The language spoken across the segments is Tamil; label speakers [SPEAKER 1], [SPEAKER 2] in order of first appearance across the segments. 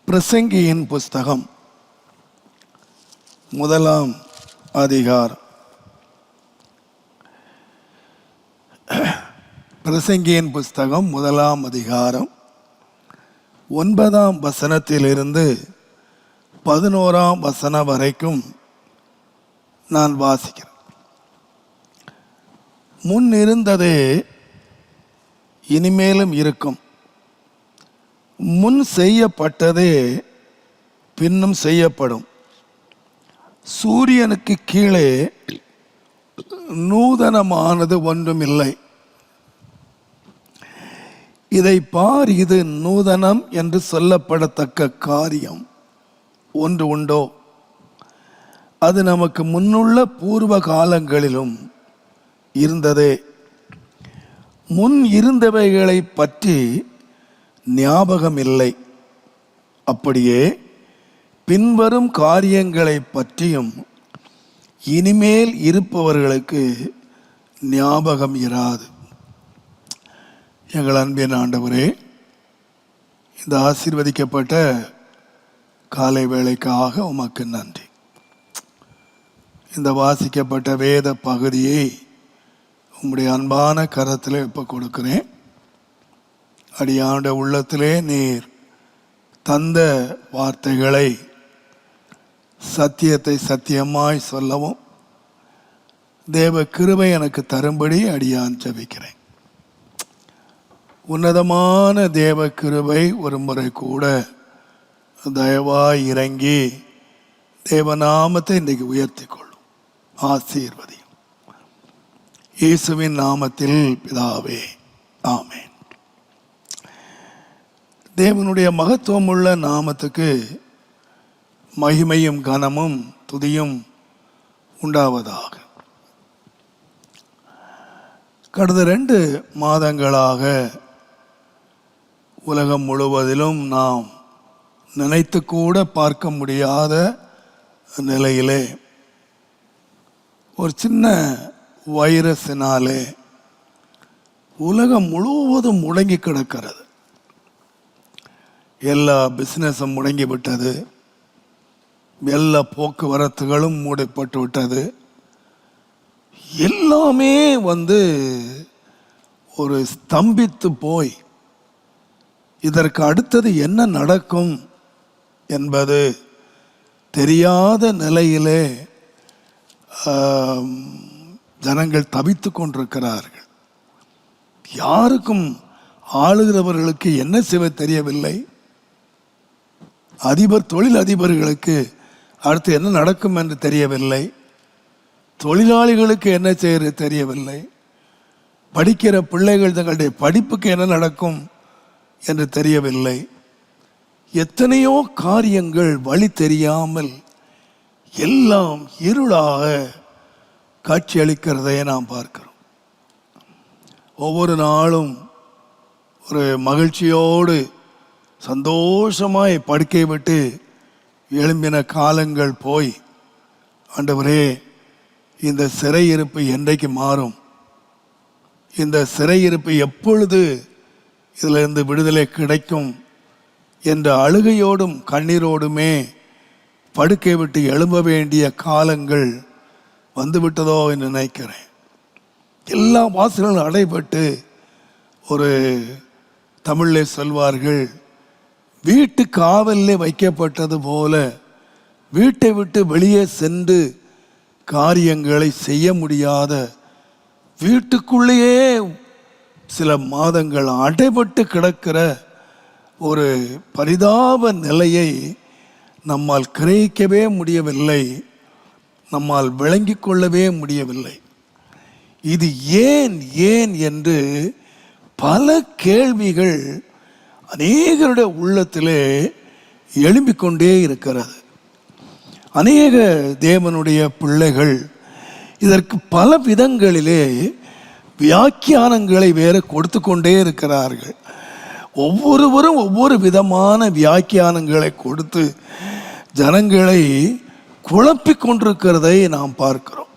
[SPEAKER 1] பிரசங்கியின் புஸ்தகம் 1ஆம் அதிகாரம். பிரசங்கியின் புஸ்தகம் 1ஆம் அதிகாரம் 9ஆம் வசனத்திலிருந்து 11ஆம் வசனம் வரைக்கும் நான் வாசிக்கிறேன். முன் இருந்ததே இனிமேலும் இருக்கும், முன் செய்யப்பட்டதே பின்னும் செய்யப்படும். சூரியனுக்கு கீழே நூதனமானது ஒன்றுமில்லை. இதை பார், இது நூதனம் என்று சொல்லப்படத்தக்க காரியம் ஒன்று உண்டோ? அது நமக்கு முன்னுள்ள பூர்வ காலங்களிலும் இருந்ததே. முன் இருந்தவைகளை பற்றி ஞாபகம் இல்லை, அப்படியே பின்வரும் காரியங்களை பற்றியும் இனிமேல் இருப்பவர்களுக்கு ஞாபகம் இராது. எங்கள் அன்பின் ஆண்டவரே, இந்த ஆசீர்வதிக்கப்பட்ட காலை வேளைக்காக உமக்கு நன்றி. இந்த வாசிக்கப்பட்ட வேத பகுதியை உம்முடைய அன்பான கரத்தில் இப்போ கொடுக்கிறேன். அடியாண்ட உள்ளத்திலே நீர் தந்த வார்த்தைகளை சத்தியத்தை சத்தியமாய் சொல்லவும் தேவ கிருபை எனக்கு தரும்படி அடியான் ஜெபிக்கிறேன். உன்னதமான தேவ கிருபை ஒரு முறை கூட தயவாய் இறங்கி தேவநாமத்தை இன்றைக்கு உயர்த்தி கொள்ளும். ஆசீர்வதியும் இயேசுவின் நாமத்தில் பிதாவே, ஆமென். தேவனுடைய மகத்துவமுள்ள நாமத்துக்கு மகிமையும் கனமும் துதியும் உண்டாவதாக. கடந்த 2 மாதங்களாக உலகம் முழுவதிலும் நாம் நினைத்து கூட பார்க்க முடியாத நிலையிலே ஒரு சின்ன வைரஸினாலே உலகம் முழுவதும் முடங்கி கிடக்கிறது. எல்லா பிஸ்னஸும் முடங்கிவிட்டது, எல்லா போக்குவரத்துகளும் மூடப்பட்டு விட்டது. எல்லாமே ஒரு ஸ்தம்பித்து போய் இதற்கு அடுத்தது என்ன நடக்கும் என்பது தெரியாத நிலையிலே ஜனங்கள் தவித்து கொண்டிருக்கிறார்கள். யாருக்கும் ஆளுகிறவர்களுக்கு என்ன செய்ய தெரியவில்லை. தொழில் அதிபர்களுக்கு அடுத்து என்ன நடக்கும் என்று தெரியவில்லை. தொழிலாளிகளுக்கு என்ன செய்ய தெரியவில்லை. படிக்கிற பிள்ளைகள் தங்களுடைய படிப்புக்கு என்ன நடக்கும் என்று தெரியவில்லை. எத்தனையோ காரியங்கள் வழி தெரியாமல் எல்லாம் இருளாக காட்சியளிக்கிறதை நாம் பார்க்கிறோம். ஒவ்வொரு நாளும் ஒரு மகிழ்ச்சியோடு சந்தோஷமாய் படுக்கை விட்டு எழும்பின காலங்கள் போய், ஆண்டவரே இந்த சிறையிருப்பு என்றைக்கு மாறும், இந்த சிறையிருப்பு எப்பொழுது இதிலிருந்து விடுதலை கிடைக்கும் என்ற அழுகையோடும் கண்ணீரோடுமே படுக்கை விட்டு எழும்ப வேண்டிய காலங்கள் வந்துவிட்டதோ என்று நினைக்கிறேன். எல்லா வாசல்களும் அடைபட்டு, ஒரு தமிழில் சொல்வார்கள், வீட்டு காவலில் வைக்கப்பட்டது போல வீட்டை விட்டு வெளியே சென்று காரியங்களை செய்ய முடியாத, வீட்டுக்குள்ளேயே சில மாதங்கள் அடைபட்டு கிடக்கிற ஒரு பரிதாப நிலையை நம்மால் கிரகிக்கவே முடியவில்லை, நம்மால் விளங்கிக் கொள்ளவே முடியவில்லை. இது ஏன் ஏன் என்று பல கேள்விகள் அநேகருடைய உள்ளத்திலே எழும்பிக் கொண்டே இருக்கிறது. அநேக தேவனுடைய பிள்ளைகள் இதற்கு பல விதங்களிலே வியாக்கியானங்களை வேற கொடுத்து கொண்டே இருக்கிறார்கள். ஒவ்வொருவரும் ஒவ்வொரு விதமான வியாக்கியானங்களை கொடுத்து ஜனங்களை குழப்பிக் கொண்டிருக்கிறதை நாம் பார்க்கிறோம்.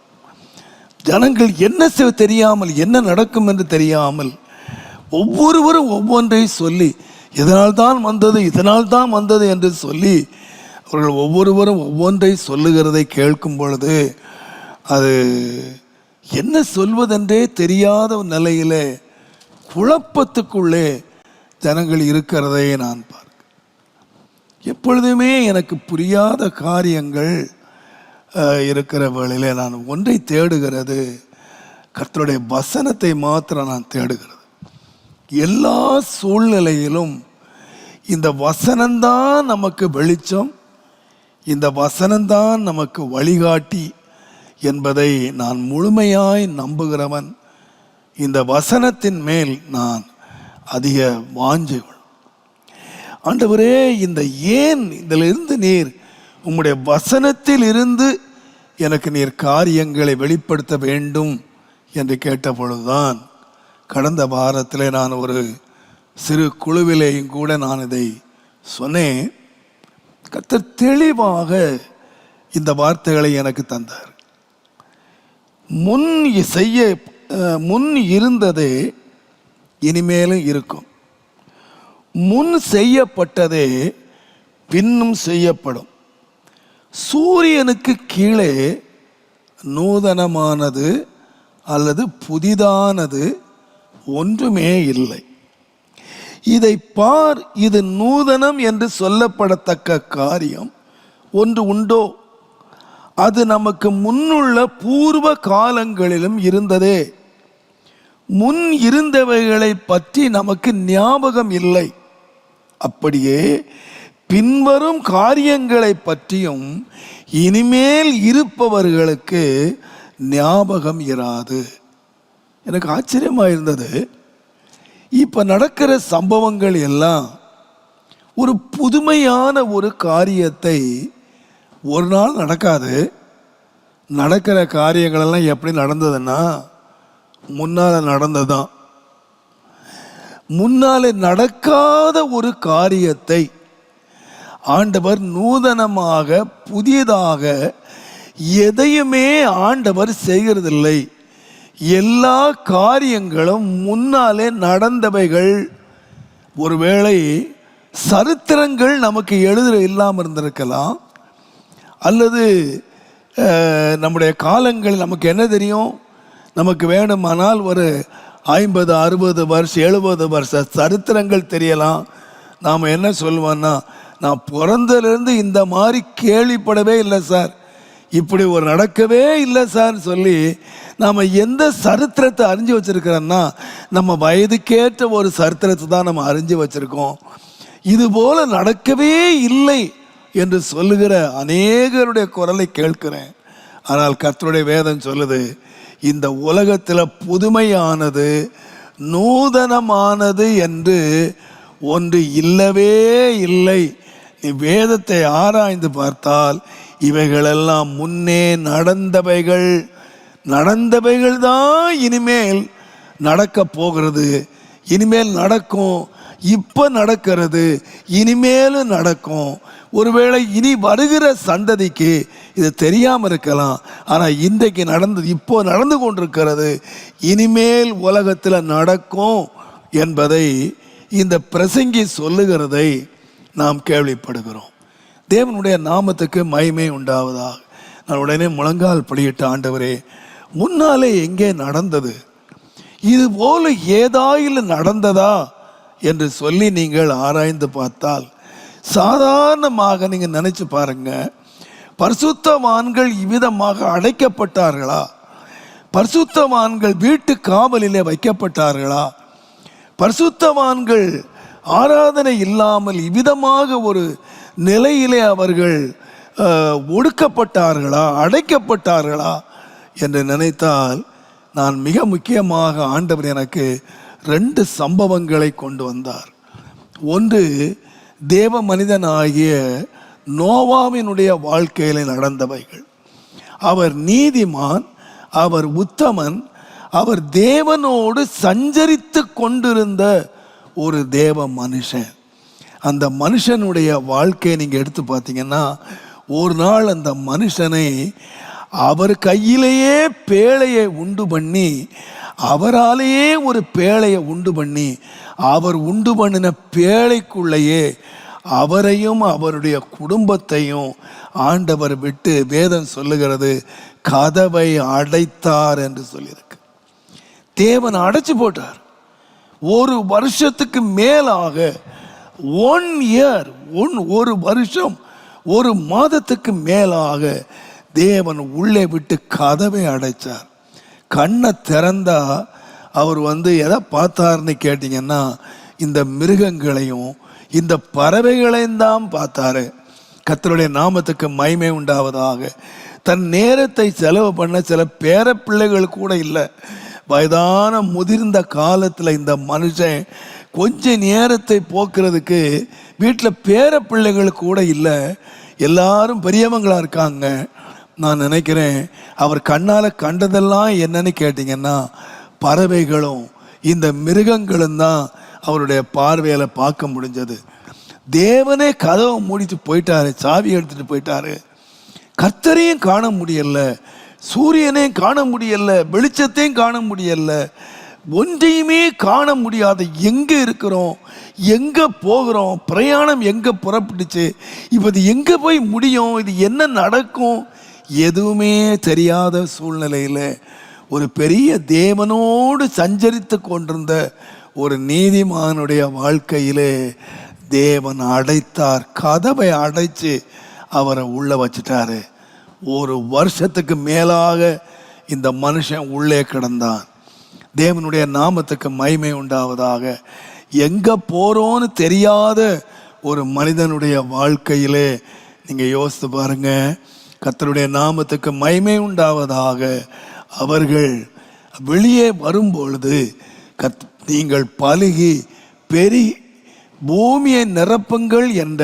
[SPEAKER 1] ஜனங்கள் என்ன தெரியாமல், என்ன நடக்கும் என்று தெரியாமல் ஒவ்வொருவரும் ஒவ்வொன்றை சொல்லி இதனால் தான் வந்தது என்று சொல்லி அவர்கள் ஒவ்வொருவரும் ஒவ்வொன்றை சொல்லுகிறதை கேட்கும் பொழுது அது என்ன சொல்வதென்றே தெரியாத நிலையிலே குழப்பத்துக்குள்ளே ஜனங்கள் இருக்கிறதை நான் பார்க்கிறேன். எப்பொழுதுமே எனக்கு புரியாத காரியங்கள் இருக்கிற வேளையிலே நான் ஒன்றை தேடுகிறது, கர்த்தருடைய வசனத்தை மாத்திரம் நான் தேடுகிறது. எல்லா சூழ்நிலையிலும் இந்த வசனம்தான் நமக்கு வெளிச்சம், இந்த வசனம்தான் நமக்கு வழிகாட்டி என்பதை நான் முழுமையாய் நம்புகிறவன். இந்த வசனத்தின் மேல் நான் அதிக வாஞ்சை. ஆண்டவரே, இதிலிருந்து நீர் உம்முடைய வசனத்தில் இருந்து எனக்கு நீர் காரியங்களை வெளிப்படுத்த வேண்டும் என்று கேட்ட பொழுதுதான் கடந்த வாரத்தில் நான் ஒரு சிறு குழுவிலேயும் கூட நான் இதை சொன்னேன். கர்த்தர் தெளிவாக இந்த வார்த்தைகளை எனக்கு தந்தார். முன் இருந்ததே இனிமேலும் இருக்கும், முன் செய்யப்பட்டதே பின்னும் செய்யப்படும். சூரியனுக்கு கீழே நூதனமானது அல்லது புதிதானது ஒன்றுமே இல்லை. இதை பார், இது நூதனம் என்று சொல்லப்படத்தக்க காரியம் ஒன்று உண்டோ? அது நமக்கு முன்னுள்ள பூர்வ காலங்களிலும் இருந்ததே. முன் இருந்தவைகளை பற்றி நமக்கு ஞாபகம் இல்லை. அப்படியே பின்வரும் காரியங்களை பற்றியும் இனிமேல் இருப்பவர்களுக்கு ஞாபகம் இராது. எனக்கு ஆச்சரியமாக இருந்தது. இப்போ நடக்கிற சம்பவங்கள் எல்லாம் ஒரு புதுமையான ஒரு காரியத்தை ஒரு நாள் நடக்காது. நடக்கிற காரியங்களெல்லாம் எப்படி நடந்ததுன்னா முன்னால் நடந்ததுதான். முன்னாலே நடக்காத ஒரு காரியத்தை ஆண்டவர் நூதனமாக புதியதாக எதையுமே ஆண்டவர் செய்கிறதில்லை. எல்லா காரியங்களும் முன்னாலே நடந்தவைகள். ஒருவேளை சரித்திரங்கள் நமக்கு எழுத இல்லாமல் இருந்திருக்கலாம், அல்லது நம்முடைய காலங்கள் நமக்கு என்ன தெரியும், நமக்கு வேணுமானால் ஒரு 50, 60 வருஷம் 70 வருஷ சரித்திரங்கள் தெரியலாம். நாம் என்ன சொல்லுவோன்னா, நான் பிறந்தலேருந்து இந்த மாதிரி கேள்விப்படவே இல்லை சார், இப்படி ஒரு நடக்கவே இல்லை சார் சொல்லி நாம் எந்த சரித்திரத்தை அறிஞ்சு வச்சுருக்கிறோன்னா நம்ம வயதுக்கேற்ற ஒரு சரித்திரத்தை தான் நம்ம அறிஞ்சு வச்சுருக்கோம். இதுபோல் நடக்கவே இல்லை என்று சொல்லுகிற அநேகருடைய குரலை கேட்கிறேன். ஆனால் கர்த்தருடைய வேதம் சொல்லுது, இந்த உலகத்தில் புதுமையானது நூதனமானது என்று ஒன்று இல்லவே இல்லை. நீ வேதத்தை ஆராய்ந்து பார்த்தால் இவைகளெல்லாம் முன்னே நடந்தவைகள் தான் இனிமேல் நடக்க போகிறது, இனிமேல் நடக்கும், இப்போ நடக்கிறது, இனிமேலும் நடக்கும். ஒருவேளை இனி வருகிற சந்ததிக்கு இது தெரியாமல் இருக்கலாம். ஆனால் இன்றைக்கு இப்போ நடந்து கொண்டிருக்கிறது, இனிமேல் உலகத்தில் நடக்கும் என்பதை இந்த பிரசங்கி சொல்லுகிறதை நாம் கேள்விப்படுகிறோம். தேவனுடைய நாமத்துக்கு மகிமை உண்டாவதாக. நான் உடனே முழங்கால் படியிட்ட, ஆண்டவரே, முன்னாலே எங்கே நடந்தது, இது போல ஏதாயிலும் நடந்ததா என்று சொல்லி நீங்கள் ஆராய்ந்து பார்த்தால், சாதாரணமாக நீங்கள் நினைச்சு பாருங்க, பரிசுத்தவான்கள் இவ்விதமாக அடைக்கப்பட்டார்களா? பரிசுத்தவான்கள் வீட்டு காவலிலே வைக்கப்பட்டார்களா? பரிசுத்தவான்கள் ஆராதனை இல்லாமல் இவ்விதமாக ஒரு நிலையிலே அவர்கள் ஒடுக்கப்பட்டார்களா, அடைக்கப்பட்டார்களா என்று நினைத்தால், நான் மிக முக்கியமாக ஆண்டவர் எனக்கு 2 சம்பவங்களை கொண்டு வந்தார். ஒன்று, தேவ மனிதனாகிய நோவாவினுடைய வாழ்க்கையில் நடந்தவைகள். அவர் நீதிமான், அவர் உத்தமன், அவர் தேவனோடு சஞ்சரித்து கொண்டிருந்த ஒரு தேவ மனுஷன். அந்த மனுஷனுடைய வாழ்க்கையை நீங்கள் எடுத்து பார்த்தீங்கன்னா, ஒரு நாள் அந்த மனுஷனை அவர் கையிலேயே பேழையை உண்டு பண்ணி அவராலேயே ஒரு பேழையை உண்டு பண்ணி அவர் உண்டு பண்ணின பேழைக்குள்ளேயே அவரையும் அவருடைய குடும்பத்தையும் ஆண்டவர் விட்டு வேதம் சொல்லுகிறது கதவை அடைத்தார் என்று சொல்லியிருக்கு. தேவன் அடைச்சு போட்டார். ஒரு வருஷத்துக்கு மேலாக 1 year, ஒரு வருஷம் 1 மாதத்துக்கு மேலாக தேவன் உள்ளே விட்டு கதவை அடைச்சார். கண்ணை திறந்தா அவர் எதை பார்த்தார்னு கேட்டிங்கன்னா இந்த மிருகங்களையும் இந்த பறவைகளையும் தான் பார்த்தாரு. கர்த்தருடைய நாமத்துக்கு மகிமை உண்டாவதாக. தன் நேரத்தை செலவு பண்ண சில பேர பிள்ளைகள் கூட இல்லை. வயதான முதிர்ந்த காலத்தில் இந்த மனுஷன் கொஞ்ச நேரத்தை போக்குறதுக்கு வீட்டில் பேர பிள்ளைகள் கூட இல்லை. எல்லாரும் பெரியவங்களாக இருக்காங்க. நான் நினைக்கிறேன் அவர் கண்ணால் கண்டதெல்லாம் என்னன்னு கேட்டிங்கன்னா பறவைகளும் இந்த மிருகங்களும் தான் அவருடைய பார்வையில் பார்க்க முடிஞ்சது. தேவனே கதவை மூடிட்டு போயிட்டாரு, சாவி எடுத்துட்டு போயிட்டாரு. கர்த்தரையும் காண முடியல, சூரியனையும் காண முடியல, வெளிச்சத்தையும் காண முடியல, ஒன்றையுமே காண முடியாத எங்கே இருக்கிறோம், எங்கே போகிறோம், பிரயாணம் எங்கே புறப்பட்டுச்சு, இப்போ இது எங்கே போய் முடியும், இது என்ன நடக்கும், எதுவுமே தெரியாத சூழ்நிலையில் ஒரு பெரிய தேவனோடு சஞ்சரித்து கொண்டிருந்த ஒரு நீதிமானுடைய வாழ்க்கையிலே தேவன் அடைத்தார். கதவை அடைச்சு அவரை உள்ள வச்சிட்டாரு. 1 வருஷத்துக்கு மேலாக இந்த மனுஷன் உள்ளே கிடந்தான். தேவனுடைய நாமத்துக்கு மகிமை உண்டாவதாக. எங்கே போகிறோன்னு தெரியாத ஒரு மனிதனுடைய வாழ்க்கையிலே நீங்கள் யோசித்து பாருங்க. கர்த்தருடைய நாமத்துக்கு மகிமை உண்டாவதாக. அவர்கள் வெளியே வரும்பொழுது நீங்கள் பலுகி பெரி பூமியை நிரப்புங்கள் என்ற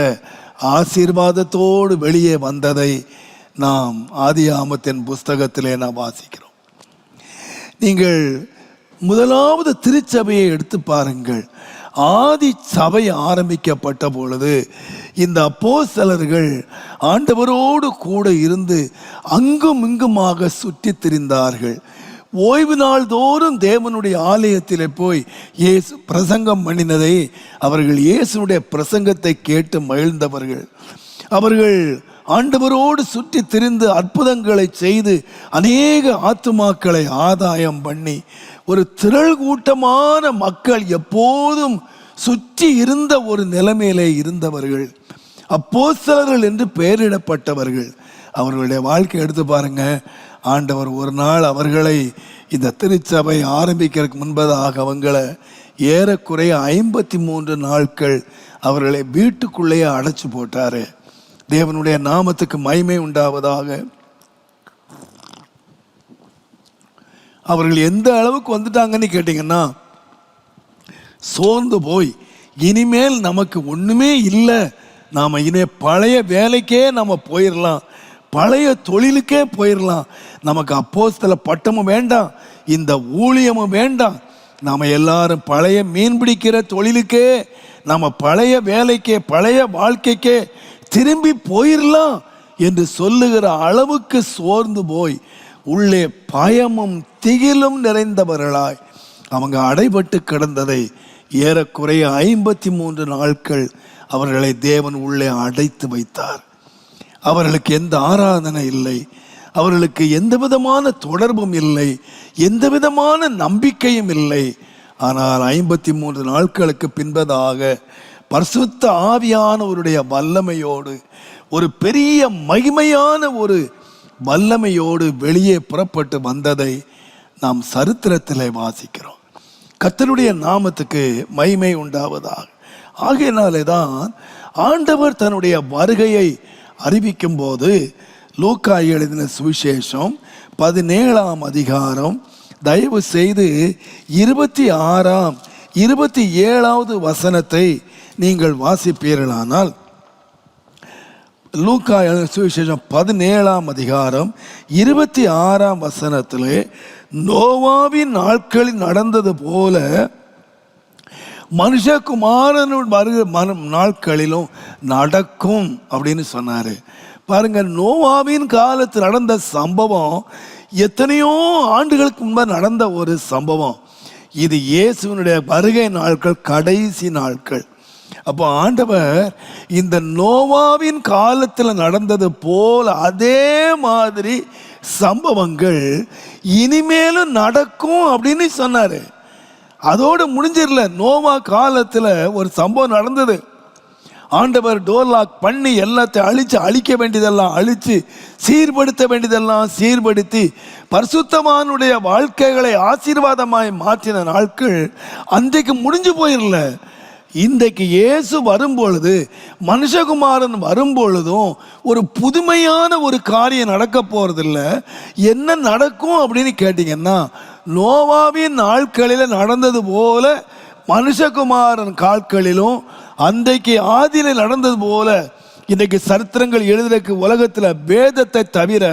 [SPEAKER 1] ஆசீர்வாதத்தோடு வெளியே வந்ததை நாம் ஆதியாகமத்தின் புஸ்தகத்திலே நாம் வாசிக்கிறோம். நீங்கள் முதலாவது திருச்சபையை எடுத்து பாருங்கள். ஆதி சபை ஆரம்பிக்கப்பட்ட பொழுது இந்த அப்போஸ்தலர்கள் ஆண்டவரோடு கூட இருந்து அங்கும் இங்குமாக சுற்றி திரிந்தார்கள். ஓய்வு நாள் தோறும் தேவனுடைய ஆலயத்தில் போய் இயேசு பிரசங்கம் பண்ணினதை அவர்கள் இயேசுடைய பிரசங்கத்தை கேட்டு மகிழ்ந்தவர்கள். அவர்கள் ஆண்டவரோடு சுற்றி திரிந்து அற்புதங்களை செய்து அநேக ஆத்துமாக்களை ஆதாயம் பண்ணி ஒரு திரள் கூட்டமான மக்கள் எப்போதும் சுற்றி இருந்த ஒரு நிலைமையிலே இருந்தவர்கள் அப்போஸ்தலர்கள் என்று பெயரிடப்பட்டவர்கள். அவர்களுடைய வாழ்க்கை எடுத்து பாருங்க. ஆண்டவர் ஒரு நாள் அவர்களை இந்த திருச்சபை ஆரம்பிக்கிறதுக்கு முன்பதாக அவங்களை ஏறக்குறைய 53 நாட்கள் அவர்களை வீட்டுக்குள்ளேயே அடைச்சு போட்டாரு. தேவனுடைய நாமத்துக்கு மகிமை உண்டாவதாக. அவர்கள் எந்த அளவுக்கு வந்துட்டாங்கன்னு கேட்டிங்கன்னா சோர்ந்து போய் இனிமேல் நமக்கு ஒன்றுமே இல்லை, நாம் இனிமே பழைய வேலைக்கே நம்ம போயிடலாம், பழைய தொழிலுக்கே போயிடலாம், நமக்கு அப்போஸ்தல பட்டமும் வேண்டாம், இந்த ஊழியமும் வேண்டாம், நாம் எல்லாரும் பழைய மீன் பிடிக்கிற தொழிலுக்கே, நம்ம பழைய வேலைக்கே பழைய வாழ்க்கைக்கே திரும்பி போயிடலாம் என்று சொல்லுகிற அளவுக்கு சோர்ந்து போய் உள்ளே பயமும் திகிலும் நிறைந்தவர்களாய் அவங்க அடைபட்டு கிடந்ததை ஏறக்குறைய 53 நாட்கள் அவர்களை தேவன் உள்ளே அடைத்து வைத்தார். அவர்களுக்கு எந்த ஆராதனை இல்லை, அவர்களுக்கு எந்த விதமான தொடர்பும் இல்லை, எந்த விதமான நம்பிக்கையும் இல்லை. ஆனால் 53 நாட்களுக்கு பின்பதாக பரிசுத்த ஆவியானவருடைய வல்லமையோடு ஒரு பெரிய மகிமையான ஒரு வல்லமையோடு வெளியே புறப்பட்டு வந்ததை நாம் சரித்திரத்திலே வாசிக்கிறோம். கர்த்தருடைய நாமத்துக்கு மகிமை உண்டாவதாக. ஆகையினாலே தான் ஆண்டவர் தன்னுடைய வருகையை அறிவிக்கும் போது லூக்கா எழுதின சுவிசேஷம் 17ஆம் அதிகாரம் தயவு செய்து 26ஆம் 27வது வசனத்தை நீங்கள் வாசிப்பீர்களானால், லூக்கா சுவிசேஷம் 17ஆம் அதிகாரம் 26ஆம் வசனத்திலே நோவாவின் நாட்களில் நடந்தது போல மனுஷகுமாரனுடைய நாட்களிலும் நடக்கும் அப்படின்னு சொன்னாரு. பாருங்க, நோவாவின் காலத்தில் நடந்த சம்பவம் எத்தனையோ ஆண்டுகளுக்கு முன்பு நடந்த ஒரு சம்பவம். இது இயேசுவினுடைய வருகை நாட்கள், கடைசி நாட்கள். அப்போ ஆண்டவர் இந்த நோவாவின் காலத்தில் நடந்தது போல் அதே மாதிரி சம்பவங்கள் இனிமேலும் நடக்கும் அப்படின்னு சொன்னாரு. அதோடு முடிஞ்சிடல. நோவா காலத்தில் ஒரு சம்பவம் நடந்தது. ஆண்டவர் டோர் லாக் பண்ணி எல்லாத்தையும் அழிக்க வேண்டியதெல்லாம் அழிச்சு, சீர்படுத்த வேண்டியதெல்லாம் சீர்படுத்தி, பரிசுத்தமானுடைய வாழ்க்கைகளை ஆசீர்வாதமாய் மாற்றின நாட்கள் அன்றைக்கு முடிஞ்சு போயிடல. இன்றைக்கு இயேசு வரும்பொழுது, மனுஷகுமாரன் வரும்பொழுதும் ஒரு புதுமையான ஒரு காரியம் நடக்க போறதில்ல. என்ன நடக்கும் அப்படின்னு கேட்டீங்கன்னா, நோவாவின் நாட்களில் நடந்தது போல மனுஷகுமாரன் கால்களிலும் அன்றைக்கு ஆதியில நடந்தது போல இன்றைக்கு சரித்திரங்கள் எழுதுறதுக்கு உலகத்தில் வேதத்தை தவிர,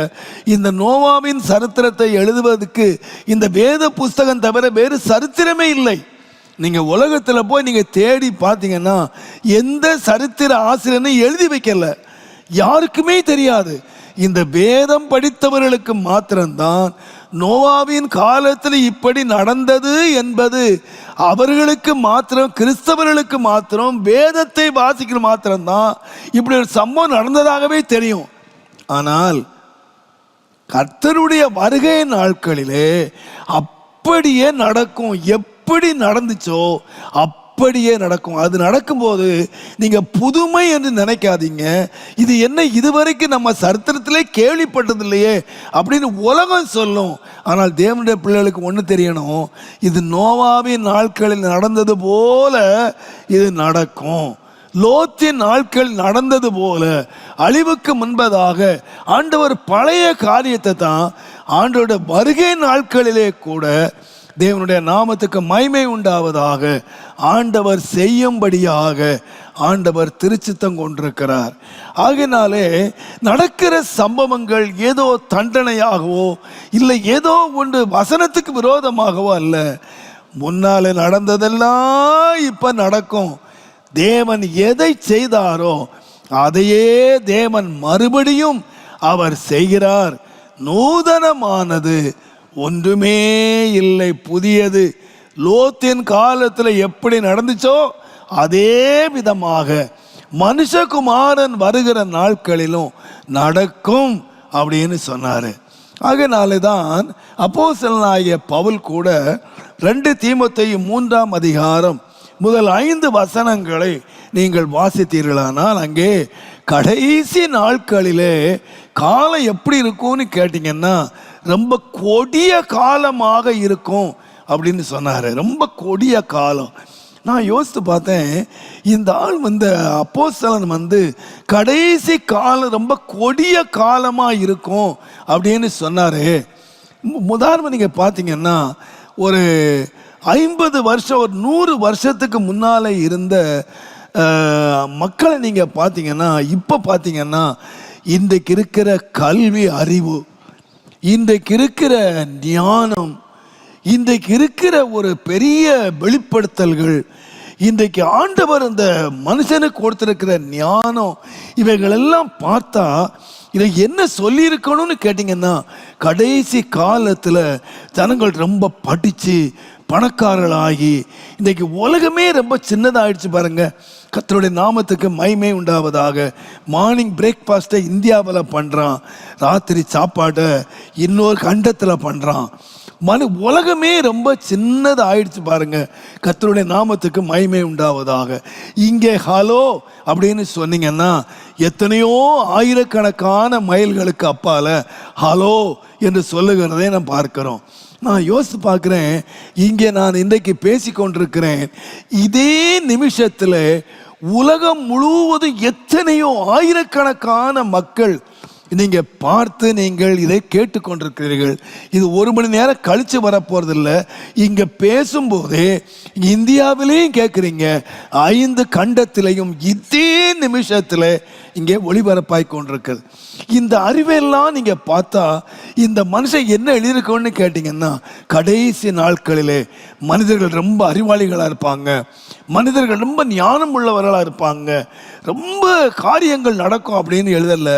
[SPEAKER 1] இந்த நோவாவின் சரித்திரத்தை எழுதுவதற்கு இந்த வேத புஸ்தகம் தவிர வேறு சரித்திரமே இல்லை. நீங்க உலகத்தில் போய் நீங்க தேடி பார்த்தீங்கன்னா எந்த சரித்திர ஆசிரியரும் எழுதி வைக்கல, யாருக்குமே தெரியாது. இந்த வேதம் படித்தவர்களுக்கு மாத்திரம்தான் நோவாவின் காலத்தில் இப்படி நடந்தது என்பது அவர்களுக்கு மாத்திரம், கிறிஸ்தவர்களுக்கு மாத்திரம், வேதத்தை வாசிக்கிற மாத்திரம்தான் இப்படி ஒரு சம்பவம் நடந்ததாகவே தெரியும். ஆனால் கர்த்தருடைய வருகை நாட்களிலே அப்படியே நடக்கும். எப்படி நடந்துச்சோ அப்படியே நடக்கும். அது நடக்கும்போது நீங்க புதுமை என்று நினைக்காதீங்க. இது என்ன, இதுவரைக்கும் நம்ம சரித்திரத்திலே கேள்விப்பட்டது இல்லையே அப்படின்னு உலகம் சொல்லும். ஆனால் தேவனுடைய பிள்ளைகளுக்கு ஒன்று தெரியணும், இது நோவாவின் நாட்களில் நடந்தது போல இது நடக்கும். லோத்தின் நாட்கள் நடந்தது போல அழிவுக்கு முன்பதாக ஆண்டவர் பழைய காரியத்தை தான் ஆண்டவருடைய வருகை நாட்களிலே கூட தேவனுடைய நாமத்துக்கு மகிமை உண்டாவதாக ஆண்டவர் செய்யும்படியாக ஆண்டவர் திருச்சித்தம் கொண்டிருக்கிறார். ஆகினாலே நடக்கிற சம்பவங்கள் ஏதோ தண்டனையாகவோ இல்லை ஏதோ ஒன்று வசனத்துக்கு விரோதமாகவோ அல்ல. முன்னாலே நடந்ததெல்லாம் இப்ப நடக்கும். தேவன் எதை செய்தாரோ அதையே தேவன் மறுபடியும் அவர் செய்கிறார். நூதனமானது ஒன்றுமே இல்லை, புதியது. லோத்தின் காலத்தில் எப்படி நடந்துச்சோ அதே விதமாக மனுஷகுமாரன் வருகிற நாட்களிலும் நடக்கும் அப்படின்னு சொன்னாரு. ஆகையினாலே தான் அப்போஸ்தலனாகிய பவுல் கூட 2 தீமோத்தேயு 3ஆம் அதிகாரம் முதல் 5 வசனங்களை நீங்கள் வாசித்தீர்களானால் அங்கே கடைசி நாட்களிலே காலம் எப்படி இருக்கும்னு கேட்டீங்கன்னா ரொம்ப கொடிய காலமாக இருக்கும் அப்படின்னு சொன்னாரு. ரொம்ப கொடிய காலம். நான் யோசித்து பார்த்தேன், இந்த ஆள் அப்போஸ்தலன் கடைசி காலம் ரொம்ப கொடிய காலமாக இருக்கும் அப்படின்னு சொன்னாரு. உதாரணம் நீங்கள் பார்த்தீங்கன்னா ஒரு 50 வருஷம், ஒரு 100 வருஷத்துக்கு முன்னாலே இருந்த மக்களை நீங்கள் பார்த்தீங்கன்னா, இப்போ பார்த்தீங்கன்னா இன்றைக்கு இருக்கிற கல்வி அறிவு, இன்றைக்கு இருக்கிற ஞானம், இன்றைக்கு இருக்கிற ஒரு பெரிய வெளிப்படுத்தல்கள், இன்றைக்கு ஆண்டவர் இந்த மனுஷனுக்கு கொடுத்திருக்கிற ஞானம், இவைகள் எல்லாம் பார்த்தா இதை என்ன சொல்லியிருக்கணும்னு கேட்டிங்கன்னா, கடைசி காலத்தில் ஜனங்கள் ரொம்ப படித்து பணக்காரர்களாகி இன்றைக்கு உலகமே ரொம்ப சின்னதாகிடுச்சு பாருங்க. கர்த்தருடைய நாமத்துக்கு மகிமை உண்டாவதாக. மார்னிங் பிரேக்ஃபாஸ்ட்டை இந்தியாவில் பண்ணுறான், ராத்திரி சாப்பாட்டை இன்னொரு கண்டத்தில் பண்ணுறான். உலகமே ரொம்ப சின்னது ஆயிடுச்சு பாருங்க. கர்த்தருடைய நாமத்துக்கு மகிமை உண்டாவதாக. இங்கே ஹலோ அப்படின்னு சொன்னீங்கன்னா எத்தனையோ ஆயிரக்கணக்கான மைல்களுக்கு அப்பால ஹலோ என்று சொல்லுகிறதை நான் பார்க்கிறோம். நான் யோசித்து பார்க்குறேன், இங்கே நான் இன்றைக்கு பேசி கொண்டிருக்கிறேன், இதே நிமிஷத்தில் உலகம் முழுவதும் எத்தனையோ ஆயிரக்கணக்கான மக்கள் நீங்க பார்த்து நீங்கள் இதை கேட்டுக்கொண்டிருக்கிறீர்கள். இது 1 மணி நேரம் கழிச்சு வரப்போறதில்ல. இங்க பேசும்போதே இந்தியாவிலையும் கேட்குறீங்க, 5 கண்டத்திலையும் இதே நிமிஷத்தில் இங்கே ஒளிபரப்பாய் கொண்டிருக்கிறது. இந்த அறிவையெல்லாம் நீங்க பார்த்தா இந்த மனுஷன் என்ன எழுதியிருக்கோன்னு கேட்டீங்கன்னா, கடைசி நாட்களிலே மனிதர்கள் ரொம்ப அறிவாளிகளாக இருப்பாங்க, மனிதர்கள் ரொம்ப ஞானம் உள்ளவர்களாக இருப்பாங்க, ரொம்ப காரியங்கள் நடக்கும் அப்படின்னு எழுதல.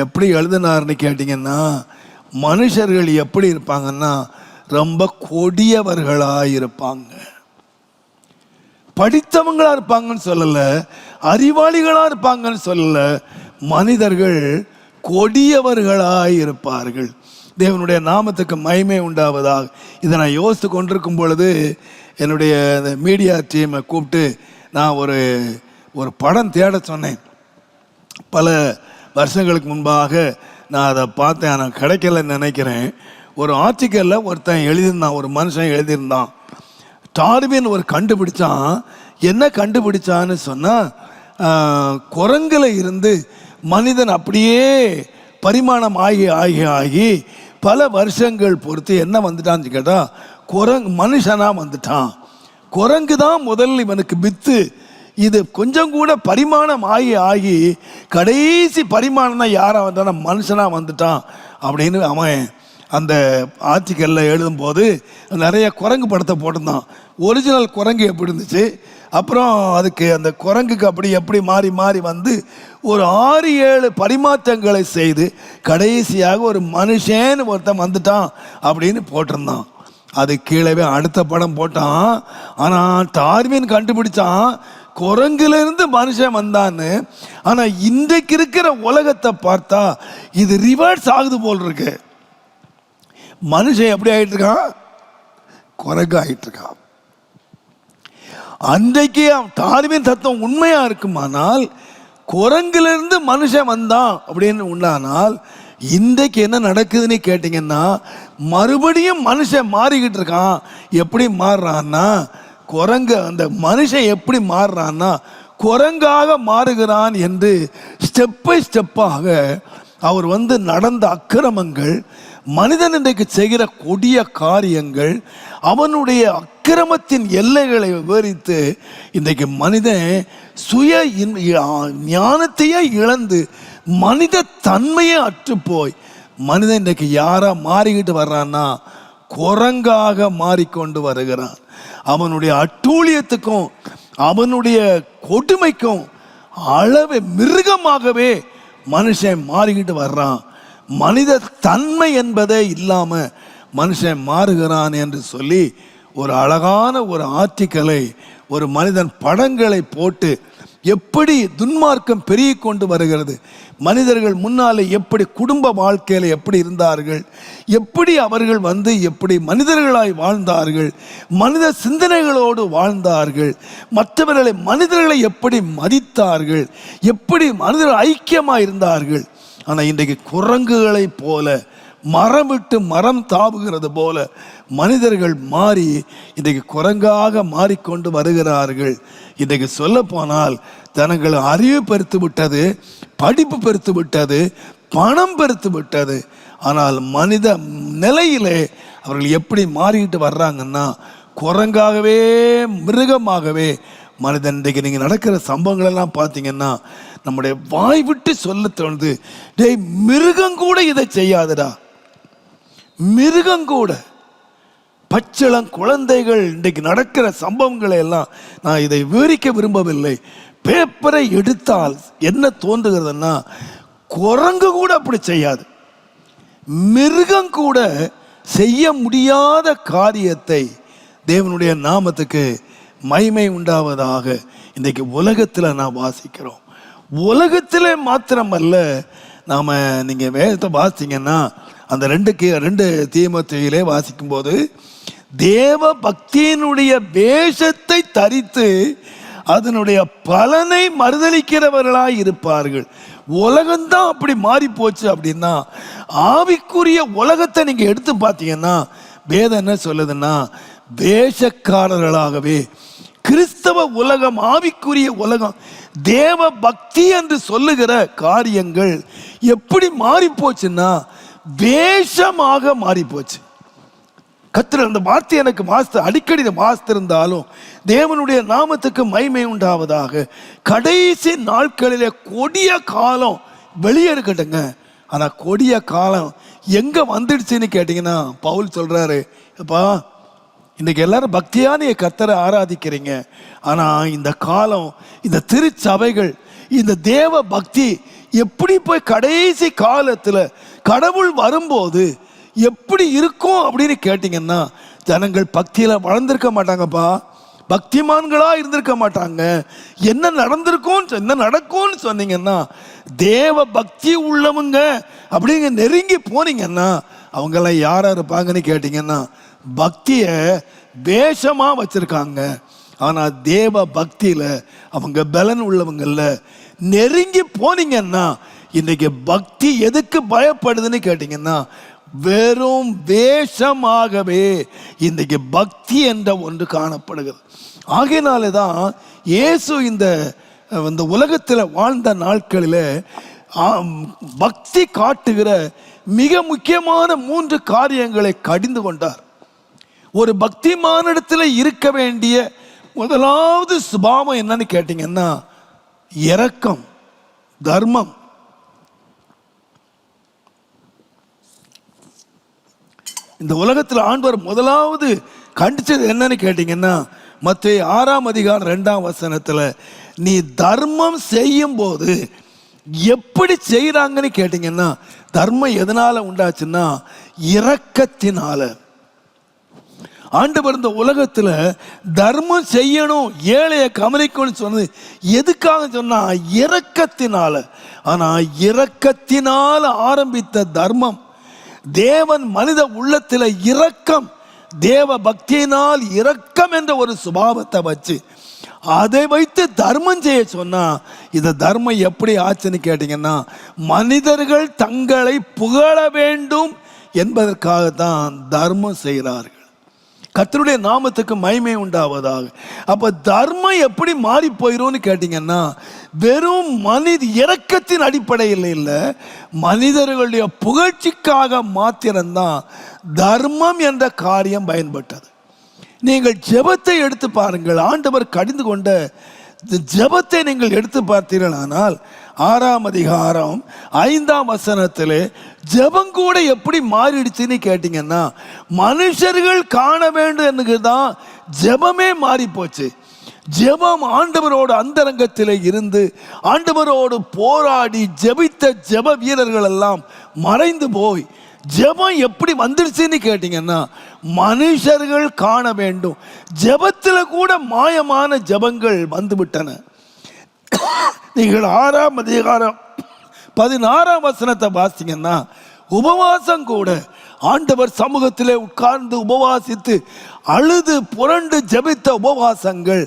[SPEAKER 1] எப்படி எழுதினார்னு கேட்டிங்கன்னா, மனுஷர்கள் எப்படி இருப்பாங்கன்னா ரொம்ப கொடியவர்களாக இருப்பாங்க. படித்தவங்களா இருப்பாங்கன்னு சொல்லல, அறிவாளிகளா இருப்பாங்கன்னு சொல்லல, மனிதர்கள் கொடியவர்களாய் இருப்பார்கள். தேவனுடைய நாமத்துக்கு மகிமை உண்டாவதாக. இதை நான் யோசித்து கொண்டிருக்கும் பொழுது என்னுடைய மீடியா டீமை கூப்பிட்டு நான் ஒரு படம் தேட சொன்னேன். பல வருஷங்களுக்கு முன்பாக நான் அதை பார்த்தேன், நான் கிடைக்கலன்னு நினைக்கிறேன். ஒரு ஆர்டிக்கலில் ஒருத்தன் எழுதியிருந்தான், ஒரு மனுஷன் எழுதியிருந்தான், டார்வின் ஒரு கண்டுபிடிச்சான். என்ன கண்டுபிடிச்சான்னு சொன்னால், குரங்கில் இருந்து மனிதன் அப்படியே பரிமாணம் ஆகி ஆகி ஆகி பல வருஷங்கள் பொறுத்து என்ன வந்துட்டான்னு கேட்டால் மனுஷனாக வந்துட்டான். குரங்கு தான் முதல் இவனுக்கு வித்து. இது கொஞ்சம் கூட பரிமாணம் ஆகி ஆகி கடைசி பரிமாணம் தான் யாராக வந்தானா மனுஷனாக வந்துட்டான் அப்படின்னு அவன் அந்த ஆர்டிக்கலில் எழுதும்போது நிறைய குரங்கு படத்தை போட்டிருந்தான். ஒரிஜினல் குரங்கு எப்படி இருந்துச்சு, அப்புறம் அதுக்கு அந்த குரங்குக்கு எப்படி மாறி மாறி வந்து ஒரு 6-7 பரிமாற்றங்களை செய்து கடைசியாக ஒரு மனுஷன்னு ஒருத்தன் வந்துட்டான் அப்படின்னு போட்டிருந்தான். அது கீழவே அடுத்த படம் போட்டான். ஆனால் டார்வின் கண்டுபிடிச்சான் குரங்கிலிருந்து மனுஷன் வந்தான்னு. ஆனால் இன்றைக்கு இருக்கிற உலகத்தை பார்த்தா இது ரிவர்ஸ் ஆகுது போல் இருக்கு. மனுஷன் எப்படி ஆகிட்டு இருக்கான், குரங்கு ஆகிட்டு இருக்கான். அன்றைக்கு டார்வின் தத்துவம் உண்மையா இருக்குமானால் குரங்கிலிருந்து மனுஷன் வந்தான் அப்படின்னு உண்டானால் இன்றைக்கு என்ன நடக்குதுன்னு கேட்டிங்கன்னா மறுபடியும் மனுஷன் மாறிக்கிட்டு இருக்கான். எப்படி மாறுறான்னா குரங்கு, அந்த மனுஷன் எப்படி மாறுறான்னா குரங்காக மாறுகிறான் என்று ஸ்டெப் பை ஸ்டெப்பாக அவர் நடந்த அக்கிரமங்கள், மனிதன் இன்றைக்கு செய்கிற கொடிய காரியங்கள், அவனுடைய அக்கிரமத்தின் எல்லைகளை விவரித்து இன்றைக்கு மனிதன் சுய ஞானத்தையே இழந்து மனித தன்மையே அற்றுப்போய் மனிதன் இன்றைக்கு யாரா மாறிக்கிட்டு வர்றான்னா குரங்காக மாறிக்கொண்டு வருகிறான். அவனுடைய அட்டூழியத்துக்கும் அவனுடைய கொடுமைக்கும் அளவு மிருகமாகவே மனுஷன் மாறிக்கிட்டு வர்றான். மனித தன்மை என்பதே இல்லாம மனுஷன் மாறுகிறான் என்று சொல்லி ஒரு அழகான ஒரு ஆர்டிக்கலை, ஒரு மனிதன் படங்களை போட்டு எப்படி துன்மார்க்கம் பெருகி கொண்டு வருகிறது, மனிதர்கள் முன்னாலே எப்படி குடும்ப வாழ்க்கையில் எப்படி இருந்தார்கள், எப்படி அவர்கள் எப்படி மனிதர்களாய் வாழ்ந்தார்கள், மனித சிந்தனைகளோடு வாழ்ந்தார்கள், மனிதர்களை எப்படி மதித்தார்கள், எப்படி மனிதர்கள் ஐக்கியமாக இருந்தார்கள். ஆனால் இன்றைக்கு குரங்குகளை போல மரம் விட்டு மரம் தாவுகிறது போல மனிதர்கள் மாறி இன்றைக்கு குரங்காக மாறிக்கொண்டு வருகிறார்கள். இன்றைக்கு சொல்ல போனால் தனங்கள் அறிவு பெருத்து விட்டது, படிப்பு பெருத்து விட்டது, பணம் பெருத்து விட்டது. ஆனால் மனித நிலையிலே அவர்கள் எப்படி மாறிக்கிட்டு வர்றாங்கன்னா குரங்காகவே மிருகமாகவே மனிதன். இன்றைக்கு நீங்கள் நடக்கிற சம்பவங்கள் எல்லாம் பார்த்தீங்கன்னா நம்முடைய வாய் விட்டு சொல்ல தோணுது, டேய் மிருகம் கூட இதை செய்யாதுடா. மிருகம் கூட, பச்சிளம் குழந்தைகள் இன்றைக்கு நடக்கிற சம்பவங்களை எல்லாம் நான் இதை விவரிக்க விரும்பவில்லை. பேப்பரை எடுத்தால் என்ன தோன்றுகிறதுன்னா குரங்கு கூட அப்படி செய்யாது, மிருகம் கூட செய்ய முடியாத காரியத்தை தேவனுடைய நாமத்துக்கு மகிமை உண்டாவதாக இன்றைக்கு உலகத்தில் நான் வாசிக்கிறோம். உலகத்தில் மாத்திரமல்ல, நாம் நீங்கள் வேதத்தை வாசிங்கன்னா அந்த 2 தீமோத்தேயுவிலே வாசிக்கும் போது தேவ பக்தியினுடைய வேஷத்தை தரித்து அதனுடைய பலனை மறுதலிக்கிறவர்களாய் இருப்பார்கள். உலகம்தான் அப்படி மாறி போச்சு. அப்படின்னா ஆவிக்குரிய உலகத்தை நீங்க எடுத்து பார்த்தீங்கன்னா வேதம் என்ன சொல்லுதுன்னா வேஷக்காரர்களாகவே கிறிஸ்தவ உலகம், ஆவிக்குரிய உலகம், தேவ பக்தி என்று சொல்லுகிற காரியங்கள் எப்படி மாறி போச்சுன்னா வேஷமாக மாறி போச்சு. கர்த்தர் அந்த வார்த்தை எனக்கு அடிக்கடி வாசித்திருந்தாலும் தேவனுடைய நாமத்துக்கு மகிமை உண்டாவதாக. கடைசி நாட்களிலே கொடிய காலம் வெளியே இருக்கட்டுங்க. ஆனால் கொடிய காலம் எங்கே வந்துடுச்சுன்னு கேட்டிங்கன்னா பவுல் சொல்கிறாரு, அப்பா இன்றைக்கி எல்லாரும் பக்தியான கர்த்தரை ஆராதிக்கிறீங்க, ஆனால் இந்த காலம், இந்த திருச்சபைகள், இந்த தேவ பக்தி எப்படி போய் கடைசி காலத்தில் கடவுள் வரும்போது எப்படி இருக்கும் அப்படின்னு கேட்டிங்கன்னா, ஜனங்கள் பக்தியில் வளர்ந்துருக்க மாட்டாங்கப்பா, பக்திமான்களாக இருந்திருக்க மாட்டாங்க. என்ன நடக்கும்னு சொன்னீங்கன்னா, தேவ பக்தி உள்ளவங்க அப்படிங்க நெருங்கி போனீங்கன்னா அவங்கெல்லாம் யாராக இருப்பாங்கன்னு கேட்டிங்கன்னா, பக்தியை வேஷமாக வச்சுருக்காங்க. ஆனால் தேவ பக்தியில் அவங்க பலன் உள்ளவங்கள்ல நெருங்கி போனீங்கன்னா, இன்றைக்கி பக்தி எதுக்கு பயப்படுதுன்னு கேட்டிங்கன்னா, வெறும் வேஷமாகவே இன்றைக்கு பக்தி என்ற ஒன்று காணப்படுகிறது. ஆகையினாலே தான் இயேசு இந்த உலகத்தில் வாழ்ந்த நாட்களில் பக்தி காட்டுகிற மிக முக்கியமான 3 காரியங்களை கடிந்து கொண்டார். ஒரு பக்திமானிடத்தில் இருக்க வேண்டிய முதலாவது சுபாவம் என்னன்னு கேட்டிங்கன்னா, இரக்கம், தர்மம். இந்த உலகத்தில் ஆண்டவர் முதலாவது கண்டிச்சது என்னன்னு கேட்டிங்கன்னா, மத்தேயு 6ஆம் அதிகாரம் 2ஆம் வசனத்தில், நீ தர்மம் செய்யும் போது எப்படி செய்கிறாங்கன்னு கேட்டிங்கன்னா, தர்மம் எதனால் உண்டாச்சுன்னா இரக்கத்தினால. ஆண்டவர் இந்த உலகத்தில் தர்மம் செய்யணும், ஏழையை கவனிக்கணும்னு சொன்னது எதுக்காக சொன்னா? இரக்கத்தினால. ஆனால் இரக்கத்தினால் ஆரம்பித்த தர்மம், தேவன் மனித உள்ளத்தில் இரக்கம், தேவ பக்தியினால் இரக்கம் என்ற ஒரு சுபாவத்தை வச்சு அதை வைத்து தர்மம் செய்ய சொன்னா, இந்த தர்மம் எப்படி ஆச்சுன்னு கேட்டீங்கன்னா, மனிதர்கள் தங்களை புகழ வேண்டும் என்பதற்காக தான் தர்மம் செய்கிறார்கள். கர்த்தருடைய நாமத்துக்கு மகிமை உண்டாவதாக. அப்ப தர்மம் எப்படி மாறி போயிடும்னு கேட்டீங்கன்னா, வெறும் இரக்கத்தின் அடிப்படையில் இல்லை, மனிதர்களுடைய புகழ்ச்சிக்காக மாத்திரம்தான் தர்மம் என்ற காரியம் பயன்பட்டது. நீங்கள் ஜெபத்தை எடுத்து பாருங்கள். ஆண்டவர் கடிந்து கொண்ட ஜெபத்தை நீங்கள் எடுத்து பார்த்தீர்களானால் 6ஆம் அதிகாரம் 5ஆம் வசனத்திலே ஜெபம் கூட எப்படி மாறிடுச்சுன்னு கேட்டீங்கன்னா, மனுஷர்கள் காண வேண்டும் என்கிறதான் ஜெபமே மாறி போச்சு. ஜெபம் ஆண்டவரோடு அந்தரங்கத்தில் இருந்து ஆண்டவரோடு போராடி ஜெபித்த ஜெப வீரர்கள் எல்லாம் மறைந்து போய் ஜெபம் எப்படி வந்துருச்சுன்னு கேட்டீங்கன்னா, மனுஷர்கள் காண வேண்டும். ஜெபத்தில் கூட மாயமான ஜெபங்கள் வந்துவிட்டன. நீங்கள் 6ஆம் அதிகாரம் 16ஆம் வசனத்தை வாசிங்கன்னா, உபவாசம் கூட ஆண்டவர் சமூகத்திலே உட்கார்ந்து உபவாசித்து அழுது புரண்டு ஜெபித்த உபவாசங்கள்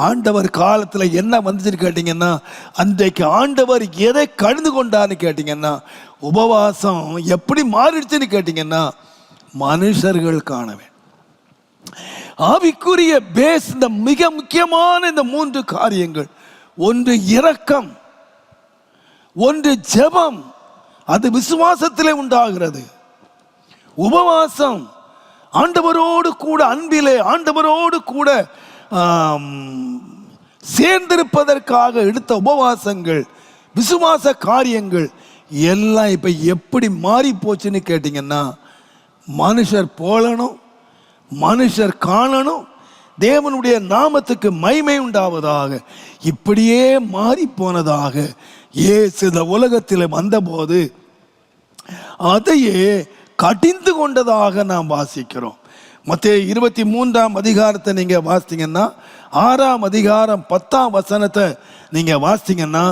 [SPEAKER 1] ஆண்டவர் காலத்தில் என்ன வந்துச்சுன்னு கேட்டிங்கன்னா, அன்றைக்கு ஆண்டவர் எதை கடிந்து கொண்டான்னு கேட்டிங்கன்னா, உபவாசம் எப்படி மாறிடுச்சுன்னு கேட்டிங்கன்னா, மனுஷர்கள் காணவே. ஆவிக்குரிய பேஸ் இந்த மிக முக்கியமான இந்த 3 காரியங்கள். ஒன்று இரக்கம், ஒன்று ஜெபம், அது விசுவாசத்திலே உண்டாகிறது. உபவாசம் ஆண்டவரோடு கூட அன்பிலே ஆண்டவரோடு கூட சேர்ந்திருப்பதற்காக எடுத்த உபவாசங்கள், விசுவாச காரியங்கள் எல்லாம் இப்ப எப்படி மாறி போச்சுன்னு கேட்டீங்கன்னா, மனுஷர் போலணும், மனுஷர் காணணும், தேவனுடைய நாமத்துக்கு மகிமை உண்டாவதாக, இப்படியே மாறி போனதாக இயேசு இந்த உலகத்தில் வந்தபோது அதையே கடிந்து கொண்டதாக நாம் வாசிக்கிறோம். மத்தேயு 23ஆம் அதிகாரத்தை நீங்க வாசித்தீங்கன்னா, 6ஆம் அதிகாரம் 10ஆம் வசனத்தை நீங்க வாசித்தீங்கன்னா,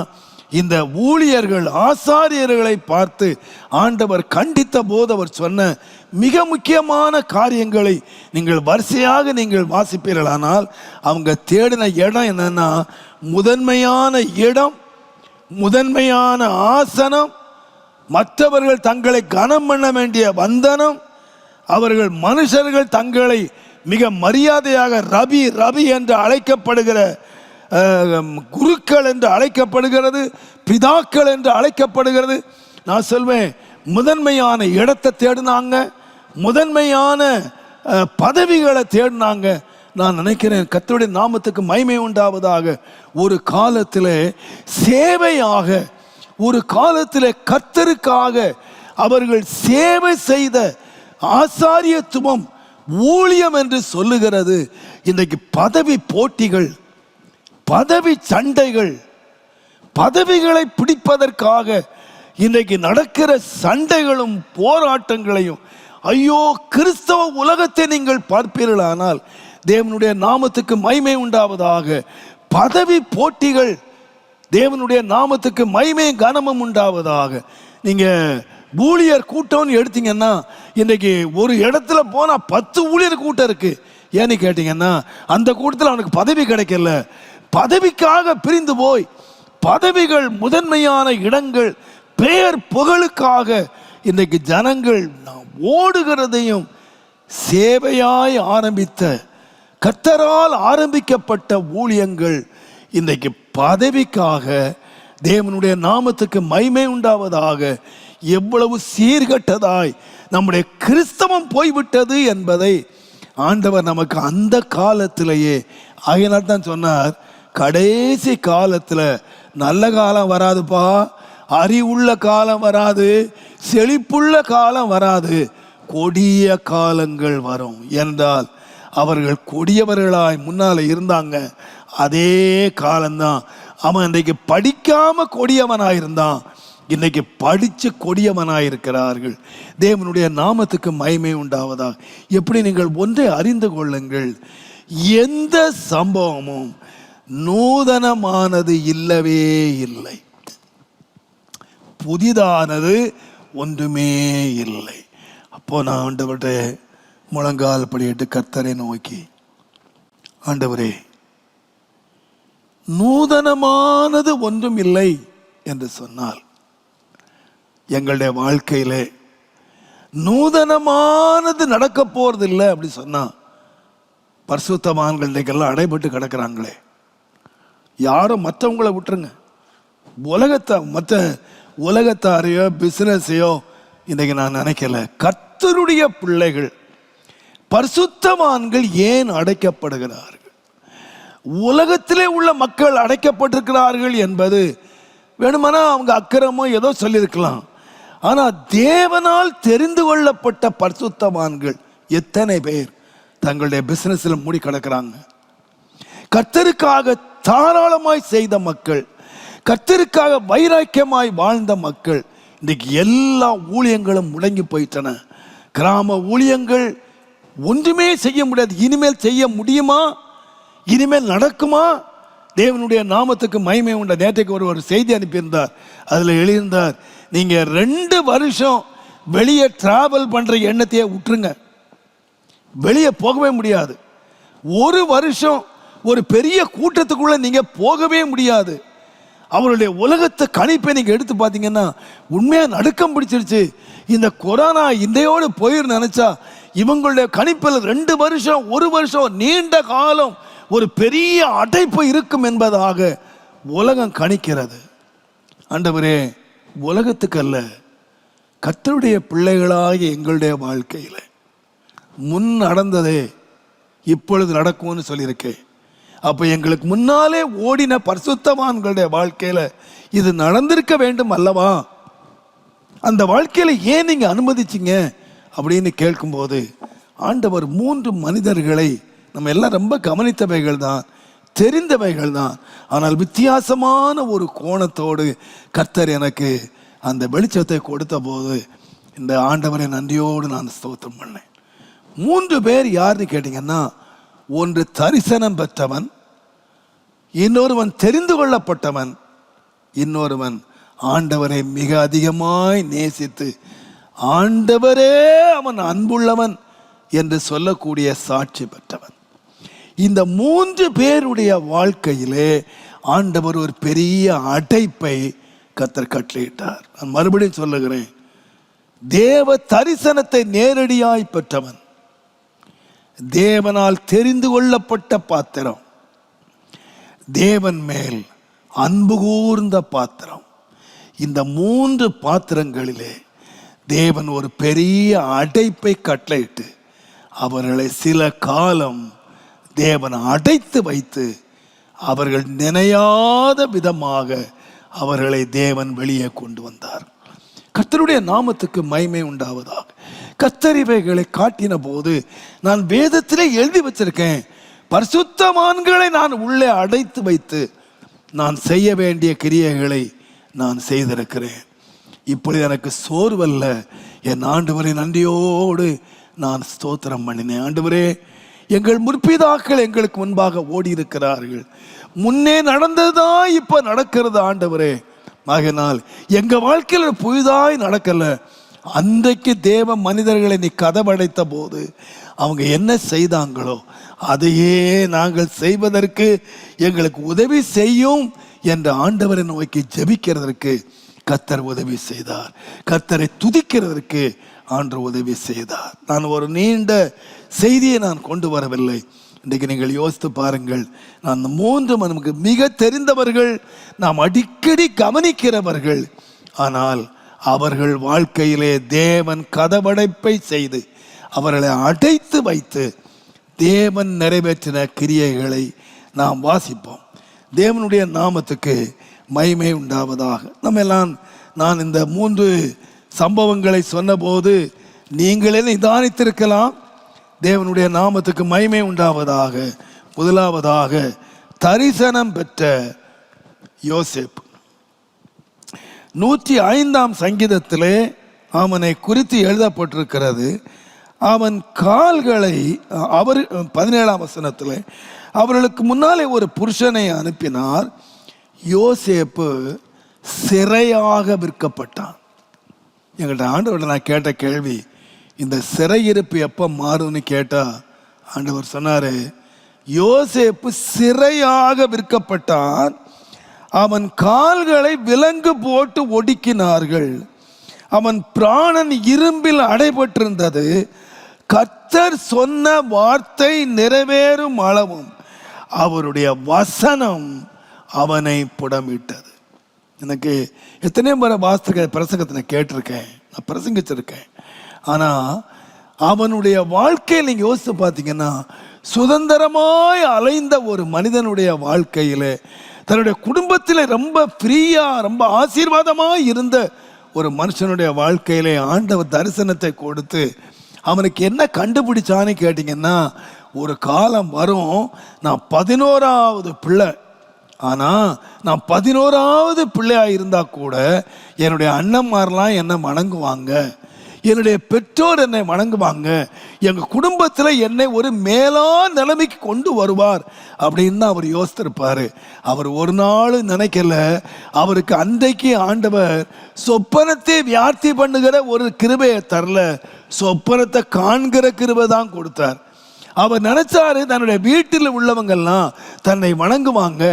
[SPEAKER 1] இந்த ஊழியர்கள் ஆசாரியர்களை பார்த்து ஆண்டவர் கண்டித்த போது அவர் சொன்ன மிக முக்கியமான காரியங்களை நீங்கள் வரிசையாக நீங்கள் வாசிப்பீர்களானால், அவங்க தேடின இடம் என்னன்னா, முதன்மையான இடம், முதன்மையான ஆசனம், மற்றவர்கள் தங்களை கனம் பண்ண வேண்டிய வந்தனம், அவர்கள் மனுஷர்கள் தங்களை மிக மரியாதையாக ரபி ரபி என்று அழைக்கப்படுகிற குருக்கள் என்று அழைக்கப்படுகிறது, பிதாக்கள் என்று அழைக்கப்படுகிறது. நான் சொல்வேன், முதன்மையான இடத்தை தேடினாங்க, முதன்மையான பதவிகளை தேடினாங்க. நான் நினைக்கிறேன், கர்த்தருடைய நாமத்துக்கு மகிமை உண்டாவதாக, ஒரு காலத்தில் சேவையாக, ஒரு காலத்தில் கர்த்தருக்காக அவர்கள் சேவை செய்த ஆசாரியத்துவம், ஊழியம் என்று சொல்லுகிறது. இன்றைக்கு பதவி போட்டிகள், பதவி சண்டைகள், பதவிகளை பிடிப்பதற்காக இன்றைக்கு நடக்கிற சண்டைகளும் போராட்டங்களையும், ஐயோ, கிறிஸ்தவ உலகத்தை நீங்கள் பார்ப்பீர்களானால், தேவனுடைய நாமத்துக்கு மகிமை உண்டாவதாக, பதவி போட்டிகள், தேவனுடைய நாமத்துக்கு மகிமை கனமும் உண்டாவதாக. நீங்க ஊழியர் கூட்டம்னு எடுத்தீங்கன்னா, இன்றைக்கு ஒரு இடத்துல போனா 10 ஊழியர் கூட்டம் இருக்கு. ஏன்னு கேட்டீங்கன்னா, அந்த கூட்டத்தில் அவனுக்கு பதவி கிடைக்கல, பதவிக்காக பிரிந்து போய், பதவிகள், முதன்மையான இடங்கள், பெயர் புகழுக்காக இன்றைக்கு ஜனங்கள் ஓடுகிறதையும், சேவையாய் ஆரம்பித்த, கர்த்தரால் ஆரம்பிக்கப்பட்ட ஊழியங்கள் இன்றைக்கு பதவிக்காக, தேவனுடைய நாமத்துக்கு மகிமை உண்டாவதாக, எவ்வளவு சீர்கட்டதாய் நம்முடைய கிறிஸ்தவம் போய்விட்டது என்பதை ஆண்டவர் நமக்கு அந்த காலத்திலேயே, ஆகையினால் தான் சொன்னார், கடைசி காலத்தில் நல்ல காலம் வராதுப்பா, அறிவுள்ள காலம் வராது, செழிப்புள்ள காலம் வராது, கொடிய காலங்கள் வரும் என்றால், அவர்கள் கொடியவர்களாய் முன்னால இருந்தாங்க. அதே காலம்தான். அவன் இன்றைக்கு படிக்காம கொடியவனாயிருந்தான், இன்னைக்கு படிச்சு கொடியவனாயிருக்கிறார்கள். தேவனுடைய நாமத்துக்கு மகிமை உண்டாவதாக. எப்படி நீங்கள் ஒன்றை அறிந்து கொள்ளுங்கள், எந்த சம்பவமும் நூதனமானது இல்லவே இல்லை, புதிதானது ஒன்றுமே இல்லை. அப்போ நான் ஆண்டவர்கிட்ட முழங்கால் படியிட்டு கர்த்தரை நோக்கி, ஆண்டவரே, நூதனமானது ஒன்றும் இல்லை என்று சொன்னால், எங்களுடைய வாழ்க்கையிலே நூதனமானது நடக்க போறது இல்லை அப்படி சொன்னா, பரிசுத்தவான்களுக்கெல்லாம் அடைபட்டு கிடக்கிறாங்களே. யாரும் மற்றவங்களை விட்டுருங்க, மற்ற உலகத்தாரையோ பிசினஸையோ இன்னைக்கு நான் நினைக்கல. கர்த்தருடைய பிள்ளைகள், பரிசுத்தவான்கள் ஏன் அடைக்கப்படுகிறார்கள்? உலகத்திலே உள்ள மக்கள் அடைக்கப்பட்டிருக்கிறார்கள் என்பது வேணுமானா அவங்க அக்கிரமோ ஏதோ சொல்லியிருக்கலாம். ஆனால் தேவனால் தெரிந்து கொள்ளப்பட்ட பரிசுத்தவான்கள் எத்தனை பேர் தங்களுடைய பிசினஸில் மூடி கிடக்கிறாங்க? கர்த்தருக்காக தாராளமாய் செய்த மக்கள், கர்த்தருக்காக வைராக்கியமாய் வாழ்ந்த மக்கள், இன்றைக்கு எல்லா ஊழியங்களும் முடங்கி போயிட்டன. கிராம ஊழியங்கள் ஒன்றுமே செய்ய முடியாது. இனிமேல் செய்ய முடியுமா? இனிமேல் நடக்குமா? தேவனுடைய நாமத்துக்கு மகிமை உண்ட. நேற்றைக்கு ஒரு செய்தி அனுப்பியிருந்தார், அதில் எழுதியிருந்தார், நீங்கள் 2 வருஷம் வெளியே டிராவல் பண்ணுற எண்ணத்தையே விட்டுருங்க, வெளியே போகவே முடியாது. 1 வருஷம் ஒரு பெரிய கூட்டத்துக்குள்ள நீங்கள் போகவே முடியாது. அவருடைய உலகத்தை கணிப்பை நீங்கள் எடுத்து பார்த்தீங்கன்னா உண்மையாக நடுக்கம் பிடிச்சிருச்சு. இந்த கொரோனா இந்தையோடு போயிரு நினைச்சா, இவங்களுடைய கணிப்பில் 2 வருஷம் 1 வருஷம் நீண்ட காலம் ஒரு பெரிய அடைப்பு இருக்கும் என்பதாக உலகம் கணிக்கிறது. ஆண்டவரே, உலகத்துக்கு அல்ல, கர்த்தருடைய பிள்ளைகளாகிய எங்களுடைய வாழ்க்கையில் முன் நடந்ததே இப்பொழுது நடக்கும்னு சொல்லியிருக்கேன். அப்போ எங்களுக்கு முன்னாலே ஓடின பரிசுத்தவான்களுடைய வாழ்க்கையில் இது நடந்திருக்க வேண்டும் அல்லவா? அந்த வாழ்க்கையில் ஏன் நீங்கள் அனுமதிச்சிங்க அப்படின்னு கேட்கும்போது, ஆண்டவர் 3 மனிதர்களை நம்ம எல்லாம் ரொம்ப கவனித்தவைகள் தான், தெரிந்தவைகள் தான். ஆனால் வித்தியாசமான ஒரு கோணத்தோடு கர்த்தர் எனக்கு அந்த வெளிச்சத்தை கொடுத்த போது இந்த ஆண்டவரை நன்றியோடு நான் ஸ்தோத்திரம் பண்ணேன். 3 பேர் யாருன்னு கேட்டீங்கன்னா, ஒன்று தரிசனம் பெற்றவன், இன்னொருவன் தெரிந்து கொள்ளப்பட்டவன், இன்னொருவன் ஆண்டவரை மிக அதிகமாய் நேசித்து ஆண்டவரே அவன் அன்புள்ளவன் என்று சொல்லக்கூடிய சாட்சி பெற்றவன். இந்த 3 பேருடைய வாழ்க்கையிலே ஆண்டவர் ஒரு பெரிய அடைப்பை கர்த்தர் கட்டளையிட்டார். நான் மறுபடியும் சொல்லுகிறேன், தேவ தரிசனத்தை நேரடியாய் பெற்றவன், தேவனால் தெரிந்து கொள்ளப்பட்ட பாத்திரம், தேவன் மேல் அன்பு கூர்ந்த பாத்திரம். இந்த 3 பாத்திரங்களிலே தேவன் ஒரு பெரிய அடைப்பை கட்டளையிட்டு அவர்களை சில காலம் தேவன் அடைத்து வைத்து அவர்கள் நினையாத விதமாக அவர்களை தேவன் வெளியே கொண்டு வந்தார். கர்த்தருடைய நாமத்துக்கு மகிமை உண்டாவதாக. கர்த்தர் இவைகளை காட்டின போது நான் வேதத்திலே எழுதி வச்சிருக்கேன், பரிசுத்தவான்களை நான் உள்ளே அடைத்து வைத்து நான் செய்ய வேண்டிய கிரியைகளை நான் செய்திருக்கிறேன். இப்படி எனக்கு சோர்வல்ல, என் ஆண்டவரை நன்றியோடு நான் ஸ்தோத்திரம் பண்ணினேன். ஆண்டவரே, எங்கள் முற்பிதாக்கள் எங்களுக்கு முன்பாக ஓடி இருக்கிறார்கள், முன்னே நடந்ததுதான் இப்ப நடக்கிறது ஆண்டவரே. ஆகையினால் எங்க வாழ்க்கையில் புதிதாய் நடக்கல. அன்றைக்கு தேவ மனிதர்களை நீ கதவடைத்த போது அவங்க என்ன செய்தாங்களோ அதையே நாங்கள் செய்வதற்கு எங்களுக்கு உதவி செய்யும் என்ற ஆண்டவரை நோக்கி ஜெபிக்கிறதற்கு கர்த்தர் உதவி செய்தார். கர்த்தரை துதிக்கிறதற்கு ஆண்டவர் உதவி செய்தார். நான் ஒரு நீண்ட செய்தியை நான் கொண்டு வரவில்லை. இன்றைக்கு நீங்கள் யோசித்து பாருங்கள். நான் மூன்றும் நமக்கு மிக தெரிந்தவர்கள், நாம் அடிக்கடி கவனிக்கிறவர்கள். ஆனால் அவர்கள் வாழ்க்கையிலே தேவன் கதவடைப்பை செய்து அவர்களை அடைத்து வைத்து தேவன் நிறைவேற்றின கிரியைகளை நாம் வாசிப்போம். தேவனுடைய நாமத்துக்கு மகிமை உண்டாவதாக. நம்ம எல்லாம் நான் இந்த 3 சம்பவங்களை சொன்னபோது நீங்களே நிதானித்திருக்கலாம். தேவனுடைய நாமத்துக்கு மகிமை உண்டாவதாக. முதலாவதாக தரிசனம் பெற்ற யோசேப்பு. 105ஆம் சங்கீதத்திலே அவனை குறித்து எழுதப்பட்டிருக்கிறது. அவன் கால்களை அவர் 17ஆம் வசனத்தில் அவர்களுக்கு முன்னாலே ஒரு புருஷனை அனுப்பினார். யோசேப்பு சிறையாக விற்கப்பட்டான். எங்கள்கிட்ட ஆண்டவர்கிட்ட நான் கேட்ட கேள்வி, இந்த சிறையிருப்பு எப்போ மாறும்னு கேட்டால் ஆண்டவர் சொன்னார், யோசேப்பு சிறையாக விற்கப்பட்டான், அவன் கால்களை விலங்கு போட்டு ஒடுக்கினார்கள், அவன் பிராணன் இரும்பில் அடைபட்டிருந்தது, கர்த்தர் சொன்ன வார்த்தை நிறைவேறும் அளவும் அவருடைய வசனம் அவனை புடமிட்டது. எனக்கு எத்தனை முறை வாஸ்து பிரசங்கத்தை நான் கேட்டிருக்கேன், நான் பிரசங்கிச்சிருக்கேன். ஆனால் அவனுடைய வாழ்க்கையில் நீங்கள் யோசித்து பார்த்தீங்கன்னா, சுதந்திரமாய் அலைந்த ஒரு மனிதனுடைய வாழ்க்கையில், தன்னுடைய குடும்பத்தில் ரொம்ப ஃப்ரீயாக ரொம்ப ஆசீர்வாதமாக இருந்த ஒரு மனுஷனுடைய வாழ்க்கையிலே ஆண்டவர் தரிசனத்தை கொடுத்து அவனுக்கு என்ன கண்டுபிடிச்சான்னு கேட்டிங்கன்னா, ஒரு காலம் வரும் நான் 11ஆவது பிள்ளை, ஆனால் நான் 11ஆவது பிள்ளையாக இருந்தால் கூட என்னுடைய அண்ணன்மாரெலாம் என்னை வணங்குவாங்க, என்னுடைய பெற்றோர் என்னை வணங்குவாங்க, எங்கள் குடும்பத்தில் என்னை ஒரு மேலான நிலைமைக்கு கொண்டு வருவார் அப்படின்னு அவர் யோசித்திருப்பார். அவர் ஒரு நாள் நினைக்கல, அவருக்கு அன்றைக்கு ஆண்டவர் சொப்பனத்தை வியார்த்தி பண்ணுகிற ஒரு கிருபையை தரல, சொப்பனத்தை காண்கிற கிருபை தான் கொடுத்தார். அவர் நினைச்சாரு தன்னுடைய வீட்டில் உள்ளவங்கெல்லாம் தன்னை வணங்குவாங்க,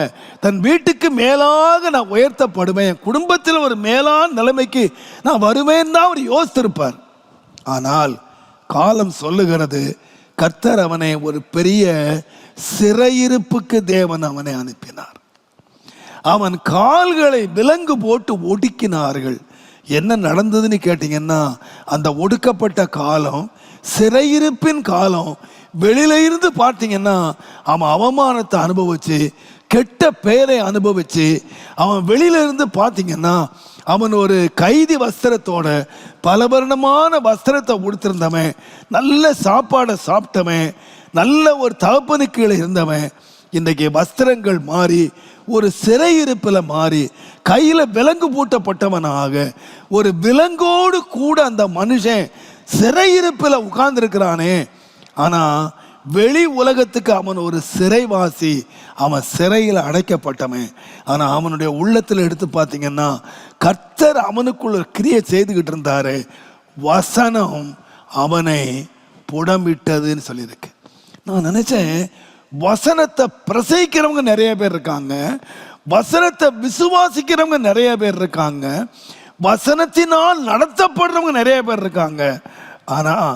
[SPEAKER 1] தன் வீட்டுக்கு மேலாக நான் உயர்த்தப்படுவேன், குடும்பத்தில் ஒரு மேலான நிலைமைக்கு நான் வருவேன் தான் அவர் யோசித்திருப்பார். ஆனால் காலம் சொல்லுகிறது, கர்த்தர் அவனை ஒரு பெரிய சிறையிருப்புக்கு தேவன் அவனை அனுப்பினார். அவன் கால்களை விலங்கு போட்டு ஒடுக்கினார்கள். என்ன நடந்ததுன்னு கேட்டீங்கன்னா, அந்த ஒடுக்கப்பட்ட காலம் சிறையிருப்பின் காலம். வெளியில இருந்து பார்த்தீங்கன்னா அவன் அவமானத்தை அனுபவிச்சு, கெட்ட பெயரை அனுபவிச்சு, அவன் வெளியில இருந்து பார்த்தீங்கன்னா அவன் ஒரு கைதி வஸ்திரத்தோட பலவர்ணமான வஸ்திரத்தை உடுத்திருந்தவன், நல்ல சாப்பாடை சாப்பிட்டவன், நல்ல ஒரு தகப்பனுக்கு கீழே இருந்தவன், இன்றைக்கு வஸ்திரங்கள் மாறி ஒரு சிறையிருப்பில் மாறி கையில் விலங்கு பூட்டப்பட்டவனாக ஒரு விலங்கோடு கூட அந்த மனுஷன் சிறையிருப்பில் உட்கார்ந்துருக்கிறானே. ஆனால் வெளி உலகத்துக்கு அவன் ஒரு சிறைவாசி, அவன் சிறையில் அடைக்கப்பட்டவன். ஆனால் அவனுடைய உள்ளத்தில் எடுத்து பார்த்தீங்கன்னா கர்த்தர் அவனுக்குள்ள கிரியை செய்துக்கிட்டு இருந்தாரு. வசனம் அவனை புடமிட்டதுன்னு சொல்லியிருக்கு. நான் நினைச்சேன், வசனத்தை பிரசவிக்கிறவங்க நிறைய பேர் இருக்காங்க, வசனத்தை விசுவாசிக்கிறவங்க நிறைய பேர் இருக்காங்க, வசனத்தினால் நடத்தப்படுறவங்க நிறைய பேர் இருக்காங்க. ஆனால்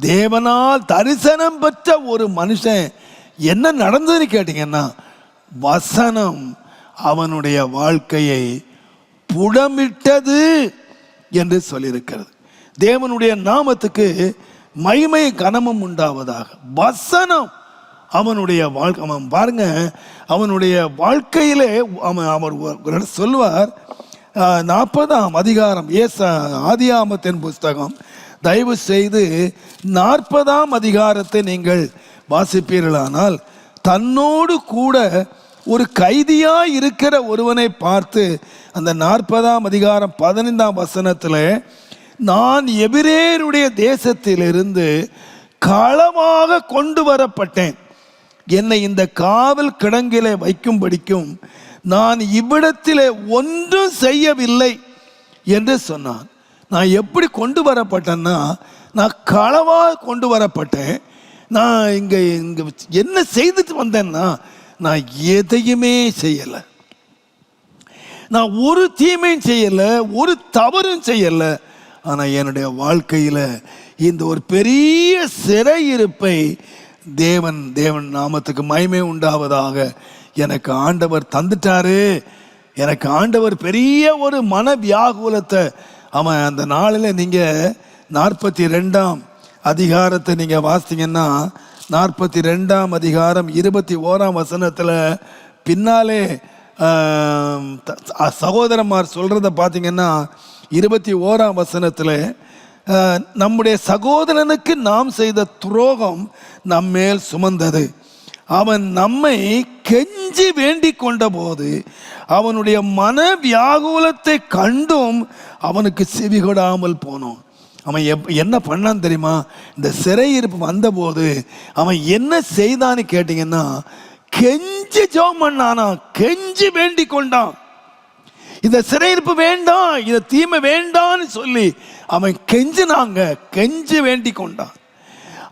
[SPEAKER 1] தேவனால் தரிசனம் பெற்ற ஒரு மனுஷன் என்ன நடந்ததுன்னு கேட்டீங்கன்னா, வசனம் அவனுடைய வாழ்க்கையை புடமிட்டது என்று சொல்லியிருக்கிறது. தேவனுடைய நாமத்துக்கு மகிமை கனமும் உண்டாவதாக. வசனம் அவனுடைய வாழ்க்கை. அவன் பாருங்க, அவனுடைய வாழ்க்கையிலே அவர் சொல்வார், 40ஆம் அதிகாரம் ஆதியாமத்தின் புஸ்தகம், தயவு செய்து 40ஆம் அதிகாரத்தை நீங்கள் வாசிப்பீர்களானால், தன்னோடு கூட ஒரு கைதியாய் இருக்கிற ஒருவனை பார்த்து அந்த 40ஆம் அதிகாரம் 15ஆம் வசனத்தில், நான் எபிரேயருடைய தேசத்திலிருந்து களமாக கொண்டு வரப்பட்டேன், என்னை இந்த காவல் கிடங்கிலே வைக்கும்படிக்கும் நான் இவ்விடத்திலே ஒன்றும் செய்யவில்லை என்று சொன்னான். நான் எப்படி கொண்டு வரப்பட்டேன்னா, நான் களவாக கொண்டு வரப்பட்டேன். நான் இங்கே என்ன செய்துட்டு வந்தேன்னா, நான் எதையுமே செய்யலை, நான் ஒரு தீமையும் செய்யலை, ஒரு தவறும் செய்யலை. ஆனால் என்னுடைய வாழ்க்கையில் இந்த ஒரு பெரிய சிறையிருப்பை தேவன் நாமத்துக்கு மகிமை உண்டாவதாக எனக்கு ஆண்டவர் தந்துட்டாரு. எனக்கு ஆண்டவர் பெரிய ஒரு மன வியாகுலத்தை அவன் அந்த நாளில் நீங்கள் 42ஆம் அதிகாரத்தை நீங்கள் வாசித்தீங்கன்னா, 42ஆம் அதிகாரம் 21ஆம் வசனத்தில் பின்னாலே சகோதரமார் சொல்கிறத பார்த்தீங்கன்னா, 21ஆம் வசனத்தில், நம்முடைய சகோதரனுக்கு நாம் செய்த துரோகம் நம்மேல் சுமந்தது, அவன் நம்மை கெஞ்சி வேண்டிக் கொண்ட போது அவனுடைய மன வியாகுலத்தை கண்டும் அவனுக்கு செவிகொடாமல் போனோம். அவன் என்ன பண்ணான்னு தெரியுமா? இந்த சிறையிருப்பு வந்தபோது அவன் என்ன செய்தான்னு கேட்டிங்கன்னா, கெஞ்சி ஜெபம் பண்ணானா, கெஞ்சி வேண்டிக் கொண்டான். இந்த சிறையிருப்பு வேண்டாம், இந்த தீமை வேண்டான்னு சொல்லி அவன் கெஞ்சி வேண்டிக் கொண்டான்.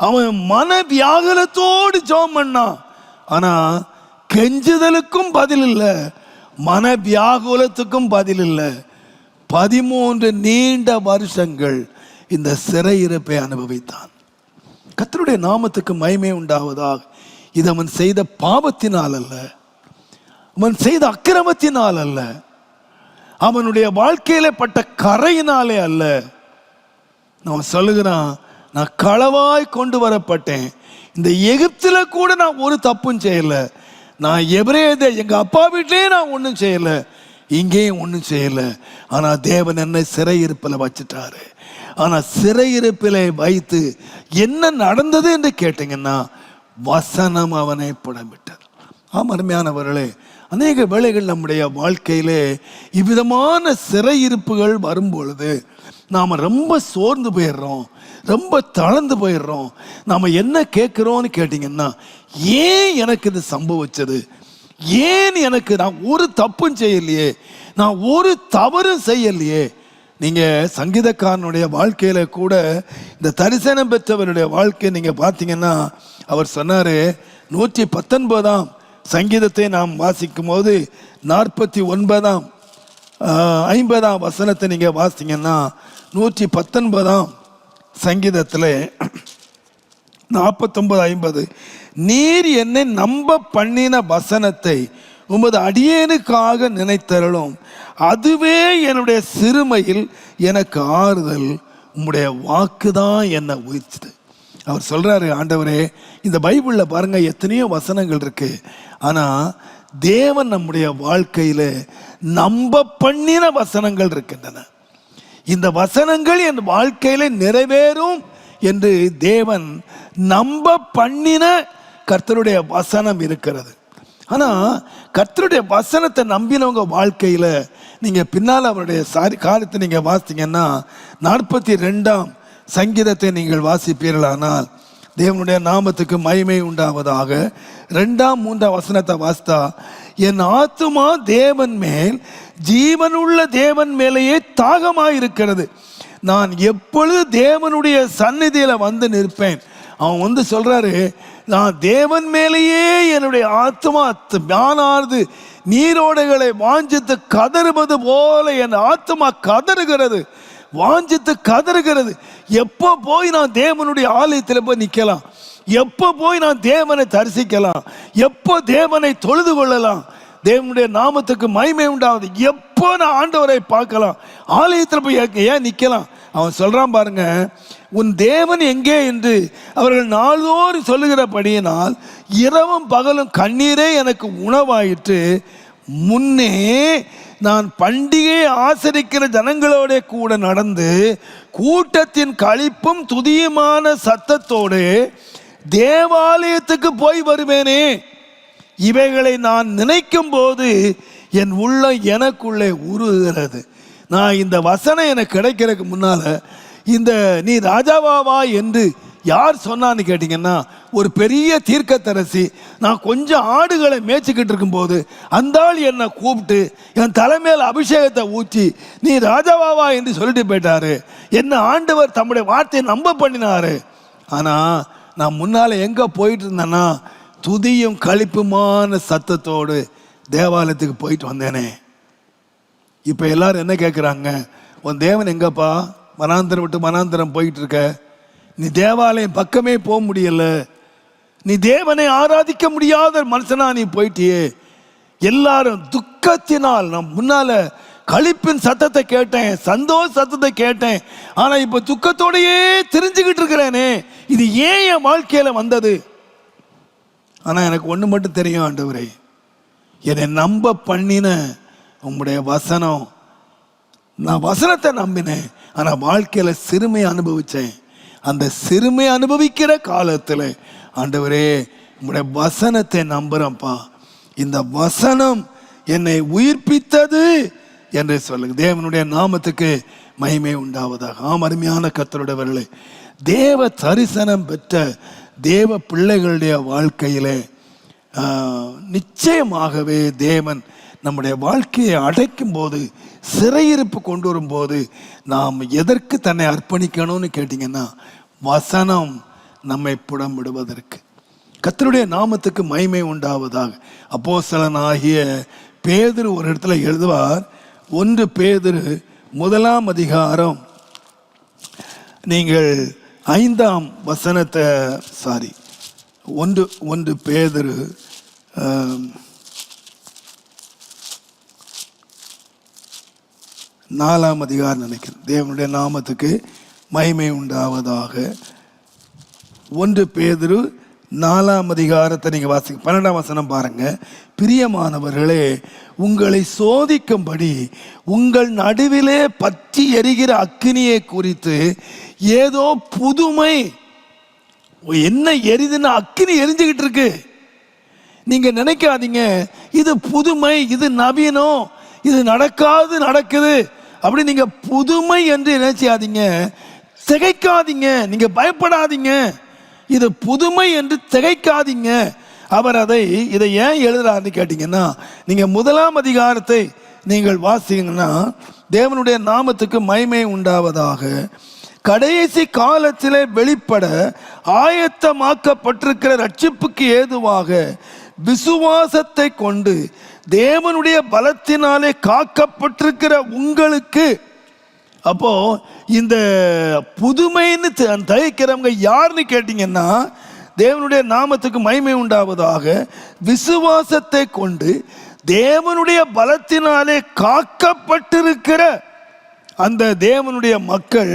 [SPEAKER 1] அவன் மன வியாகுலத்தோடு ஜெபம் பண்ணான். ஆனா கெஞ்சுதலுக்கும் பதில் இல்லை, மன வியாகுலத்துக்கும் பதில் இல்லை. 13 நீண்ட வருஷங்கள் இந்த சிறையிருப்பை அனுபவித்தான். கர்த்தருடைய நாமத்துக்கு மகிமை உண்டாவதாக. இது அவன் செய்த பாவத்தினால் அல்ல, அவன் செய்த அக்கிரமத்தினால் அல்ல, அவனுடைய வாழ்க்கையில பட்ட கரையினாலே அல்ல. நான் சொல்லுகிறான், நான் களவாய் கொண்டு வரப்பட்டேன். இந்த எகிப்தில கூட நான் ஒரு தப்பும் செய்யலை. நான் எபிரேயர் எங்க அப்பா வீட்டிலேயே நான் ஒன்றும் செய்யலை, இங்கேயும் ஒன்றும் செய்யலை. ஆனால் தேவன் என்னை சிறையிருப்பில் வச்சுட்டாரு. ஆனால் சிறையிருப்பில் வைத்து என்ன நடந்தது என்று கேட்டீங்கன்னா, வசனம் அவனை புடமிட்டது. அருமையானவர்களே, அநேக வேளைகள் நம்முடைய வாழ்க்கையிலே இவ்விதமான சிறையிருப்புகள் வரும்பொழுது நாம் ரொம்ப சோர்ந்து போயிடுறோம், ரொம்ப தளர்ந்து போயிடுறோம். நாம் என்ன கேட்குறோன்னு கேட்டிங்கன்னா, ஏன் எனக்கு இது சம்பவிச்சது, ஏன் எனக்கு, நான் ஒரு தப்பும் செய்யலையே, நான் ஒரு தவறும் செய்யலையே. நீங்கள் சங்கீதக்காரனுடைய வாழ்க்கையில் கூட இந்த தரிசனம் பெற்றவருடைய வாழ்க்கையை நீங்கள் பார்த்தீங்கன்னா, அவர் சொன்னார், 119ஆம் சங்கீதத்தை நாம் வாசிக்கும் போது 49ஆம் 50ஆம் வசனத்தை நீங்கள் வாசித்தீங்கன்னா, 119ஆம் சங்கீதத்தில் 49-50, நீர் என்னை நம்ப பண்ணின வசனத்தை உமது அடியேனுக்காக நினைத்தருளும், அதுவே என்னுடைய சிறுமையில் எனக்கு ஆறுதல், உம்முடைய வாக்குதான் என்னை உயிர்த்தது. அவர் சொல்றாரு, ஆண்டவரே, இந்த பைபிளில் பாருங்க எத்தனையோ வசனங்கள் இருக்கு, ஆனா தேவன் நம்முடைய வாழ்க்கையில நம்ப பண்ணின வசனங்கள் இருக்கின்றன. இந்த வசனங்கள் என் வாழ்க்கையில நிறைவேறும் என்று தேவன் நம்ப பண்ணின கர்த்தருடைய வசனம் இருக்கிறது. ஆனா கர்த்தருடைய வசனத்தை நம்பினவங்க வாழ்க்கையில நீங்க பின்னால் அவருடைய காரியத்தை நீங்க வாசித்தீங்கன்னா, 42ஆம் சங்கீதத்தை நீங்கள் வாசிப்பீர்களானால், தேவனுடைய நாமத்துக்கு மகிமை உண்டாவதாக, 2ஆம் 3ஆம் வசனத்தை வாசித்தா, என் ஆத்துமா தேவன் மேல், ஜீவனுள்ள தேவன் மேலேயே தாகமாயிருக்கிறது, நான் எப்பொழுது தேவனுடைய சந்நிதியில வந்து நிற்பேன். அவன் சொல்றாரு, நான் தேவன் மேலேயே என்னுடைய ஆத்மா ஞானார்து நீரோடைகளை வாஞ்சித்து கதறுவது போல என் ஆத்மா கதறுகிறது, வாஞ்சித்து கதறுகிறது. எப்போ போய் நான் தேவனுடைய ஆலயத்தில் போய் நிற்கலாம், எப்போ போய் நான் தேவனை தரிசிக்கலாம், எப்போ தேவனை தொழுது கொள்ளலாம், தேவனுடைய நாமத்துக்கு மகிமை உண்டாவது, எப்போ நான் ஆண்டவரை பார்க்கலாம், ஆலயத்தில் போய் ஏன் நிற்கலாம். அவன் சொல்றான் பாருங்க, உன் தேவன் எங்கே என்று அவர்கள் நாள்தோறும் சொல்லுகிறபடியினால் இரவும் பகலும் கண்ணீரே எனக்கு உணவாயிற்று, முன்னே நான் பண்டிகையை ஆசரிக்கிற ஜனங்களோட கூட நடந்து கூட்டத்தின் களிப்பும் துதியுமான சத்தத்தோடு தேவாலயத்துக்கு போய் வருவேனே. இவைகளை நான் நினைக்கும் போது என் உள்ளம் எனக்குள்ளே உருகுகிறது. நான் இந்த வசனம் எனக்கு கிடைக்கிறதுக்கு முன்னால இந்த நீ ராஜாவாவா என்று யார் சொன்னான்னு கேட்டிங்கன்னா, ஒரு பெரிய தீர்க்கதரிசி. நான் கொஞ்சம் ஆடுகளை மேய்ச்சிக்கிட்டு இருக்கும்போது அந்த ஆள் என்னை கூப்பிட்டு என் தலைமையில் அபிஷேகத்தை ஊற்றி நீ ராஜாவாவா என்று சொல்லிட்டு போயிட்டாரு. என்ன ஆண்டவர் தம்முடைய வார்த்தையை நம்ப பண்ணினாரு. ஆனால் நான் முன்னால் எங்கே போயிட்டு இருந்தேன்னா, துதியும் களிப்புமான சத்தத்தோடு தேவாலயத்துக்கு போயிட்டு வந்தேனே. இப்போ எல்லாரும் என்ன கேட்குறாங்க, உன் தேவன் எங்கப்பா? மனாந்திரம் விட்டு மனாந்திரம் போயிட்டு இருக்க, நீ தேவாலயம் பக்கமே போக முடியல, நீ தேவனை ஆராதிக்க முடியாத மனுஷனா நீ போயிட்டியே. எல்லாரும் துக்கத்தினால், நான் முன்னால களிப்பின் சத்தத்தை கேட்டேன், சந்தோஷ சத்தத்தை கேட்டேன், ஆனா இப்ப துக்கத்தோடையே தெரிஞ்சுக்கிட்டு இருக்கிறேனே, இது ஏன் என் வாழ்க்கையில வந்தது? ஆனா எனக்கு ஒண்ணு மட்டும் தெரியும், ஆண்டவரே, என்னை நம்ப பண்ணின உங்களுடைய வசனம். நான் வசனத்தை நம்பினேன், ஆனா வாழ்க்கையில சிறுமை அனுபவிச்சேன். அந்த சிறுமை அனுபவிக்கிற காலத்தில் ஆண்டவரே உங்களுடைய வசனத்தை நம்புறேன்ப்பா, இந்த வசனம் என்னை உயிர்ப்பித்தது என்று சொல்லுங்க. தேவனுடைய நாமத்துக்கு மகிமை உண்டாவதாக. அருமையான கர்த்தருடையவர்களே, தேவ தரிசனம் பெற்ற தேவ பிள்ளைகளுடைய வாழ்க்கையிலே நிச்சயமாகவே தேவன் நம்முடைய வாழ்க்கையை அடைக்கும் போது, சிறையிருப்பு கொண்டு வரும்போது நாம் எதற்கு தன்னை அர்ப்பணிக்கணும்னு கேட்டிங்கன்னா, வசனம் நம்மை புடம்பிடுவதற்கு. கர்த்தருடைய நாமத்துக்கு மகிமை உண்டாவதாக. அப்போஸ்தலனாகிய பேதுரு ஒரு இடத்துல எழுதுவார், 1 பேதுரு 1ஆம் அதிகாரம் நீங்கள் 5ஆம் வசனத்தை, 1 பேதுரு 4ஆம் அதிகாரம் நினைக்கிறேன். தேவனுடைய நாமத்துக்கு மகிமை உண்டாவதாக. 1 பேதுரு 4ஆம் அதிகாரத்தை நீங்க வாசிக்க 12ஆம் வசனம் பாருங்க. பிரியமானவர்களே, உங்களை சோதிக்கும்படி உங்கள் நடுவிலே பற்றி எரிகிற அக்கினியை குறித்து ஏதோ புதுமை, என்ன எரிதுன்னா அக்கினி எரிஞ்சுக்கிட்டு இருக்கு, நீங்க நினைக்காதீங்க இது புதுமை, இது நவீனம், இது நடக்குது அப்படி நீங்க புதுமை என்று நினைச்சாதீங்க, திகைக்காதீங்க, நீங்க பயப்படாதீங்க, இது புதுமை என்று திகைக்காதீங்க. அவர் இதை ஏன் எழுதுறாருன்னு கேட்டீங்கன்னா, நீங்க 1ஆம் அதிகாரத்தை நீங்கள் வாசிங்கன்னா, தேவனுடைய நாமத்துக்கு மகிமை உண்டாவதாக, கடைசி காலத்திலே வெளிப்பட ஆயத்தமாக்கப்பட்டிருக்கிற ரட்சிப்புக்கு ஏதுவாக விசுவாசத்தை கொண்டு தேவனுடைய பலத்தினாலே காக்கப்பட்டிருக்கிற உங்களுக்கு. அப்போ இந்த புதுமைன்னு தகிக்கிறவங்க யாருன்னு கேட்டீங்கன்னா, தேவனுடைய நாமத்துக்கு மகிமை உண்டாவதாக விசுவாசத்தை கொண்டு தேவனுடைய பலத்தினாலே காக்கப்பட்டிருக்கிற அந்த தேவனுடைய மக்கள்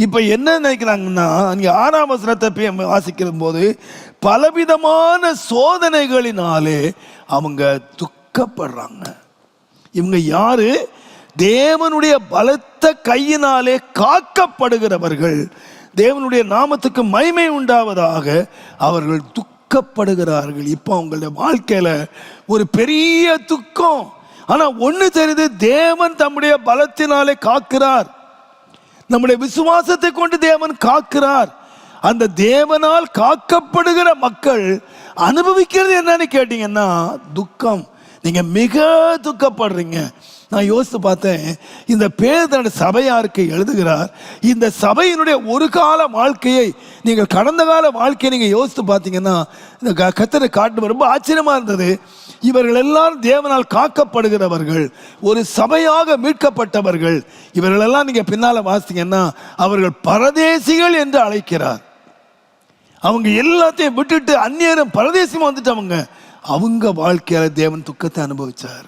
[SPEAKER 1] இப்ப என்ன நினைக்கிறாங்கன்னா, நீங்க 6ஆம் வசனத்தை வாசிக்கிற போது பலவிதமான சோதனைகளினாலே அவங்க துக்கப்படுறாங்க. இவங்க யாரு? தேவனுடைய பலத்த கையினாலே காக்கப்படுகிறவர்கள். தேவனுடைய நாமத்துக்கு மகிமை உண்டாவதாக அவர்கள் துக்கப்படுகிறார்கள். இப்போ அவங்களுடைய வாழ்க்கையில ஒரு பெரிய துக்கம். ஆனா ஒண்ணு தெரியுது, தேவன் தம்முடைய பலத்தினாலே காக்கிறார், நம்முடைய விசுவாசத்தை கொண்டு தேவன் காக்கிறார். அந்த தேவனால் காக்கப்படுகிற மக்கள் அனுபவிக்கிறது என்னன்னு கேட்டீங்கன்னா துக்கம். நீங்க மிக துக்கப்படுறீங்க. நான் யோசித்து பார்த்தேன், இந்த பேதர் சபையாருக்கு எழுதுகிறார். இந்த சபையினுடைய ஒரு கால வாழ்க்கையை நீங்கள் கடந்த கால வாழ்க்கையை நீங்க யோசித்து பார்த்தீங்கன்னா, இந்த கர்த்தரை காட்டு ரொம்ப ஆச்சரியமா இருந்தது. இவர்கள் எல்லாரும் தேவனால் காக்கப்படுகிறவர்கள், ஒரு சபையாக மீட்கப்பட்டவர்கள். இவர்கள் எல்லாம் நீங்க பின்னால வாசிங்கன்னா அவர்கள் பரதேசிகள் என்று அழைக்கிறார். அவங்க எல்லாத்தையும் விட்டுட்டு அந்நியரும் பரதேசியமா வந்துட்டவங்க. அவங்க வாழ்க்கையால தேவன் துக்கத்தை அனுபவிச்சார்.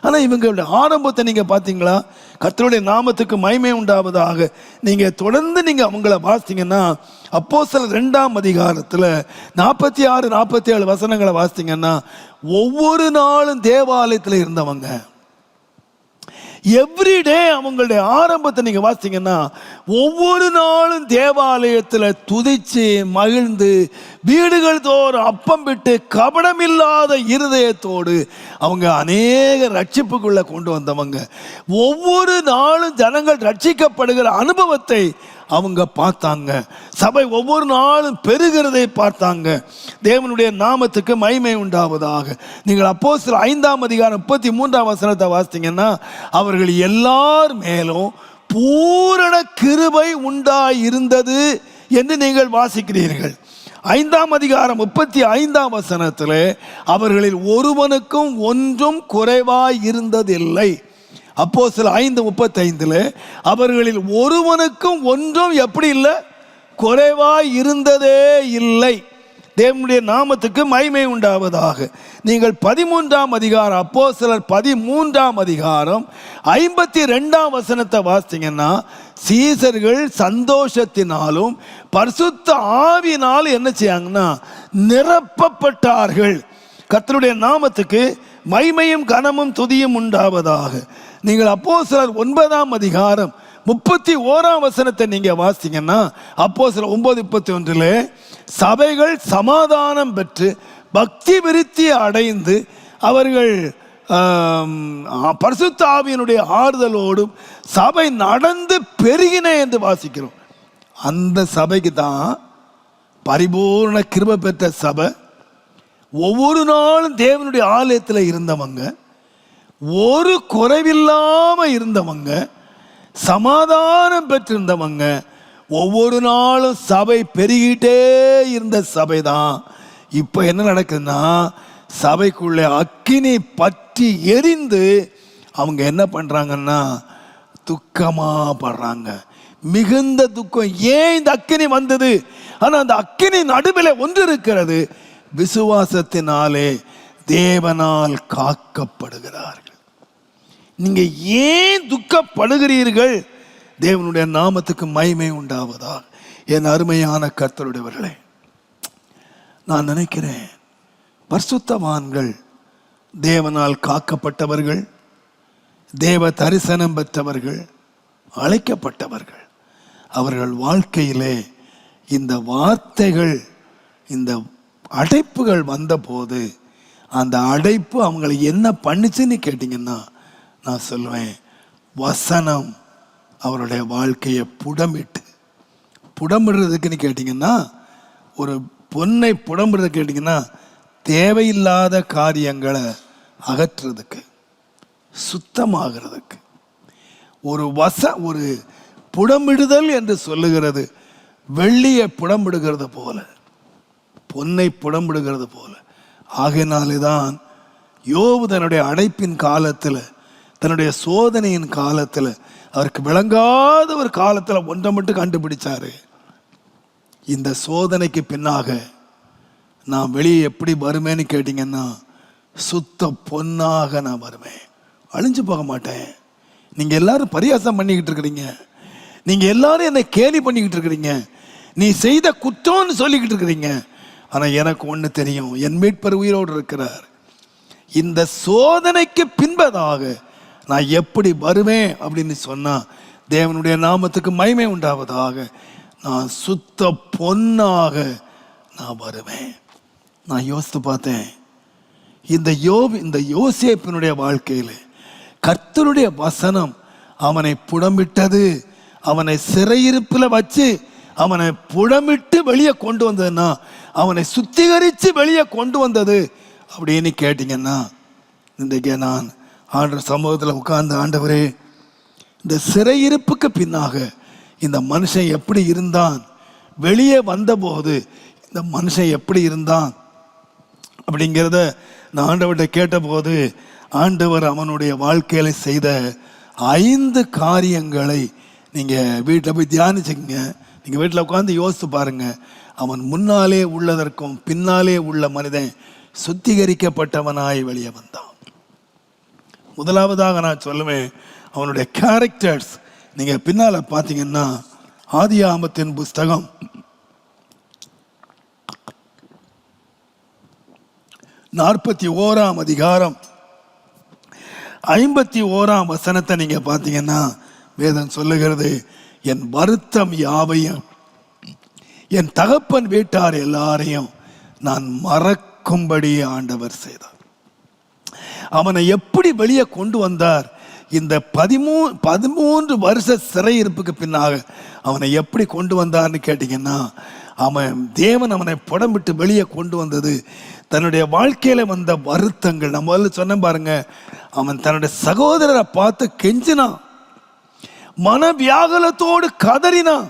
[SPEAKER 1] ஆனா இவங்களுடைய ஆரம்பத்தை நீங்க பாத்தீங்களா? கர்த்தருடைய நாமத்துக்கு மகிமை உண்டாவதாக நீங்க தொடர்ந்து நீங்க அவங்கள வாசித்தீங்கன்னா, அப்போஸ்தலர் 2ஆம் அதிகாரத்துல 46, 47 வசனங்களை வாசித்தீங்கன்னா, ஒவ்வொரு நாளும் தேவாலயத்தில் இருந்தவங்க, எவ்ரிடே அவங்களுடைய ஆரம்பத்தை நீங்க வாசித்தீங்கன்னா ஒவ்வொரு நாளும் தேவாலயத்தில் துதிச்சு மகிழ்ந்து வீடுகள் தோறும் அப்பம் விட்டு கபடமில்லாத இருதயத்தோடு அவங்க அநேக ரட்சிப்புக்குள்ள கொண்டு வந்தவங்க. ஒவ்வொரு நாளும் ஜனங்கள் ரட்சிக்கப்படுகிற அனுபவத்தை அவங்க பார்த்தாங்க. சபை ஒவ்வொரு நாளும் பெருகிறதை பார்த்தாங்க. தேவனுடைய நாமத்துக்கு மகிமை உண்டாவதாக. நீங்கள் அப்போஸ்தலர் 5ஆம் அதிகாரம் 33ஆம் வசனத்தை வாசித்தீங்கன்னா அவர்கள் எல்லார் மேலும் பூரண கிருபை உண்டாயிருந்தது என்று நீங்கள் வாசிக்கிறீர்கள். 5ஆம் அதிகாரம் 35ஆம் வசனத்தில் அவர்களில் ஒருவனுக்கும் ஒன்றும் குறைவாய் இருந்ததில்லை. அப்போஸ்தலர் 5:35 அவர்களில் ஒருவனுக்கும் ஒன்றும் எப்படி இல்லை, குறைவாய் இருந்ததே இல்லை. தேவனுடைய நாமத்துக்கு மகிமை உண்டாவதாக. நீங்கள் 13ஆம் அதிகாரம் அப்போஸ்தலர் 13ஆம் அதிகாரம் 52ஆம் வசனத்தை வாசித்தீங்கன்னா சீசர்கள் சந்தோஷத்தினாலும் பரிசுத்த ஆவியினாலும் என்ன செய்யாங்கன்னா நிரப்பப்பட்டார்கள். கர்த்தருடைய நாமத்துக்கு மகிமையும் கனமும் துதியும் உண்டாவதாக. நீங்கள் அப்போஸ்தலர் 9ஆம் அதிகாரம் 31ஆம் வசனத்தை நீங்க வாசித்தீங்கன்னா அப்போஸ்தலர் 9:31 சபைகள் சமாதானம் பெற்று பக்தி விருத்தி அடைந்து அவர்கள் பரிசுத்த ஆவியினுடைய ஆறுதலோடும் சபை நடந்து பெருகின என்று வாசிக்கிறோம். அந்த சபைக்கு தான் பரிபூர்ண கிருபை பெற்ற சபை. ஒவ்வொரு நாளும் தேவனுடைய ஆலயத்தில் இருந்தவங்க, ஒரு குறைவில்லாம இருந்தவங்க, சமாதானம் பெற்றிருந்தவங்க, ஒவ்வொரு நாளும் சபை பெருகிட்டே இருந்த சபை தான். இப்போ என்ன நடக்குதுன்னா சபைக்குள்ளே அக்கினி பற்றி எரிந்து அவங்க என்ன பண்றாங்கன்னா துக்கமா படுறாங்க. மிகுந்த துக்கம். ஏன் இந்த அக்கினி வந்தது? ஆனால் அந்த அக்கினி நடுவில் ஒன்று இருக்கிறது, விசுவாசத்தினாலே தேவனால் காக்கப்படுகிறார்கள். நீங்க ஏன் துக்கப்படுகிறீர்கள்? தேவனுடைய நாமத்துக்கு மகிமை உண்டாவதா. என் அருமையான கர்த்தருடையவர்களே, நான் நினைக்கிறேன் பரிசுத்தவான்கள் தேவனால் காக்கப்பட்டவர்கள், தேவ தரிசனம் பெற்றவர்கள், அழைக்கப்பட்டவர்கள். அவர்கள் வாழ்க்கையிலே இந்த வார்த்தைகள், இந்த அடைப்புகள் வந்தபோது அந்த அடைப்பு அவங்களை என்ன பண்ணுச்சுன்னு கேட்டிங்கன்னா நான் சொல்லுவேன், வசனம் அவருடைய வாழ்க்கையை புடமிடுறதுக்குன்னு கேட்டிங்கன்னா, ஒரு பொன்னை புடமிடுறது கேட்டிங்கன்னா தேவையில்லாத காரியங்களை அகற்றுறதுக்கு, சுத்தமாகிறதுக்கு. ஒரு புடமிடுதல் என்று சொல்லுகிறது வெள்ளியை புடமிடுகிறது போல, பொன்னை புடமிடுகிறது போல. ஆகையினாலே தான் யோபு தன்னுடைய அடைப்பின் காலத்தில், தன்னுடைய சோதனையின் காலத்தில், அவருக்கு விளங்காத ஒரு காலத்தில் ஒன்றை மட்டும் கண்டுபிடிச்சாரு. இந்த சோதனைக்கு பின்னாக நான் வெளியே எப்படி வருவேன்னு கேட்டிங்கன்னா சுத்த பொன்னாக நான் வருவேன், அழிஞ்சு போக மாட்டேன். நீங்கள் எல்லாரும் பரியாசம் பண்ணிக்கிட்டு இருக்கிறீங்க, நீங்கள் எல்லாரும் என்னை கேலி பண்ணிக்கிட்டு இருக்கிறீங்க, நீ செய்த குற்றம்னு சொல்லிக்கிட்டு இருக்கிறீங்க. ஆனால் எனக்கு ஒன்று தெரியும், என் மீட்பர் உயிரோடு இருக்கிறார். இந்த சோதனைக்கு பின்பதாக நான் எப்படி வருவேன் அப்படின்னு சொன்னால் தேவனுடைய நாமத்துக்கு மகிமை உண்டாவதாக, நான் சுத்த பொன்னாக நான் வருவேன். நான் யோசித்து பார்த்தேன், இந்த யோசேப்பினுடைய வாழ்க்கையில் கர்த்தருடைய வசனம் அவனை புடமிட்டது, அவனை சிறையிருப்பில் வச்சு அவனை புடமிட்டு வெளியே கொண்டு வந்ததுன்னா, அவனை சுத்திகரித்து வெளியே கொண்டு வந்தது அப்படின்னு கேட்டிங்கன்னா, இன்றைக்கு நான் ஆண்டவர் சமூகத்தில் உட்கார்ந்து, ஆண்டவரே, இந்த சிறையிருப்புக்கு பின்னாக இந்த மனுஷன் எப்படி இருந்தான், வெளியே வந்தபோது இந்த மனுஷன் எப்படி இருந்தான் அப்படிங்கிறத நான் ஆண்டவர்கிட்ட கேட்டபோது, ஆண்டவர் அவனுடைய வாழ்க்கையில் செய்த 5 காரியங்களை நீங்கள் வீட்டில் போய் தியானிச்சுங்க. நீங்கள் வீட்டில் உட்காந்து யோசித்து பாருங்கள். அவன் முன்னாலே உள்ளதற்கும் பின்னாலே உள்ள மனிதன் சுத்திகரிக்கப்பட்டவனாய் வெளியே வந்தான். முதலாவதாக நான் சொல்லுவேன், அவனுடைய கேரக்டர்ஸ். நீங்கள் பின்னால் பார்த்தீங்கன்னா ஆதியாகமத்தின் புஸ்தகம் 41ஆம் அதிகாரம் 51ஆம் வசனத்தை நீங்க பார்த்தீங்கன்னா வேதம் சொல்லுகிறது, என் வருத்தம் யாவையும் என் தகப்பன் வீட்டார் எல்லாரையும் நான் மறக்கும்படி ஆண்டவர் செய்தார். அவனை எப்படி வெளியே கொண்டு வந்தார்? இந்த 13 வருஷ சிறையிருப்புக்கு பின்னாக அவனை எப்படி கொண்டு வந்தார்னு கேட்டீங்கன்னா, தேவன் அவனை புடம் விட்டு வெளியே கொண்டு வந்தது தன்னுடைய வாழ்க்கையில வந்த வருத்தங்கள். நம்ம முதல்ல சொன்ன பாருங்க, அவன் தன்னுடைய சகோதரரை பார்த்து கெஞ்சினான், மன வியாகுலத்தோடு கதறினான்.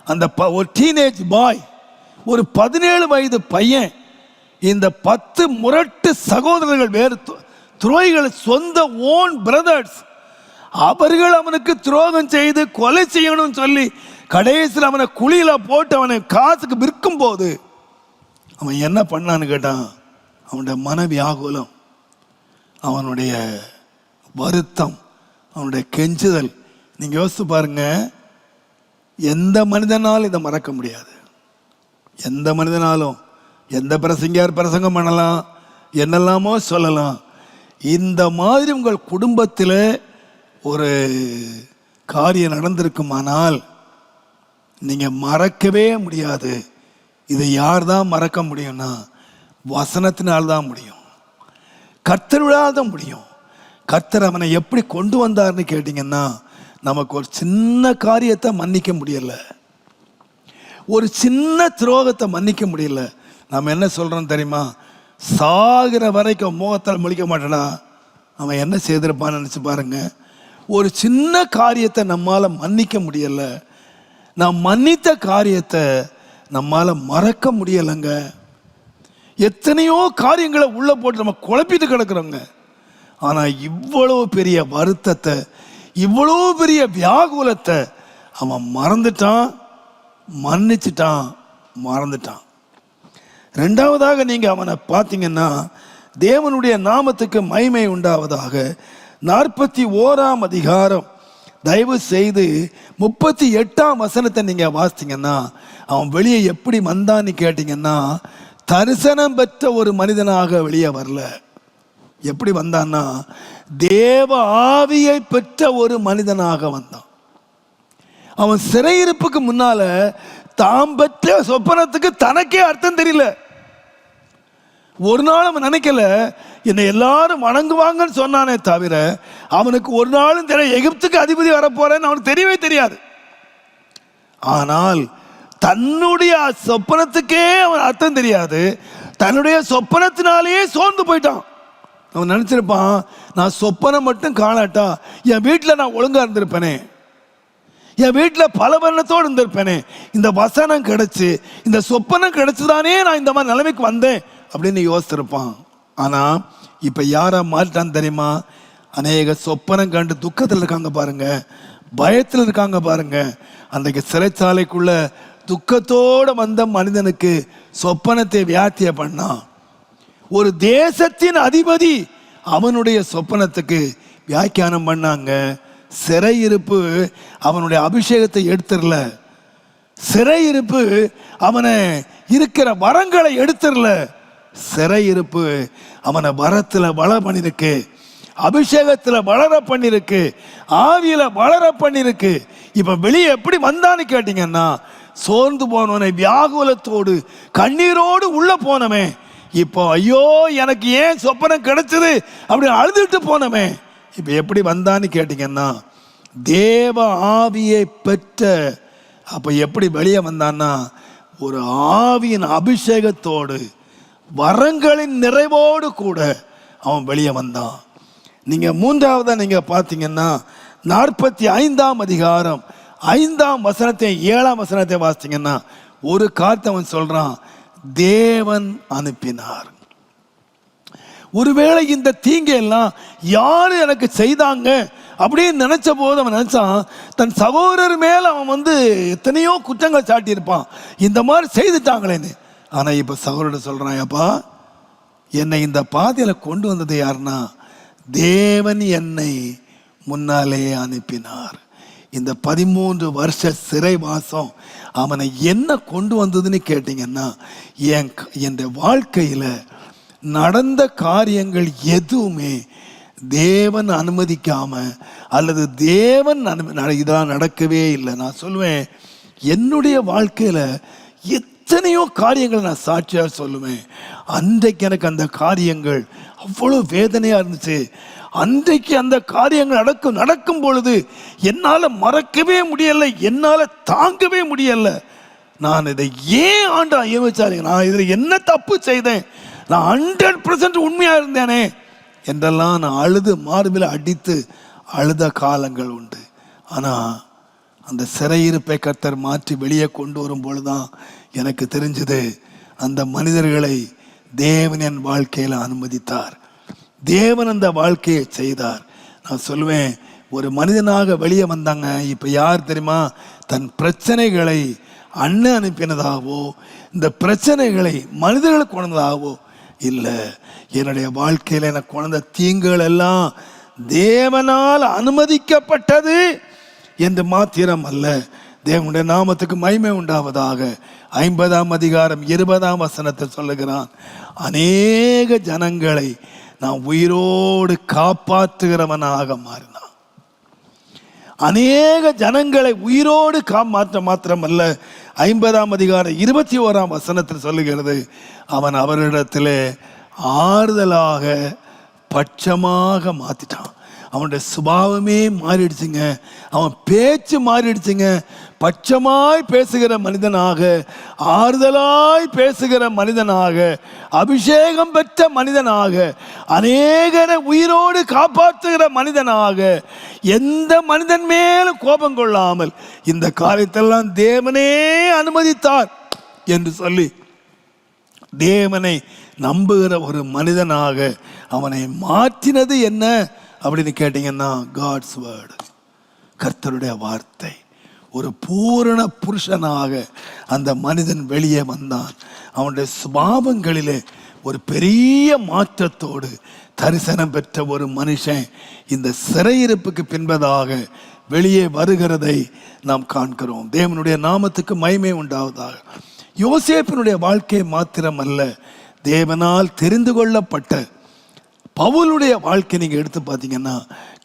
[SPEAKER 1] அந்த ஒரு டீனேஜ் பாய், ஒரு 17 வயது பையன், இந்த 10 முரட்டு சகோதரர்கள், வேறு துரோகிகள், சொந்த ஓன் பிரதர்ஸ், அவர்கள் அவனுக்கு துரோகம் செய்து கொலை செய்யணும்னு சொல்லி கடைசியில் அவனை குழியில போட்டு அவனை காசுக்கு விற்கும் போது அவன் என்ன பண்ணான்னு கேட்டான், அவனுடைய மன வியாகுலம், அவனுடைய வருத்தம், அவனுடைய கெஞ்சுதல். நீங்க யோசித்து பாருங்க, எந்த மனிதனாலும் இதை மறக்க முடியாது. எந்த மனிதனாலும் எந்த பிரசங்கியார் பிரசங்கம் பண்ணலாம், என்னெல்லாமோ சொல்லலாம். இந்த மாதிரி உங்கள் குடும்பத்தில் ஒரு காரியம் நடந்திருக்குமானால் நீங்க மறக்கவே முடியாது. இதை யார் தான் மறக்க முடியும்னா வசனத்தினால்தான் முடியும், கர்த்தரால் தான் முடியும். கர்த்தர் அவனை எப்படி கொண்டு வந்தார்னு கேட்டீங்கன்னா, நமக்கு ஒரு சின்ன காரியத்தை மன்னிக்க முடியல, ஒரு சின்ன துரோகத்தை மன்னிக்க முடியல. நம்ம என்ன சொல்றோம் தெரியுமா? சாகிற வரைக்கும் முகத்தால் முழிக்க மாட்டேனா, அவன் என்ன செய்திருப்பான்னு நினைச்சு பாருங்க. ஒரு சின்ன காரியத்தை நம்மால மன்னிக்க முடியல, நாம் மன்னித்த காரியத்தை நம்மால மறக்க முடியலைங்க. எத்தனையோ காரியங்களை உள்ள போட்டு நம்ம குழப்பிட்டு கிடக்குறோங்க. ஆனா இவ்வளவு பெரிய வருத்தத்தை, இவ்வளவு பெரிய வியாகுலத்தை அவன் மறந்துட்டான், மன்னிச்சிட்டான், மறந்துட்டான். ரெண்டாவதாக நீங்க அவனை பார்த்தீங்கன்னா, தேவனுடைய நாமத்துக்கு மகிமை உண்டாவதாக 41ஆம் அதிகாரம் தயவு செய்து 38ஆம் வசனத்தை நீங்க வாசித்தீங்கன்னா, அவன் வெளியே எப்படி வந்தான்னு கேட்டீங்கன்னா, தரிசனம் பெற்ற ஒரு மனிதனாக வெளியே வரல. எப்படி வந்தான்னா, தேவ ஆவியை பெற்ற ஒரு மனிதனாக வந்தான். அவன் சிறையிருப்புக்கு முன்னால தாம் பெற்ற சொப்பனத்துக்கு தனக்கே அர்த்தம் தெரியல. ஒரு நாள் அவன் நினைக்கல, என்னை எல்லாரும் வணங்குவாங்கன்னு சொன்னானே தவிர அவனுக்கு ஒரு நாளும் தெரிய எகிப்துக்கு அதிபதி வரப்போறேன்னு அவனுக்கு தெரியவே தெரியாது. ஆனால் தன்னுடைய சொப்பனத்துக்கே அவன் அர்த்தம் தெரியாது, தன்னுடைய சொப்பனத்தினாலேயே சோர்ந்து போயிட்டான். அவன் நினைச்சிருப்பான், நான் சொப்பனம் மட்டும் காணாட்டா என் வீட்டில் நான் ஒழுங்கா இருந்திருப்பேனே, என் வீட்டில் பல வண்ணத்தோடு இருந்திருப்பேனே, இந்த வசனம் கிடைச்சு இந்த சொப்பனம் கிடைச்சுதானே நான் இந்த மாதிரி நிலைமைக்கு வந்தேன் அப்படின்னு யோசிச்சிருப்பான். ஆனா இப்ப யாரா மாறிட்டான்னு தெரியுமா? அநேக சொப்பனம் கண்டு துக்கத்தில் இருக்காங்க பாருங்க, பயத்தில் இருக்காங்க பாருங்க. அன்றைக்கு சிறைச்சாலைக்குள்ள துக்கத்தோட வந்த மனிதனுக்கு சொப்பனத்தை வியாத்திய பண்ணான். ஒரு தேசத்தின் அதிபதி அவனுடைய சொப்பனத்துக்கு வியாக்கியானம் பண்ணாங்க. சிறையிருப்பு அவனுடைய அபிஷேகத்தை எடுத்துடல, சிறையிருப்பு அவனை இருக்கிற வரங்களை எடுத்துடல, சிறையிருப்பு அவனை வரத்துல வளர பண்ணிருக்கு, அபிஷேகத்துல வளர பண்ணிருக்கு, ஆவியில வளர பண்ணிருக்கு. இப்ப வெளியே எப்படி வந்தான்னு கேட்டீங்கன்னா, சோர்ந்து போனவனை வியாகுலத்தோடு கண்ணீரோடு உள்ள போனமே, இப்போ ஐயோ எனக்கு ஏன் சொப்பனம் கிடைச்சது அப்படி அழுதுட்டு போனமே, இப்ப எப்படி வந்தான்னு கேட்டீங்கன்னா, தேவ ஆவியை பெற்ற. அப்ப எப்படி வெளியே வந்தான்னா, ஒரு ஆவியின் அபிஷேகத்தோடு வரங்களின் நிறைவோடு கூட அவன் வெளியே வந்தான். நீங்க மூன்றாவதா நீங்க பார்த்தீங்கன்னா, 45ஆம் அதிகாரம் 5ஆம் வசனத்தை 7ஆம் வசனத்தை வாசித்தீங்கன்னா, ஒரு காரியத்தை அவன் சொல்றான், தேவன் அனுப்பினார். ஒருவேளை இந்த தீங்கு எல்லாம் யாரு எனக்கு செய்தாங்க அப்படின்னு நினைச்ச போது அவன் நினைச்சான், தன் சகோதரர் மேல அவன் எத்தனையோ குற்றங்கள் சாட்டியிருப்பான், இந்த மாதிரி செய்துட்டாங்களேன்னு. ஆனா இப்ப சகோதரர் சொல்றான், அப்பா என்னை இந்த பாதையில கொண்டு வந்தது யாருன்னா, தேவன் என்னை முன்னாலே அனுப்பினார். இந்த 13 வருஷ சிறைவாசம் அவனை என்ன கொண்டு வந்ததுன்னு கேட்டீங்கன்னா, என் வாழ்க்கையில நடந்த காரியங்கள் எதுவுமே தேவன் அனுமதிக்காம அல்லது தேவன் இதெல்லாம் நடக்கவே இல்லை. நான் சொல்லுவேன், என்னுடைய வாழ்க்கையில் எத்தனையோ காரியங்களை நான் சாட்சியாக சொல்லுவேன். அன்றைக்கு எனக்கு அந்த காரியங்கள் அவ்வளோ வேதனையாக இருந்துச்சு. அன்றைக்கு அந்த காரியங்கள் நடக்கும் பொழுது என்னால் மறக்கவே முடியலை, என்னால் தாங்கவே முடியலை. நான் இதை ஏன் ஆண்டா யோசிச்சாரு, நான் இதில் என்ன தப்பு செய்தேன், நான் 100% உண்மையாக இருந்தேனே என்றெல்லாம் நான் அழுது மார்பில் அடித்து அழுத காலங்கள் உண்டு. ஆனால் அந்த சிறையிருப்பை கர்த்தர் மாற்றி வெளியே கொண்டு வரும் பொழுதுதான் எனக்கு தெரிஞ்சது, அந்த மனிதர்களை தேவன் என் வாழ்க்கையில் அனுமதித்தார். தேவன் அந்த வாழ்க்கையை செய்தார். நான் சொல்லுவேன், ஒரு மனிதனாக வெளியே வந்தாங்க. இப்போ யார் தெரியுமா? தன் பிரச்சனைகளை அண்ணன் அனுப்பினதாகவோ இந்த பிரச்சனைகளை மனிதர்களுக்கு கொண்டதாகவோ இல்லை. என்னுடைய வாழ்க்கையில் எனக்கு கொண்ட தீங்குகள் எல்லாம் தேவனால் அனுமதிக்கப்பட்டது என்று மாத்திரம் அல்ல. தேவனுடைய நாமத்துக்கு மகிமை உண்டாவதாக. 50ஆம் அதிகாரம் 20ஆம் வசனத்தில் சொல்லுகிறான், அநேக ஜனங்களை நான் உயிரோடு காப்பாற்றுகிறவனாக மாறினான். அநேக ஜனங்களை உயிரோடு மாத்திரமல்ல, 50ஆம் அதிகாரம் 21ஆம் வசனத்தில் சொல்லுகிறது, அவன் அவரிடத்திலே ஆறுதலாக பட்சமாக மாத்திட்டான். அவனுடைய சுபாவமே மாறிடுச்சுங்க, அவன் பேச்சு மாறிடுச்சுங்க. பட்சமாய் பேசுகிற மனிதனாக, ஆறுதலாய் பேசுகிற மனிதனாக, அபிஷேகம் பெற்ற மனிதனாக, அநேகரை உயிரோடு காப்பாற்றுகிற மனிதனாக, எந்த மனிதன் மேலும் கோபம் கொள்ளாமல் இந்த காரியத்தெல்லாம் தேவனே அனுமதித்தார் என்று சொல்லி தேவனை நம்புகிற ஒரு மனிதனாக அவனை மாற்றினது என்ன அப்படின்னு கேட்டீங்கன்னா, காட்ஸ் வேர்டு, கர்த்தருடைய வார்த்தை. ஒரு பூரண புருஷனாக அந்த மனிதன் வெளியே வந்தான். அவனுடைய சுபாவங்களிலே ஒரு பெரிய மாற்றத்தோடு தரிசனம் பெற்ற ஒரு மனுஷன் இந்த சிறையிருப்புக்கு பின்பதாக வெளியே வருகிறதை நாம் காண்கிறோம். தேவனுடைய நாமத்துக்கு மகிமை உண்டாவதாக. யோசேப்பினுடைய வாழ்க்கை மாத்திரம் அல்ல, தேவனால் தெரிந்து கொள்ளப்பட்ட பவுலுடைய வாழ்க்கை நீங்கள் எடுத்து பார்த்தீங்கன்னா,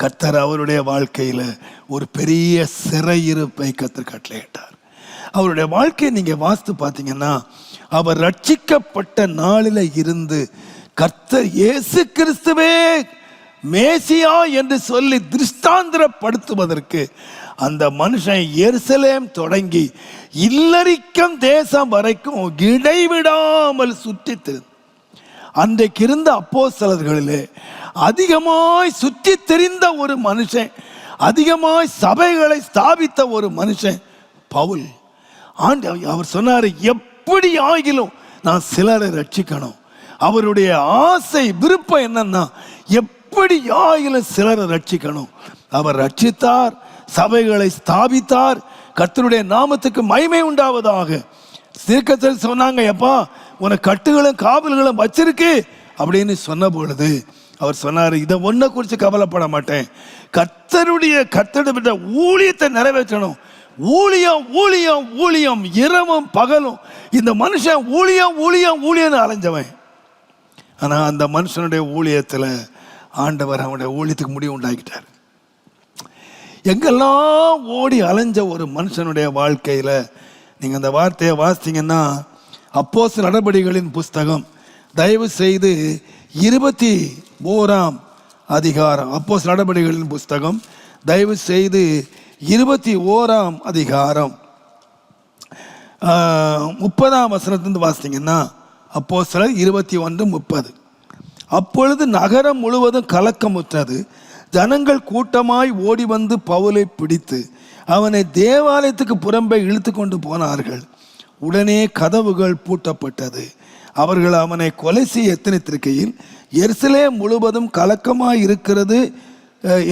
[SPEAKER 1] கர்த்தர் அவருடைய வாழ்க்கையில் ஒரு பெரிய சிறையிருப்பை கர்த்தர் கட்டளையிட்டார். அவருடைய வாழ்க்கையை நீங்கள் வாசித்து பார்த்தீங்கன்னா, அவர் ரட்சிக்கப்பட்ட நாளில் இருந்து கர்த்தர் இயேசு கிறிஸ்துவே மேசியா என்று சொல்லி திருஷ்டாந்திரப்படுத்துவதற்கு அந்த மனுஷன் எருசலேம் தொடங்கி இல்லரிக்கம் தேசம் வரைக்கும் இடைவிடாமல் சுற்றித்திருந்தார். அன்றைக்கு இருந்த அப்போஸ்தலர்களிலே அதிகமாய் சுற்றி தெரிந்த ஒரு மனுஷன், அதிகமாய் சபைகளை ஸ்தாபித்த ஒரு மனுஷன் பவுல். அவர் சொன்னார், எப்படி ஆகிலும் நான் சிலரை ரட்சிக்கணும். அவருடைய ஆசை விருப்பம் என்னன்னா, எப்படி ஆகிலும் சிலரை ரட்சிக்கணும். அவர் ரட்சித்தார், சபைகளை ஸ்தாபித்தார். கர்த்தருடைய நாமத்துக்கு மகிமை உண்டாவதாக. தீர்க்கதரிசி சொன்னாங்க, எப்பா உனக்கு கட்டுகளும் காவல்களும் வச்சிருக்கு அப்படின்னு சொன்ன பொழுது அவர் சொன்னார், இதை ஒன்றை குறித்து கவலைப்பட மாட்டேன், கர்த்தருடைய ஊழியத்தை நிறைவேற்றணும். ஊழியம் ஊழியம் ஊழியம் இரவும் பகலும் இந்த மனுஷன் ஊழியம் ஊழியம் ஊழியன்னு அலைஞ்சவன். ஆனால் அந்த மனுஷனுடைய ஊழியத்தில் ஆண்டவர் அவனுடைய ஊழியத்துக்கு முடிவு உண்டாக்கிட்டார். எங்கெல்லாம் ஓடி அலைஞ்ச ஒரு மனுஷனுடைய வாழ்க்கையில் நீங்கள் அந்த வார்த்தையை வாசித்தீங்கன்னா, அப்போஸ்தலர் நடபடிகளின் புஸ்தகம் தயவு செய்து 21ஆம் அதிகாரம், அப்போஸ்தலர் நடபடிகளின் புஸ்தகம் தயவு செய்து 21ஆம் அதிகாரம் 30ஆம் வசனத்திலிருந்து வாசித்தீங்கன்னா, அப்போஸ்தலர் 21:30. அப்பொழுது நகரம் முழுவதும் கலக்கமுற்றது. ஜனங்கள் கூட்டமாய் ஓடி வந்து பவுலை பிடித்து அவனை தேவாலயத்துக்கு புறம்பே இழுத்து கொண்டு போனார்கள். உடனே கதவுகள் பூட்டப்பட்டது. அவர்கள் அவனை கொலை செய்ய எத்தனித்திருக்கையில் எருசலேம் முழுவதும் கலக்கமாய் இருக்கிறது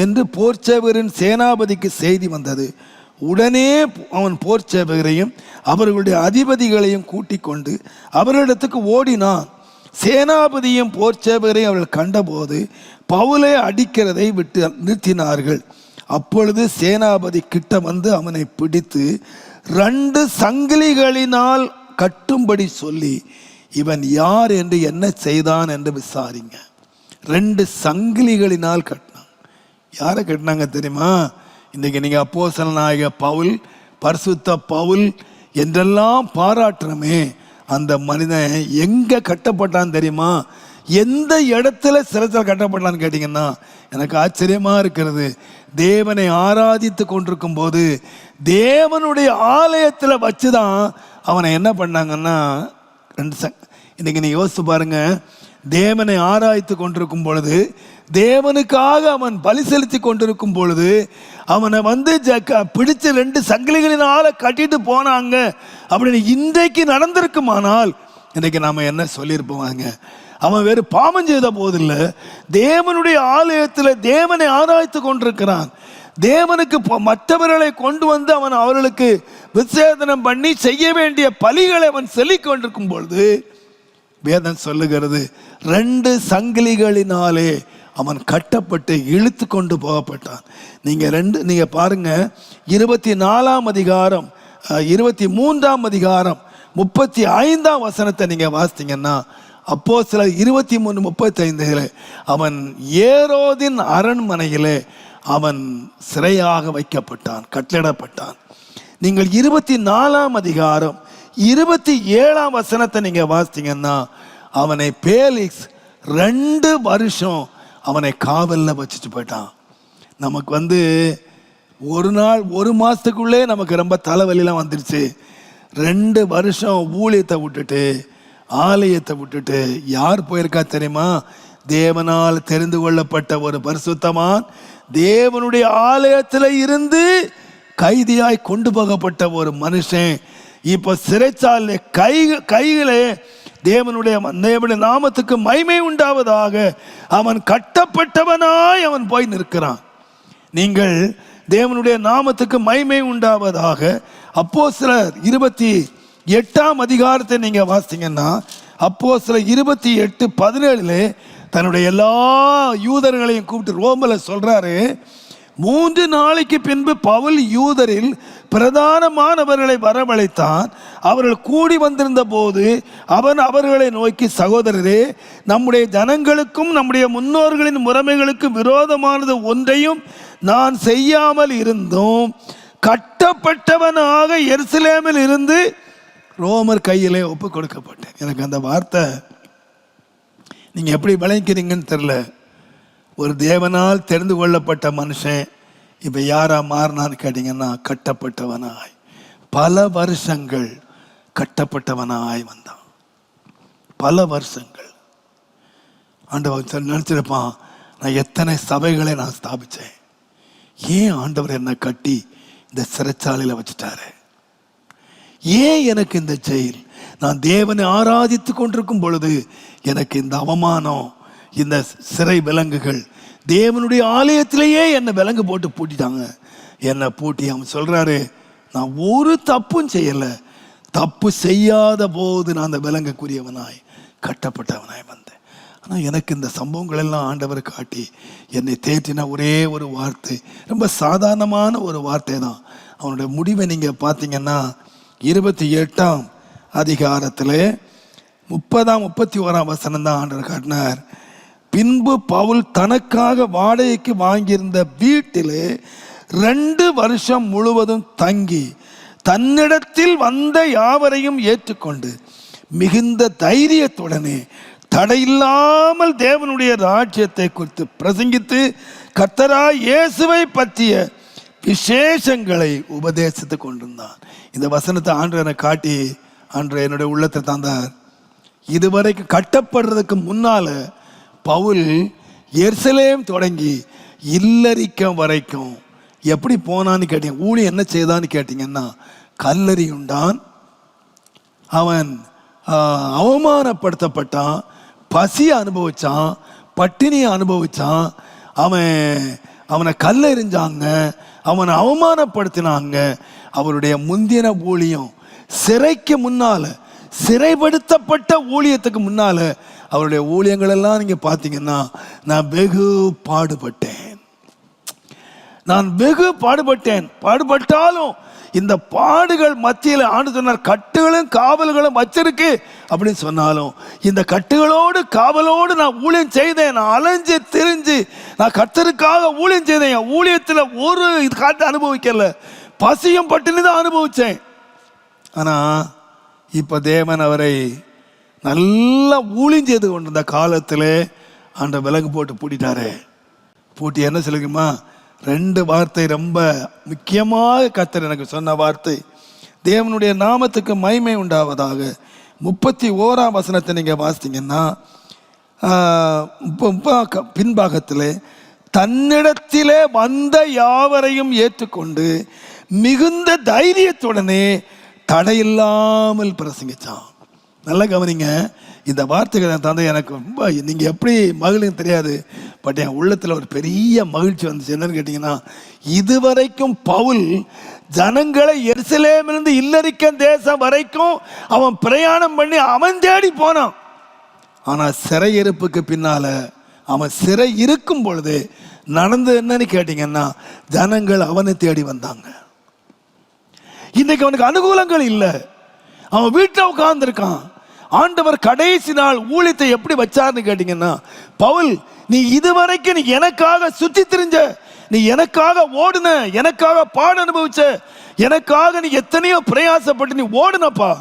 [SPEAKER 1] என்று போர்ச்சேவரின் சேனாபதிக்கு செய்தி வந்தது. உடனே அவன் போர்ச்சேவகரையும் அவர்களுடைய அதிபதிகளையும் கூட்டிக் கொண்டு அவர்களிடத்துக்கு ஓடினான். சேனாபதியும் போர்ச்சேவகரையும் அவர்கள் கண்டபோது பவுலை அடிக்கிறதை விட்டு நிறுத்தினார்கள். அப்பொழுது சேனாபதி கிட்ட வந்து அவனை பிடித்து 2 சங்கிலிகளினால் கட்டும்படி சொல்லி, இவன் யார் என்று என்ன செய்தான் என்று விசாரிங்க. 2 சங்கிலிகளினால் கட்டினாங்க. யாரை கட்டினாங்க தெரியுமா? இன்றைக்கி நீங்கள் அப்போஸ்தலனாகிய பவுல், பரிசுத்த பவுல் என்றெல்லாம் பாராட்டுறமே, அந்த மனிதன் எங்கே கட்டப்பட்டான்னு தெரியுமா? எந்த இடத்துல சிறைச்சாலையில் கட்டப்பட்டான்னு கேட்டிங்கன்னா எனக்கு ஆச்சரியமாக இருக்கிறது. தேவனை ஆராதித்து கொண்டிருக்கும் போது தேவனுடைய ஆலயத்தில் வச்சு தான் அவனை என்ன பண்ணாங்கன்னா, இன்னைக்கு நீ யோசித்து பாருங்க, தேவனை ஆராய்த்து கொண்டிருக்கும் பொழுது, தேவனுக்காக அவன் பலி செலுத்தி கொண்டிருக்கும் பொழுது அவனை பிடிச்ச 2 சங்கிலிகளினால கட்டிட்டு போனாங்க அப்படின்னு இன்றைக்கு நடந்திருக்குமானால் இன்றைக்கு நாம என்ன சொல்லியிருப்போங்க? அவன் வேறு பாவம் செய்த போதில்லை, தேவனுடைய ஆலயத்தில் தேவனை ஆராய்த்து கொண்டிருக்கிறான். தேவனுக்கு மற்றவர்களை கொண்டு வந்து அவன் அவர்களுக்கு விசேதனம் பண்ணி செய்ய வேண்டிய பலிகளை அவன் சொல்லிக் கொண்டிருக்கும் பொழுது வேதம் சொல்லுகிறது, 2 சங்கிலிகளினாலே அவன் கட்டப்பட்டு இழுத்து கொண்டு போகப்பட்டான். நீங்க பாருங்க, 24ஆம் அதிகாரம் 23ஆம் அதிகாரம் 35ஆம் வசனத்தை நீங்க வாசித்தீங்கன்னா, அப்போஸ்தலர் 23:35 அவன் ஏரோதின் அரண்மனையிலே அவன் சிறையாக வைக்கப்பட்டான், கட்டளிடப்பட்டான். நீங்கள் 24ஆம் அதிகாரம் 27ஆம் வசனத்தை நீங்க வாசித்தீங்கன்னா, அவனை பேலிக்ஸ் 2 வருஷம் அவனை காவலில் வச்சுட்டு போயிட்டான். நமக்கு ஒரு நாள் 1 மாதத்துக்குள்ளே நமக்கு ரொம்ப தலைவலிலாம் வந்துருச்சு. 2 வருஷம் ஊழியத்தை விட்டுட்டு, ஆலயத்தை விட்டுட்டு யார் போயிருக்கா தெரியுமா? தேவனால் தெரிந்து கொள்ளப்பட்ட ஒரு பரிசுத்தமான், தேவனுடைய ஆலயத்தில் இருந்து கைதியாய் கொண்டு போகப்பட்ட ஒரு மனுஷன் இப்போ சிறைச்சாலை கைகளே தேவனுடைய நாமத்துக்கு மகிமை உண்டாவதாக அவன் கட்டப்பட்டவனாய் அவன் போய் நிற்கிறான். நீங்கள் தேவனுடைய நாமத்துக்கு மகிமை உண்டாவதாக அப்போஸ்தலர் 28ஆம் அதிகாரத்தை நீங்க வாசித்தீங்கன்னா, அப்போஸ்தலர் 28:17 தன்னுடைய எல்லா யூதர்களையும் கூப்பிட்டு ரோமல சொல்றாரு, 3 நாளைக்கு பின்பு பவுல் யூதரில் பிரதானமானவர்களை வரவழைத்தான். அவர்கள் கூடி வந்திருந்த போது அவன் அவர்களை நோக்கி, சகோதரரே, நம்முடைய ஜனங்களுக்கும் நம்முடைய முன்னோர்களின் முறைமைகளுக்கும் விரோதமானது ஒன்றையும் நான் செய்யாமல் இருந்தும் கட்டப்பட்டவனாக எருசலேமில் இருந்து ரோமர் கையிலே ஒப்பு கொடுக்கப்பட்டேன். எனக்கு அந்த வார்த்தை நீங்க எப்படி விளங்கிறீங்கன்னு தெரியல. ஒரு தேவனால் தெரிந்து கொள்ளப்பட்ட மனுஷன் இப்போ யாரா மாறினான்னு கேட்டிங்கன்னா, கட்டப்பட்டவனாய் பல வருஷங்கள் கட்டப்பட்டவனாய் வந்தான். பல வருஷங்கள் ஆண்டவர் நினச்சிருப்பான், நான் எத்தனை சபைகளை நான் ஸ்தாபித்தேன், ஏன் ஆண்டவர் என்னை கட்டி இந்த சிறைச்சாலையில் வச்சுட்டாரு, ஏன் எனக்கு இந்த ஜெயில், நான் தேவனை ஆராதித்து கொண்டிருக்கும் பொழுது எனக்கு இந்த அவமானம், இந்த சிறை விலங்குகள், தேவனுடைய ஆலயத்திலேயே என்னை விலங்கு போட்டு பூட்டிட்டாங்க. என்னை பூட்டி அவன் சொல்றாரு, நான் ஒரு தப்பும் செய்யலை, தப்பு செய்யாத போது நான் அந்த விலங்குக்குரியவனாய் கட்டப்பட்டவனாய் வந்தேன். ஆனால் எனக்கு இந்த சம்பவங்கள் எல்லாம் ஆண்டவர் காட்டி என்னை தேற்றின ஒரே ஒரு வார்த்தை, ரொம்ப சாதாரணமான ஒரு வார்த்தை தான். அவனுடைய முடிவை நீங்கள் பார்த்தீங்கன்னா 28ஆம் அதிகாரத்தில் 30-31 வசனம் தான் ஆண்டவர் காட்டினார். பின்பு பவுல் தனக்காக வாடகைக்கு வாங்கியிருந்த வீட்டிலே 2 வருஷம் முழுவதும் தங்கி தன்னிடத்தில் வந்த யாவரையும் ஏற்றுக்கொண்டு மிகுந்த தைரியத்துடனே தடையில்லாமல் தேவனுடைய ராஜ்யத்தை குறித்து பிரசங்கித்து கர்த்தராகிய இயேசுவை பற்றிய விசேஷங்களை உபதேசித்து கொண்டிருந்தான். இந்த வசனத்தை ஆண்டவரை காட்டி ஆண்டவர் என்னுடைய உள்ளத்தை தந்தார். இதுவரைக்கும் கட்டப்படுறதுக்கு முன்னால பவுல் எருசலேம் தொடங்கி இல்லரிக்கம் வரைக்கும் எப்படி போனான்னு கேட்டீங்க, ஊழியம் என்ன செய்தான்னு கேட்டீங்கன்னா, கல்லறி உண்டான், அவன் அவமானப்படுத்தப்பட்டான், பசியை அனுபவிச்சான், பட்டினியை அனுபவிச்சான், அவனை கல்லெறிஞ்சாங்க, அவனை அவமானப்படுத்தினாங்க. அவருடைய முந்தின ஊழியம் சிறைக்கு முன்னால, சிறைப்படுத்தப்பட்ட ஊழியத்துக்கு முன்னால அவருடைய ஊழியங்கள் எல்லாம் நீங்க பார்த்தீங்கன்னா, நான் வெகு பாடுபட்டேன், பாடுபட்டாலும் இந்த பாடுகள் மத்தியில் ஆண்டு சொன்னார், கட்டுகளும் காவல்களும் வச்சிருக்கு அப்படின்னு சொன்னாலும் இந்த கட்டுகளோடு காவலோடு நான் ஊழியம் செய்தேன். நான் அலைஞ்சு திரிஞ்சு நான் கர்த்தருக்காக ஊழியம் செய்தேன். என் ஊழியத்தில் ஒரு இது காட்டு அனுபவிக்கல, பசியும் பட்டினி தான் அனுபவிச்சேன். ஆனால் இப்போ தேவன் அவரை நல்லா ஊழியம் செய்து கொண்டிருந்த காலத்தில் அந்த விலங்கு போட்டு பூட்டிட்டாரு. பூட்டி என்ன சொல்லுங்கம்மா, 2 வார்த்தை ரொம்ப முக்கியமாக கர்த்தர் எனக்கு சொன்ன வார்த்தை. தேவனுடைய நாமத்துக்கு மகிமை உண்டாவதாக. 31ஆம் வசனத்தை நீங்கள் வாசித்தீங்கன்னா பின்பாகத்தில், தன்னிடத்திலே வந்த யாவரையும் ஏற்றுக்கொண்டு மிகுந்த தைரியத்துடனே தடையில்லாமல் பிரசங்கிச்சான். நல்லா கவனிங்க, இந்த வார்த்தைகளை தந்தை எனக்கு ரொம்ப, நீங்கள் எப்படி மகிழ்ச்சி தெரியாது, பட் என் உள்ளத்தில் ஒரு பெரிய மகிழ்ச்சி வந்துச்சு. என்னன்னு கேட்டிங்கன்னா, இதுவரைக்கும் பவுல் ஜனங்களை எருசலேமிலிருந்து இல்லரிக்கன் தேசம் வரைக்கும் அவன் பிரயாணம் பண்ணி அவன் தேடி போனான். ஆனால் சிறையிருப்புக்கு பின்னால் அவன் சிறை இருக்கும் பொழுது நடந்து என்னன்னு கேட்டிங்கன்னா, ஜனங்கள் அவனை தேடி வந்தாங்க. இன்னைக்கு அவனுக்கு அனுகூலங்கள் இல்லை, அவன் வீட்டில் உட்கார்ந்துருக்கான். ஆண்டவர் கடைசி நாள் ஊழியத்தை எப்படி வச்சார்னு கேட்டீங்கன்னா, பவுல் நீ இதுவரைக்கும் நீ எனக்காக சுத்தி திரிஞ்ச, நீ எனக்காக ஓடுன, எனக்காக பாட அனுபவிச்ச, எனக்காக நீ எத்தனையோ பிரயாசப்பட்டு நீ ஓடுனப்பா.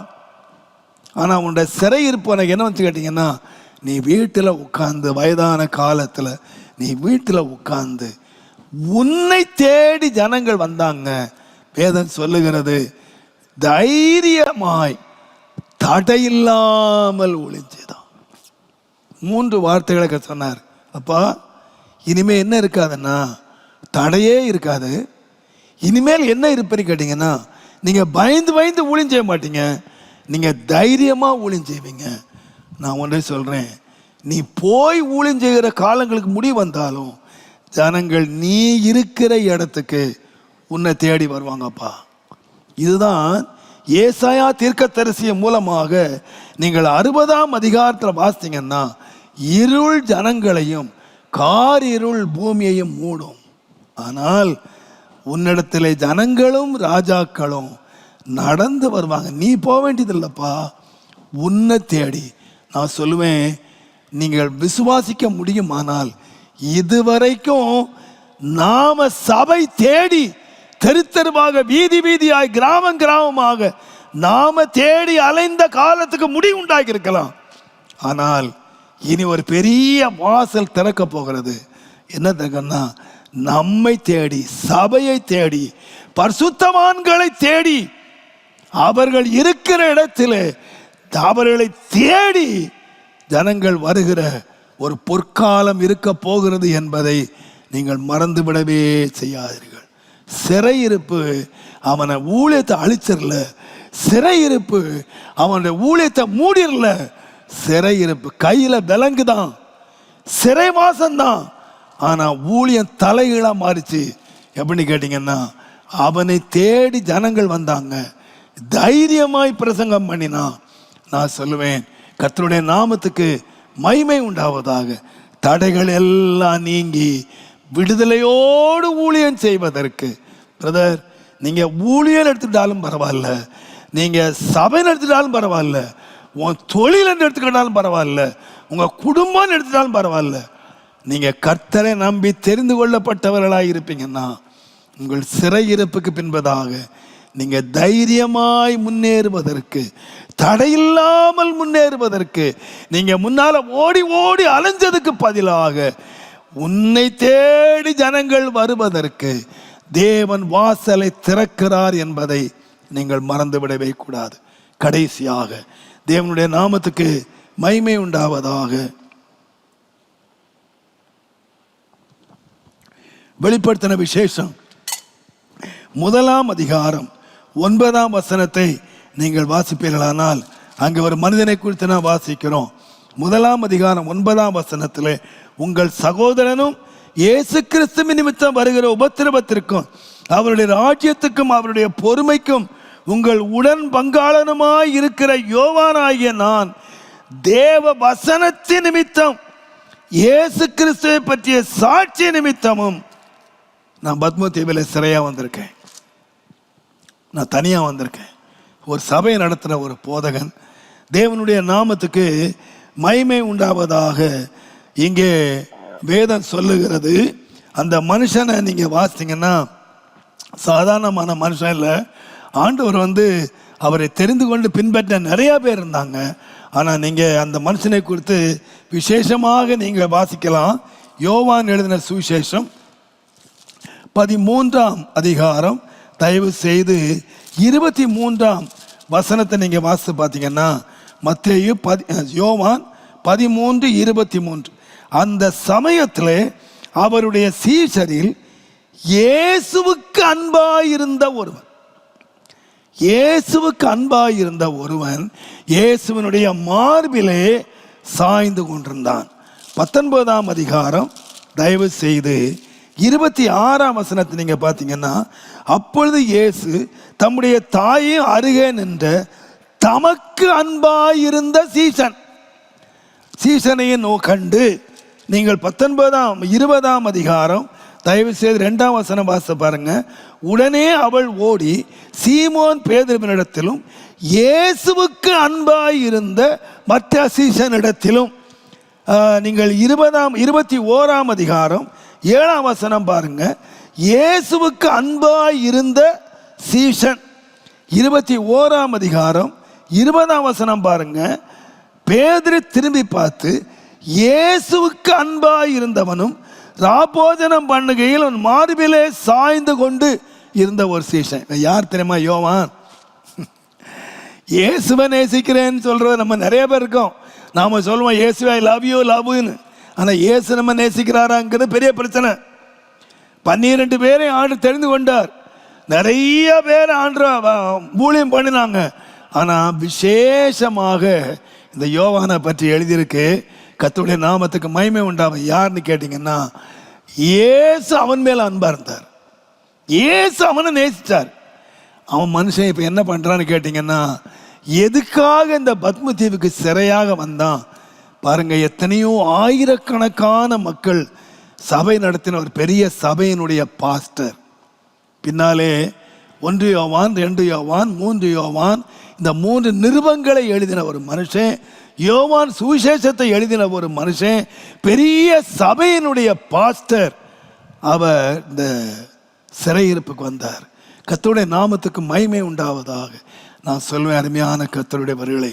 [SPEAKER 1] ஆனா உன்னோட சிறை இருப்பு என்ன வந்து கேட்டீங்கன்னா, நீ வீட்டில் உட்கார்ந்து வயதான காலத்தில் நீ வீட்டில் உட்கார்ந்து உன்னை தேடி ஜனங்கள் வந்தாங்க. வேதம் சொல்லுகிறது, தைரியமாய் தடையில்லாமல் ஒளிஞ்சுதான். 3 வார்த்தைகளை சொன்னார். அப்பா இனிமே என்ன இருக்காதுன்னா தடையே இருக்காது. இனிமேல் என்ன இருப்பேன்னு கேட்டீங்கன்னா, நீங்க பயந்து பயந்து ஊழியம் செய்ய மாட்டீங்க, நீங்க தைரியமா ஊழியம் செய்வீங்க. நான் ஒன்றே சொல்றேன், நீ போய் ஊழியம் செய்கிற காலங்களுக்கு முடிவு வந்தாலும் ஜனங்கள் நீ இருக்கிற இடத்துக்கு உன்னை தேடி வருவாங்கப்பா. இதுதான் ஏசாயா தீர்க்கதரிசி மூலமாக நீங்கள் 60ஆம் அதிகாரத்தில் வாசித்தீங்கன்னா, இருள் ஜனங்களையும் காரிருள் பூமியையும் மூடும், ஆனால் உன்னிடத்தில் ஜனங்களும் ராஜாக்களும் நடந்து வருவாங்க. நீ போக வேண்டியதில்லைப்பா, உன்னை தேடி. நான் சொல்லுவேன், நீங்கள் விசுவாசிக்க முடியுமானால் இதுவரைக்கும் நாம சபை தேடி தெரு தெருவாக வீதி வீதியாய் கிராமம் கிராமமாக நாம தேடி அலைந்த காலத்துக்கு முடிவு உண்டாக்கி இருக்கலாம். ஆனால் இனி ஒரு பெரிய வாசல் திறக்க போகிறது. என்ன திறக்கன்னா, நம்மை தேடி, சபையை தேடி, பரிசுத்தவான்களை தேடி, அவர்கள் இருக்கிற இடத்திலே அவர்களை தேடி ஜனங்கள் வருகிற ஒரு பொற்காலம் இருக்க போகிறது என்பதை நீங்கள் மறந்துவிடவே செய்யாதீர்கள். சிறையிருப்பு அவனை ஊழியத்தை அழிச்சிடல, சிறையிருப்பு அவனுடைய ஊழியத்தை மூடிடல. சிறையிருப்பு கையில விலங்குதான், சிறை மாசம்தான், ஆனா ஊழியம் தலைகீழா மாறிச்சு. எப்படின்னு கேட்டீங்கன்னா, அவனை தேடி ஜனங்கள் வந்தாங்க, தைரியமாய் பிரசங்கம் பண்ணினா. நான் சொல்லுவேன், கர்த்தருடைய நாமத்துக்கு மகிமை உண்டாவதாக. தடைகள் எல்லாம் நீங்கி விடுதலையோடு ஊழியம் செய்வதற்கு, பிரதர் நீங்க ஊழியம் எடுத்துட்டாலும் பரவாயில்ல, நீங்க சபை எடுத்துட்டாலும் பரவாயில்ல, உன் தொழில் எடுத்துக்கிட்டாலும் பரவாயில்ல, உங்க குடும்பம் எடுத்துட்டாலும் பரவாயில்ல, நீங்க கர்த்தரை நம்பி தெரிந்து கொள்ளப்பட்டவர்களாக இருப்பீங்கன்னா, உங்கள் சிறையிருப்புக்கு பின்பதாக நீங்க தைரியமாய் முன்னேறுவதற்கு, தடையில்லாமல் முன்னேறுவதற்கு, நீங்க முன்னால ஓடி ஓடி அலைஞ்சதுக்கு பதிலாக உன்னை தேடி ஜனங்கள் வருவதற்கு தேவன் வாசலை திறக்கிறார் என்பதை நீங்கள் மறந்துவிடவே கூடாது. கடைசியாக தேவனுடைய நாமத்துக்கு மகிமை உண்டாவதாக. வெளிப்படுத்தின விசேஷம் 1ஆம் அதிகாரம் 9ஆம் வசனத்தை நீங்கள் வாசிப்பீர்களானால், அங்கே ஒரு மனிதனை குறித்து நான் வாசிக்கிறோம். 1ஆம் அதிகாரம் 9ஆம் வசனத்தில், உங்கள் சகோதரனும் இயேசு கிறிஸ்து நிமித்தம் வருகிற உபத்திரவத்திற்கும் அவருடைய ராஜ்யத்துக்கும் அவருடைய பொறுமைக்கும் உங்கள் உடன் பங்காளனுமாய் இருக்கிற யோவானாகிய நான் தேவ வசனத்தின் நிமித்தம் இயேசு கிறிஸ்துவை பற்றிய சாட்சி நிமித்தமும் நான் பத்ம தீவில் சிறையா வந்திருக்கேன். நான் தனியாக வந்திருக்கேன். ஒரு சபை நடத்துகிற ஒரு போதகன். தேவனுடைய நாமத்துக்கு மகிமை உண்டாவதாக இங்கே வேதம் சொல்லுகிறது. அந்த மனுஷனை நீங்கள் வாசித்தீங்கன்னா சாதாரணமான மனுஷன் இல்லை. ஆண்டவர் அவரை தெரிந்து கொண்டு பின்பற்ற நிறையா பேர் இருந்தாங்க. ஆனால் நீங்கள் அந்த மனுஷனை குறித்து விசேஷமாக நீங்கள் வாசிக்கலாம். யோவான் எழுதின சுவிசேஷம் 13ஆம் அதிகாரம் தயவு செய்து 23ஆம் வசனத்தை நீங்கள் வாசித்து பார்த்தீங்கன்னா, மத்தேயு யோவான் 13:23. அந்த சமயத்தில் அவருடைய சீஷரில் இயேசுவுக்கு அன்பாயிருந்த ஒருவன் இயேசுவினுடைய மார்பிலே சாய்ந்து கொண்டிருந்தான். 19ஆம் அதிகாரம் தயவு செய்து 26ஆம் வசனத்தை நீங்க பார்த்தீங்கன்னா, அப்பொழுது இயேசு தம்முடைய தாயை அருகே நின்ற தமக்கு அன்பாயிருந்த சீசனையும் கண்டு, நீங்கள் 20ஆம் அதிகாரம் தயவு செய்து 2ஆம் வசனம் வாசித்து பாருங்க. உடனே அவள் ஓடி சீமோன் பேதுருவினிடத்திலும் இயேசுவுக்கு அன்பாயிருந்த மற்ற சீசனிடத்திலும், நீங்கள் 21ஆம் அதிகாரம் 7ஆம் வசனம் பாருங்க. இயேசுவுக்கு அன்பாய் இருந்த சீஷன். 21ஆம் அதிகாரம் 20ஆம் வசனம் பாருங்க. பேதுரு திரும்பி பார்த்து இயேசுவுக்கு அன்பாய் இருந்தவனும் ராபோஜனம் பண்ணுகையில் அவன் மார்பிலே சாய்ந்து கொண்டு இருந்த ஒரு சீஷன். யார் தெரியுமா? யோவான். இயேசுவை நேசிக்கிறேன்னு சொல்றது நம்ம நிறைய பேர் இருக்கோம். நாம சொல்லுவோம் இயேசுவை லவ் யூன்னு. ஆனால் இயேசு நம்ம நேசிக்கிறாராங்கிறது பெரிய பிரச்சனை. 12 பேரை ஆண்டு தெரிந்து கொண்டார். நிறைய பேர் ஆண்டு ஊழியம் பண்ணினாங்க. ஆனால் விசேஷமாக இந்த யோவானை பற்றி எழுதியிருக்கு. கர்த்தருடைய நாமத்துக்கு மகிமை உண்டாகும். யாருன்னு கேட்டிங்கன்னா, இயேசு அவன் மேல அன்பா இருந்தார். இயேசு அவனை நேசித்தார். அவன் மனுஷன் இப்போ என்ன பண்ணுறான்னு கேட்டிங்கன்னா, எதுக்காக இந்த பத்ம தீவுக்கு சிறையாக வந்தான் பாருங்க. எத்தனையோ ஆயிரக்கணக்கான மக்கள் சபை நடத்தின ஒரு பெரிய சபையினுடைய பாஸ்டர். பின்னாலே 1 யோவான், 2 யோவான், 3 யோவான், இந்த 3 நிருபங்களை எழுதின ஒரு மனுஷன். யோவான் சுவிசேஷத்தை எழுதின ஒரு மனுஷன், பெரிய சபையினுடைய பாஸ்டர். அவர் இந்த சிறையிருப்புக்கு வந்தார். கர்த்தருடைய நாமத்துக்கு மகிமை உண்டாவதாக. நான் சொல்வேன், அருமையான கர்த்தருடைய வரிகளே,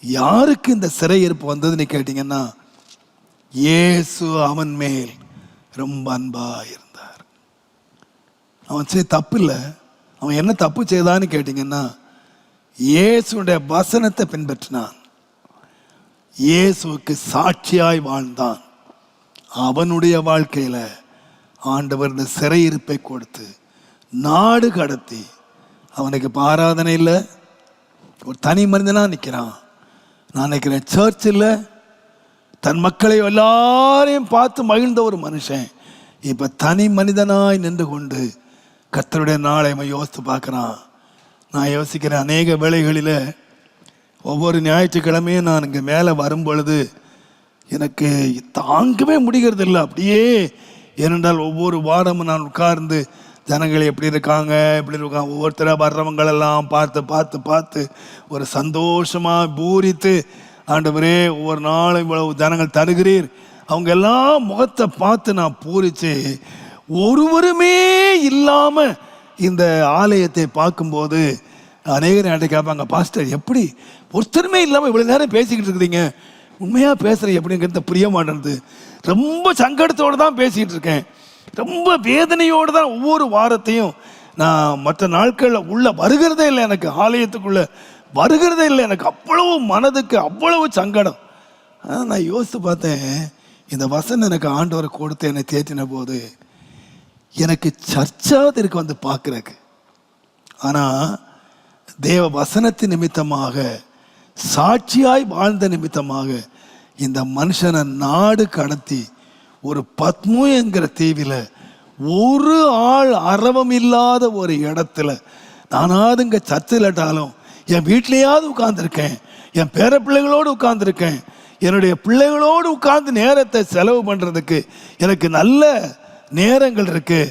[SPEAKER 1] யாருக்கு இந்த சிறையிருப்பு வந்ததுன்னு கேட்டீங்கன்னா, இயேசு அவன் மேல் ரொம்ப அன்பா இருந்தார். அவன் செய்ய தப்பு இல்லை. அவன் என்ன தப்பு செய்தான்னு கேட்டீங்கன்னா, இயேசுடைய வசனத்தை பின்பற்றினான். இயேசுவுக்கு சாட்சியாய் வாழ்ந்தான். அவனுடைய வாழ்க்கையில ஆண்டவர் இந்த சிறையிருப்பை கொடுத்து நாடு கடத்தி, அவனுக்கு ஆராதனை இல்லை, ஒரு தனி மனிதனா நிற்கிறான். நான் நினைக்கிறேன் சர்ச்சில் தன் மக்களை எல்லாரையும் பார்த்து மகிழ்ந்த ஒரு மனுஷன் இப்போ தனி மனிதனாய் நின்று கொண்டு கர்த்தருடைய நாளை யோசித்து பார்க்குறான். நான் யோசிக்கிறேன், அநேக வேளைகளில் ஒவ்வொரு ஞாயிற்றுக்கிழமையும் நான் இங்கே மேலே வரும் பொழுது எனக்கு தாங்கவே முடிகிறது இல்லை. அப்படியே ஏனென்றால் ஒவ்வொரு வாரமும் நான் உட்கார்ந்து ஜனங்கள் எப்படி இருக்காங்க ஒவ்வொருத்தராக வர்றவங்களெல்லாம் பார்த்து பார்த்து பார்த்து ஒரு சந்தோஷமாக பூரித்து, ஆண்டவரே ஒவ்வொரு நாளும் இவ்வளவு ஜனங்கள் தருகிறீர், அவங்க எல்லாம் முகத்தை பார்த்து நான் பூரித்து, ஒருவருமே இல்லாமல் இந்த ஆலயத்தை பார்க்கும்போது அநேகர் என்கிட்ட கேட்பாங்க, பாஸ்டர் எப்படி ஒருத்தருமே இல்லாமல் இவ்வளோ நேரம் பேசிக்கிட்டு இருக்கிறீங்க, உண்மையாக பேசுகிற எப்படிங்கிறத புரிய மாட்டேன்து. ரொம்ப சங்கடத்தோடு தான் பேசிக்கிட்டு இருக்கேன். ரொம்ப வேதனையோடு தான் ஒவ்வொரு வாரத்தையும் நான் மற்ற நாட்களில் உள்ள வருகிறதே இல்லை, எனக்கு ஆலயத்துக்குள்ளே வருகிறதே இல்லை. எனக்கு அவ்வளவு மனதுக்கு அவ்வளவு சங்கடம். நான் யோசித்து பார்த்தேன், இந்த வசனம் எனக்கு ஆண்டவரை கொடுத்து என்னை தேற்றின போது எனக்கு சர்ச்சாவது இருக்கு வந்து பார்க்குறக்கு. ஆனால் தேவ வசனத்தின் நிமித்தமாக, சாட்சியாய் வாழ்ந்த நிமித்தமாக இந்த மனுஷனை நாடு கடத்தி ஒரு பத்மு என்கிற தீவில் ஒரு ஆள் அரவம் இல்லாத ஒரு இடத்துல, நானாவது இங்கே சர்ச்சில்ட்டாலும் என் வீட்லையாவது உட்கார்ந்துருக்கேன், என் பேர பிள்ளைகளோடு உட்கார்ந்துருக்கேன், என்னுடைய பிள்ளைகளோடு உட்கார்ந்து நேரத்தை செலவு பண்ணுறதுக்கு எனக்கு நல்ல நேரங்கள் இருக்கு.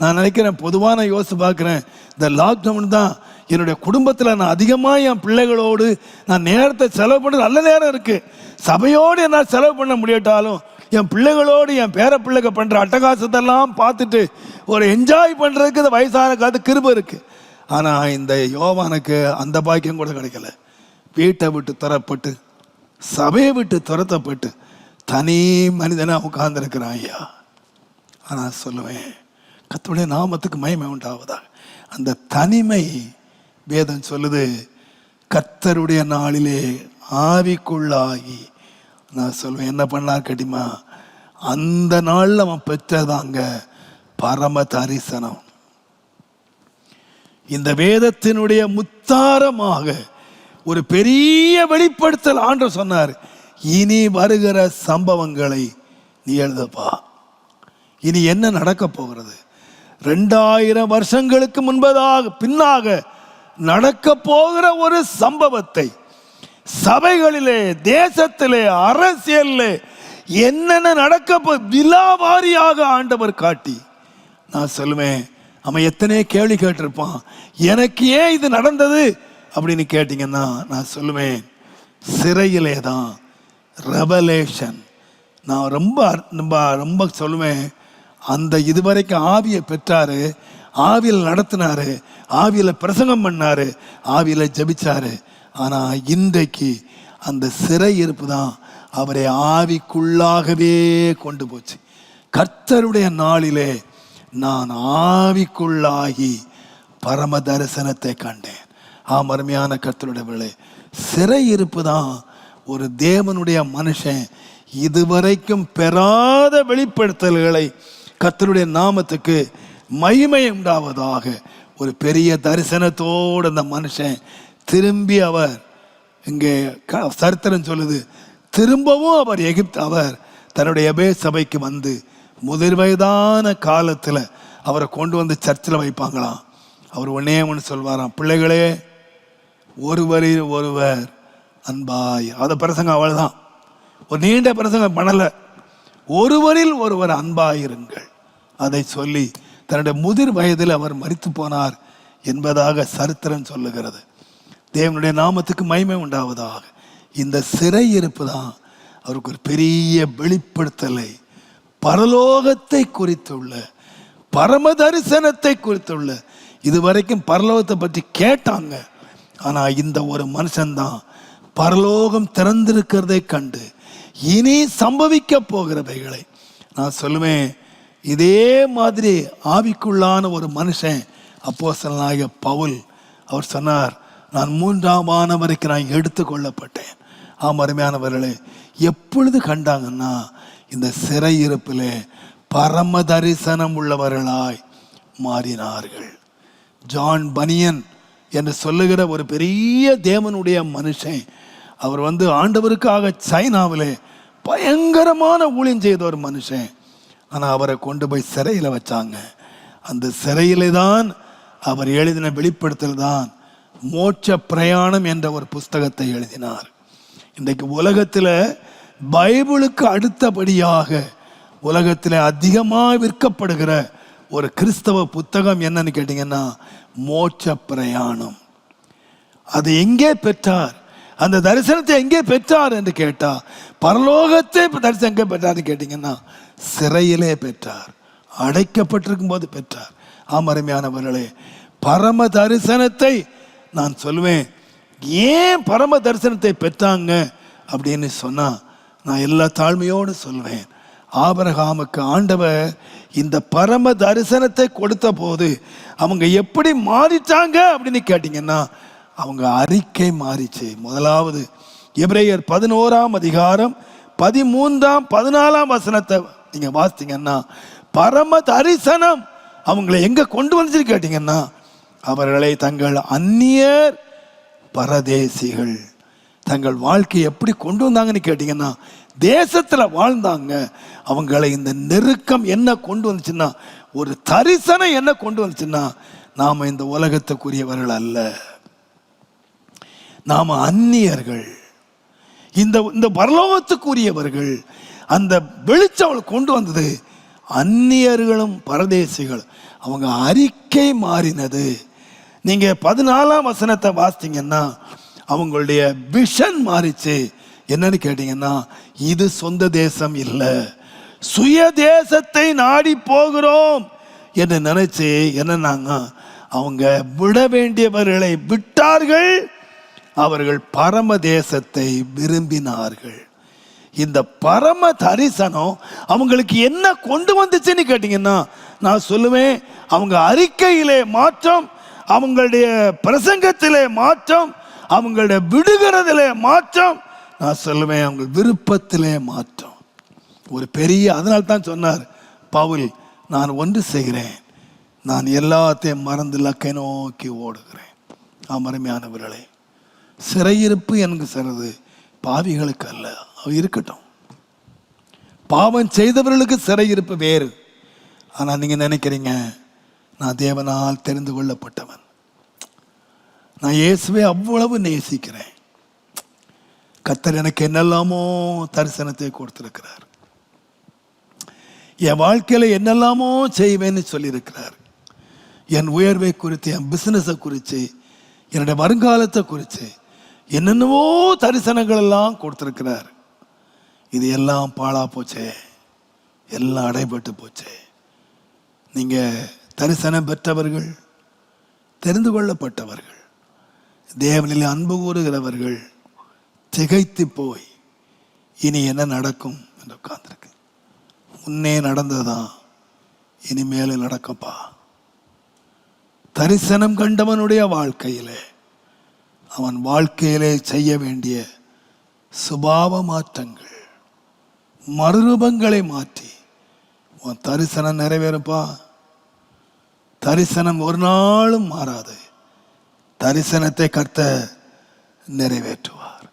[SPEAKER 1] நான் நினைக்கிறேன், பொதுவாக நான் யோசித்து பார்க்குறேன், இந்த லாக்டவுன் தான் என்னுடைய குடும்பத்தில் நான் அதிகமாக என் பிள்ளைகளோடு நான் நேரத்தை செலவு பண்ண நல்ல நேரம் இருக்குது. சபையோடு என்னால் செலவு பண்ண முடியாட்டாலும் என் பிள்ளைகளோடு என் பேர பிள்ளைங்க பண்ணுற அட்டகாசத்தெல்லாம் பார்த்துட்டு ஒரு என்ஜாய் பண்ணுறதுக்கு இந்த வயசான காலத்து கிருபை இருக்குது. ஆனால் இந்த யோவானுக்கு அந்த பாக்கியம் கூட கிடைக்கல. வீட்டை விட்டு துரப்பட்டு, சபையை விட்டு துரத்தப்பட்டு தனி மனிதனாக உட்கார்ந்துருக்கிறான் ஐயா. ஆனால் சொல்லுவேன், கர்த்தருடைய நாமத்துக்கு மகிமை உண்டாவதா. அந்த தனிமை வேதம் சொல்லுது, கர்த்தருடைய நாளிலே ஆவிக்குள்ளாகி. நான் சொல்லுவேன், என்ன பண்ணார் கேட்டிமா, அந்த நாளில் அவன் பெற்றதாங்க பரம தரிசனம். இந்த வேதத்தினுடைய முத்தாரமாக ஒரு பெரிய வெளிப்படுத்தல் ஆண்டவர் சொன்னார். இனி வருகிற சம்பவங்களை நீ எழுதப்பா. இனி என்ன நடக்க போகிறது, 2000 வருஷங்களுக்கு பின்னாக நடக்க போகிற ஒரு சம்பவத்தை சபைகளிலே, தேசத்திலே, அரசியலிலே என்னென்ன நடக்க விலாவாரியாக ஆண்டவர் காட்டி, நான் சொல்லுவேன், அவன் எத்தனை கேள்வி கேட்டிருப்பான், எனக்கு ஏன் இது நடந்தது அப்படின்னு கேட்டிங்கன்னா நான் சொல்லுவேன், சிறையிலே தான் ரெவலேஷன். நான் ரொம்ப ரொம்ப ரொம்ப சொல்லுவேன், அந்த இதுவரைக்கும் ஆவியை பெற்றாரு, ஆவியில் நடத்தினாரு, ஆவியில் பிரசங்கம் பண்ணாரு, ஆவியில் ஜெபிச்சாரு. ஆனால் இன்றைக்கு அந்த சிறை இருப்பு தான் அவரை ஆவிக்குள்ளாகவே கொண்டு போச்சு. கர்த்தருடைய நாளிலே நான் ஆவிக்குள்ளாகி பரம தரிசனத்தை கண்டேன். அருமையான கர்த்தருடைய பிள்ளை, சிறை இருப்பு தான் ஒரு தேவனுடைய மனுஷன் இதுவரைக்கும் பெறாத வெளிப்படுத்தல்களை கர்த்தருடைய நாமத்துக்கு மகிமை உண்டாவதாக ஒரு பெரிய தரிசனத்தோடு அந்த மனுஷன் திரும்பி, அவர் இங்கே சரித்திரம் சொல்லுது, திரும்பவும் அவர் தன்னுடைய எபே சபைக்கு வந்து முதிர் வயதான காலத்தில் அவரை கொண்டு வந்து சர்ச்சில் வைப்பாங்களாம். அவர் ஒன்று சொல்வாராம், பிள்ளைகளே ஒருவரில் ஒருவர் அன்பாய். அதை பிரசங்கம் அவள் தான், ஒரு நீண்ட பிரசங்கம் பண்ணலை, ஒருவரில் ஒருவர் அன்பாயிருங்கள். அதை சொல்லி தன்னுடைய முதிர் வயதில் அவர் மரித்து போனார் என்பதாக சரித்திரம் சொல்லுகிறது. தேவனுடைய நாமத்துக்கு மகிமை உண்டாவதாக. இந்த சிறை இருப்பு தான் அவருக்கு ஒரு பெரிய வெளிப்படுத்தலை, பரலோகத்தை குறித்துள்ள, பரம தரிசனத்தை குறித்துள்ள. இதுவரைக்கும் பரலோகத்தை பற்றி கேட்டாங்க, ஆனால் இந்த ஒரு மனுஷன்தான் பரலோகம் திறந்திருக்கிறதை கண்டு இனி சம்பவிக்க போகிறவைகளை, நான் சொல்லுவேன், இதே மாதிரி ஆவிக்குள்ளான ஒரு மனுஷன் அப்போஸ்தலனாகிய பவுல், அவர் சொன்னார், நான் 3ஆம் வானம் வரைக்கும் நான் எடுத்துக்கொள்ளப்பட்டேன். அருமையானவர்களே, எப்பொழுது கண்டாங்கன்னா இந்த சிறை இருப்பிலே பரம தரிசனம் உள்ளவர்களாய் மாறினார்கள். ஜான் பனியன் என்று சொல்லுகிற ஒரு பெரிய தேவனுடைய மனுஷன், அவர் ஆண்டவருக்காக சைனாவிலே பயங்கரமான ஊழியம் செய்த ஒரு மனுஷன். ஆனால் அவரை கொண்டு போய் சிறையில் வச்சாங்க. அந்த சிறையிலே தான் அவர் எழுதின வெளிப்படுத்தல் தான் மோட்ச பிரயாணம் என்ற ஒரு புஸ்தகத்தை எழுதினார். இன்றைக்கு உலகத்தில் பைபிளுக்கு அடுத்தபடியாக உலகத்தில் அதிகமாக விற்கப்படுகிற ஒரு கிறிஸ்தவ புத்தகம் என்னன்னு கேட்டிங்கன்னா மோட்ச பிரயாணம். அது எங்கே பெற்றார், அந்த தரிசனத்தை எங்கே பெற்றார் என்று கேட்டால், பரலோகத்தை தரிசனம் எங்கே பெற்றார்னு கேட்டிங்கன்னா சிறையிலே பெற்றார், அடைக்கப்பட்டிருக்கும் போது பெற்றார். அருமையானவர்களே, பரம தரிசனத்தை நான் சொல்லுவேன், ஏன் பரம தரிசனத்தை பெற்றாங்க அப்படின்னு சொன்னா, நான் எல்லா தாழ்மையோடு சொல்வேன், ஆபிரகாமுக்கு ஆண்டவர் இந்த பரம தரிசனத்தை கொடுத்த போது அவங்க எப்படி மாறிட்டாங்க அப்படின்னு கேட்டீங்கன்னா, அவங்க அறிக்கை மாறிச்சு. முதலாவது எபிரேயர் 11ஆம் அதிகாரம் 13ஆம் 14ஆம் வசனத்தை நீங்க வாசித்தீங்கன்னா, பரம தரிசனம் அவங்களை எங்க கொண்டு வந்து கேட்டீங்கன்னா, அவர்களை தங்கள் அந்நியர் பரதேசிகள் தங்கள் வாழ்க்கையை எப்படி கொண்டு வந்தாங்கன்னு கேட்டீங்கன்னா, தேசத்துல வாழ்ந்தாங்க. அவங்களை இந்த நெருக்கம் என்ன கொண்டு வந்துச்சுன்னா, ஒரு தரிசனம் என்ன கொண்டு வந்துச்சுன்னா, நாம இந்த உலகத்துக்குரியவர்கள் அல்ல, நாம அந்நியர்கள், இந்த பரலோகத்துக்குரியவர்கள். அந்த வெளிச்சம் அவளை கொண்டு வந்தது. அந்நியர்களும் பரதேசிகள் அவங்க அறிக்கை மாறினது. நீங்க 14ஆம் வசனத்தை வாசித்தீங்கன்னா அவங்களுடைய விஷன் மாறிச்சு. என்னன்னு கேட்டீங்கன்னா, இது சொந்த தேசம் இல்லை, சுய தேசத்தை நாடி போகிறோம் என்று நினைச்சு என்னன்னாங்க, அவங்க விட வேண்டியவர்களை விட்டார்கள், அவர்கள் பரம தேசத்தை விரும்பினார்கள். இந்த பரம தரிசனம் அவங்களுக்கு என்ன கொண்டு வந்துச்சுன்னு கேட்டீங்கன்னா, நான் சொல்லுவேன், அவங்க அறிக்கையிலே மாற்றம், அவங்களுடைய பிரசங்கத்திலே மாற்றம், அவங்களுடைய விடுகிறதிலே மாற்றம், நான் சொல்லுவேன் அவங்க விருப்பத்திலே மாற்றம். ஒரு பெரிய, அதனால்தான் சொன்னார் பவுல், நான் ஒன்று செய்கிறேன், நான் எல்லாத்தையும் மறந்து லக்கை நோக்கி ஓடுகிறேன். அருமையானவர்களே, சிறையிருப்பு என்கிறது பாவிகளுக்கு அல்ல. இருக்கட்டும், பாவம் செய்தவர்களுக்கு சிறையிருப்பு வேறு. ஆனால் நீங்க நினைக்கிறீங்க, நான் தேவனால் தெரிந்து கொள்ளப்பட்டவன், நான் இயேசுவை அவ்வளவு நேசிக்கிறேன், கர்த்தர் எனக்கு என்னெல்லாமோ தரிசனத்தை கொடுத்திருக்கிறார், என் வாழ்க்கையில என்னெல்லாமோ செய்வேன்னு சொல்லியிருக்கிறார், என் உயர்வை குறித்து, என் பிசினஸை குறித்து, என்னுடைய வருங்காலத்தை குறித்து என்னென்னவோ தரிசனங்கள் எல்லாம் கொடுத்திருக்கிறார். இது எல்லாம் பாழா போச்சே, எல்லாம் அடைபட்டு போச்சே. நீங்க தரிசனம் பெற்றவர்கள், தெரிந்து கொள்ளப்பட்டவர்கள், தேவனில் அன்பு கூறுகிறவர்கள் திகைத்து போய் இனி என்ன நடக்கும் என்று உட்கார்ந்துருக்கு. முன்னே நடந்ததான் இனிமேல் நடக்கும்பா. தரிசனம் கண்டவனுடைய வாழ்க்கையிலே, அவன் வாழ்க்கையிலே செய்ய வேண்டிய சுபாவ மாற்றங்கள், மறுரூபங்களை மாற்றி உன் தரிசனம் நிறைவேறும்பா. தரிசனம் ஒரு நாளும் மாறாது. தரிசனத்தை கர்த்தர் நிறைவேற்றுவார்.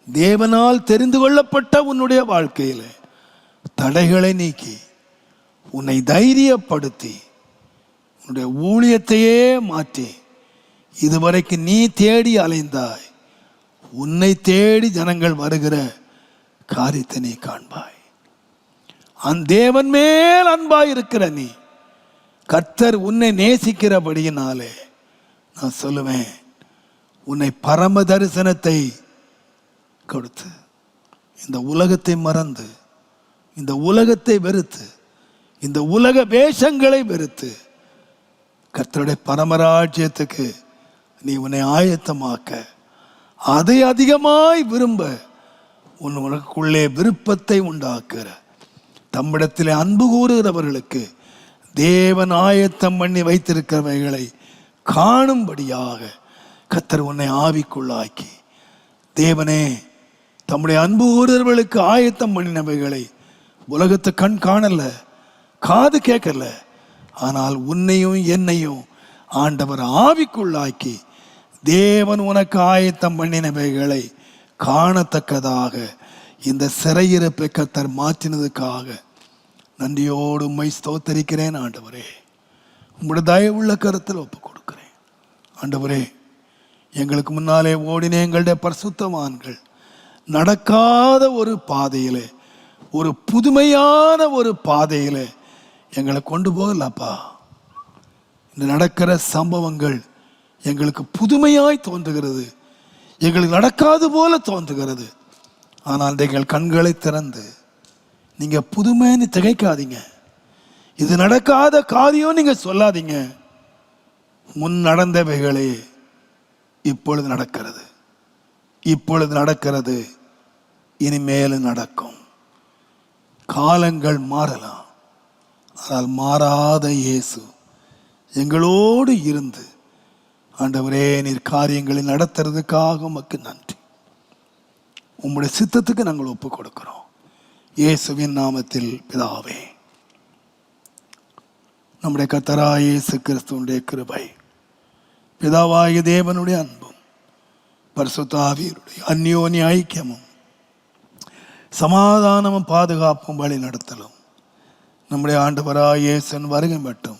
[SPEAKER 1] தேவனால் தெரிந்து கொள்ளப்பட்ட உன்னுடைய வாழ்க்கையில தடைகளை நீக்கி உன்னை தைரியப்படுத்தி உன்னுடைய ஊழியத்தையே மாற்றி, இதுவரைக்கு நீ தேடி அலைந்தாய், உன்னை தேடி ஜனங்கள் வருகிற காரியத்தை நீ காண்பாய். அந்த தேவன் மேல் அன்பாய் இருக்கிற நீ, கர்த்தர் உன்னை நேசிக்கிறபடியினாலே நான் சொல்லுவேன், உன்னை பரம தரிசனத்தை கொடுத்து, இந்த உலகத்தை மறந்து, இந்த உலகத்தை வெறுத்து, இந்த உலக வேஷங்களை வெறுத்து கர்த்தருடைய பரமராஜ்யத்துக்கு நீ உன்னை ஆயத்தமாக்க, அதை அதிகமாய் விரும்ப, உனக்குள்ளே விருப்பத்தை உண்டாக்குற, தம்மிடத்திலே அன்பு கூறுகிறவர்களுக்கு தேவன் ஆயத்தம் பண்ணி வைத்திருக்கிறவைகளை காணும்படியாக கர்த்தர் உன்னை ஆவிக்குள்ளாக்கி, தேவனே தம்முடைய அன்பு கூறுகிறவர்களுக்கு ஆயத்தம் பண்ணினவைகளை உலகத்து கண் காணல, காது கேட்கல, ஆனால் உன்னையும் என்னையும் ஆண்டவர் ஆவிக்குள்ளாக்கி தேவன் உனக்கு ஆயத்தம் பண்ணினவைகளை காணத்தக்கதாக இந்த சிறையிருப்பை கர்த்தர் மாற்றினதுக்காக நன்றியோடு உம்மை ஸ்தோத்தரிக்கிறேன். ஆண்டவரே, உம்முடைய தயவுள்ள கருத்தில் ஒப்பு கொடுக்கிறேன். ஆண்டவரே, எங்களுக்கு முன்னாலே ஓடின எங்களுடைய பரிசுத்தவான்கள் நடக்காத ஒரு பாதையிலே, ஒரு புதுமையான ஒரு பாதையிலே எங்களை கொண்டு போகலப்பா. இந்த நடக்கிற சம்பவங்கள் எங்களுக்கு புதுமையாய் தோன்றுகிறது, எங்களுக்கு நடக்காது போல தோன்றுகிறது. ஆனால் எங்கள் கண்களை திறந்து, நீங்க புதுமைன்னு திகைக்காதீங்க, இது நடக்காத காரியம் நீங்க சொல்லாதீங்க, முன் நடந்தவைகளே இப்பொழுது நடக்கிறது, இப்பொழுது நடக்கிறது, இனிமேல் நடக்கும். காலங்கள் மாறலாம், ஆனால் மாறாத இயேசு எங்களோடு இருந்து, ஆண்டவரே நீர் காரியங்களை நடத்துறதுக்காக உமக்கு நன்றி. உம்முடைய சித்தத்துக்கு நாங்கள் ஒப்பு கொடுக்கிறோம். இயேசுவின் நாமத்தில் பிதாவே. நம்முடைய கர்த்தராகிய இயேசு கிறிஸ்துவினுடைய கிருபை, பிதாவாகிய தேவனுடைய அன்பும், பரிசுத்த ஆவியருடைய அந்யோன்ய ஐக்கியமும், சமாதானமும், பாதுகாப்பும், வழி நடத்தலும் நம்முடைய ஆண்டவராகிய இயேசுவின் வருகை மட்டும்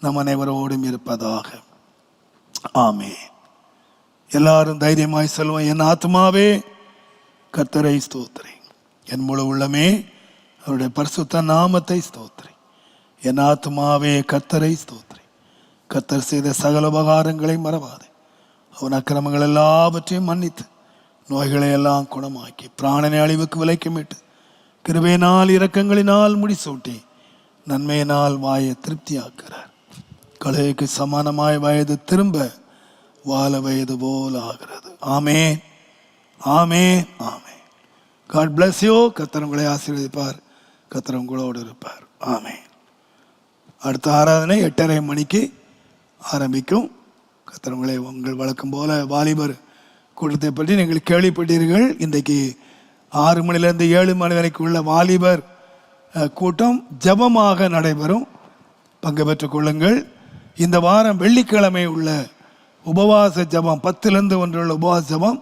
[SPEAKER 1] நம் அனைவரோடும் இருப்பதாக. ஆமென். எல்லாரும் தைரியமாய் சொல்லுவோம், என் ஆத்மாவே கர்த்தரை ஸ்தோத்திரி, என் முழு உள்ளமே அவருடைய பரிசுத்த நாமத்தை ஸ்தோத்திரி. என் ஆத்துமாவே கர்த்தரை ஸ்தோத்திரி. கர்த்தர் செய்த சகல உபகாரங்களை மறவாதே. அவன் அக்கிரமங்கள் எல்லாவற்றையும் மன்னித்து நோய்களை எல்லாம் குணமாக்கி பிராணனை அழிவுக்கு விலைக்கு மீட்டு கிருபையினால் இரக்கங்களினால் முடிசூட்டி நன்மையினால் வாயை திருப்தியாக்குறார். கழுதைக்கு சமானமாய் வயது திரும்ப வாழ வயது போல் ஆகிறது. ஆமென், ஆமென், ஆமென். God bless you. கர்த்தர் உங்களை ஆசீர்வதிப்பார். கர்த்தர் உங்களோடு இருப்பார். ஆமென். அடுத்த ஆராதனை 8:30 மணிக்கு ஆரம்பிக்கும். கர்த்தர் உங்களை உங்கள் வழக்கம் போல வாலிபர் கூட்டத்தை பற்றி நீங்கள் கேள்விப்பட்டீர்கள். இன்றைக்கு 6 மணிலேருந்து 7 மணி வரைக்கும் உள்ள வாலிபர் கூட்டம் ஜெபமாக நடைபெறும். பங்கு பெற்றுக் கொள்ளுங்கள். இந்த வாரம் வெள்ளிக்கிழமை உள்ள உபவாச ஜெபம் 10லேருந்து 1 உள்ள உபவாச ஜெபம்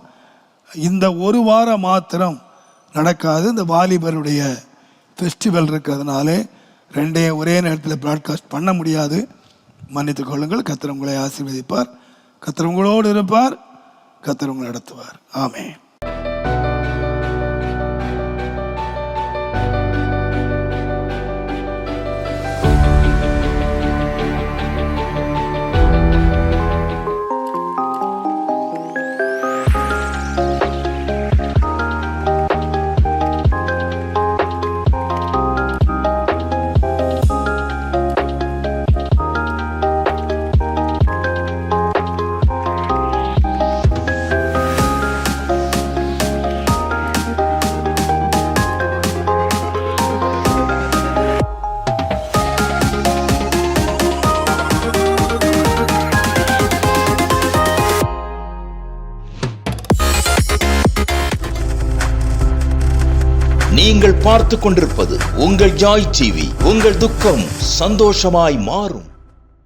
[SPEAKER 1] இந்த ஒரு வாரம் மாத்திரம் நடக்காது. இந்த வாலிபருடைய ஃபெஸ்டிவல் இருக்கிறதுனாலே ரெண்டையும் ஒரே நேரத்தில் ப்ராட்காஸ்ட் பண்ண முடியாது. மன்னித்துக் கொள்ளுங்கள். கர்த்தர் உங்களை ஆசீர்வதிப்பார். கர்த்தர் உங்களோடு இருப்பார். கர்த்தர் உங்களை நடத்துவார். ஆமென்.
[SPEAKER 2] நீங்கள் பார்த்து கொண்டிருப்பது உங்கள் ஜாய் டிவி. உங்கள் துக்கம் சந்தோஷமாய் மாறும்.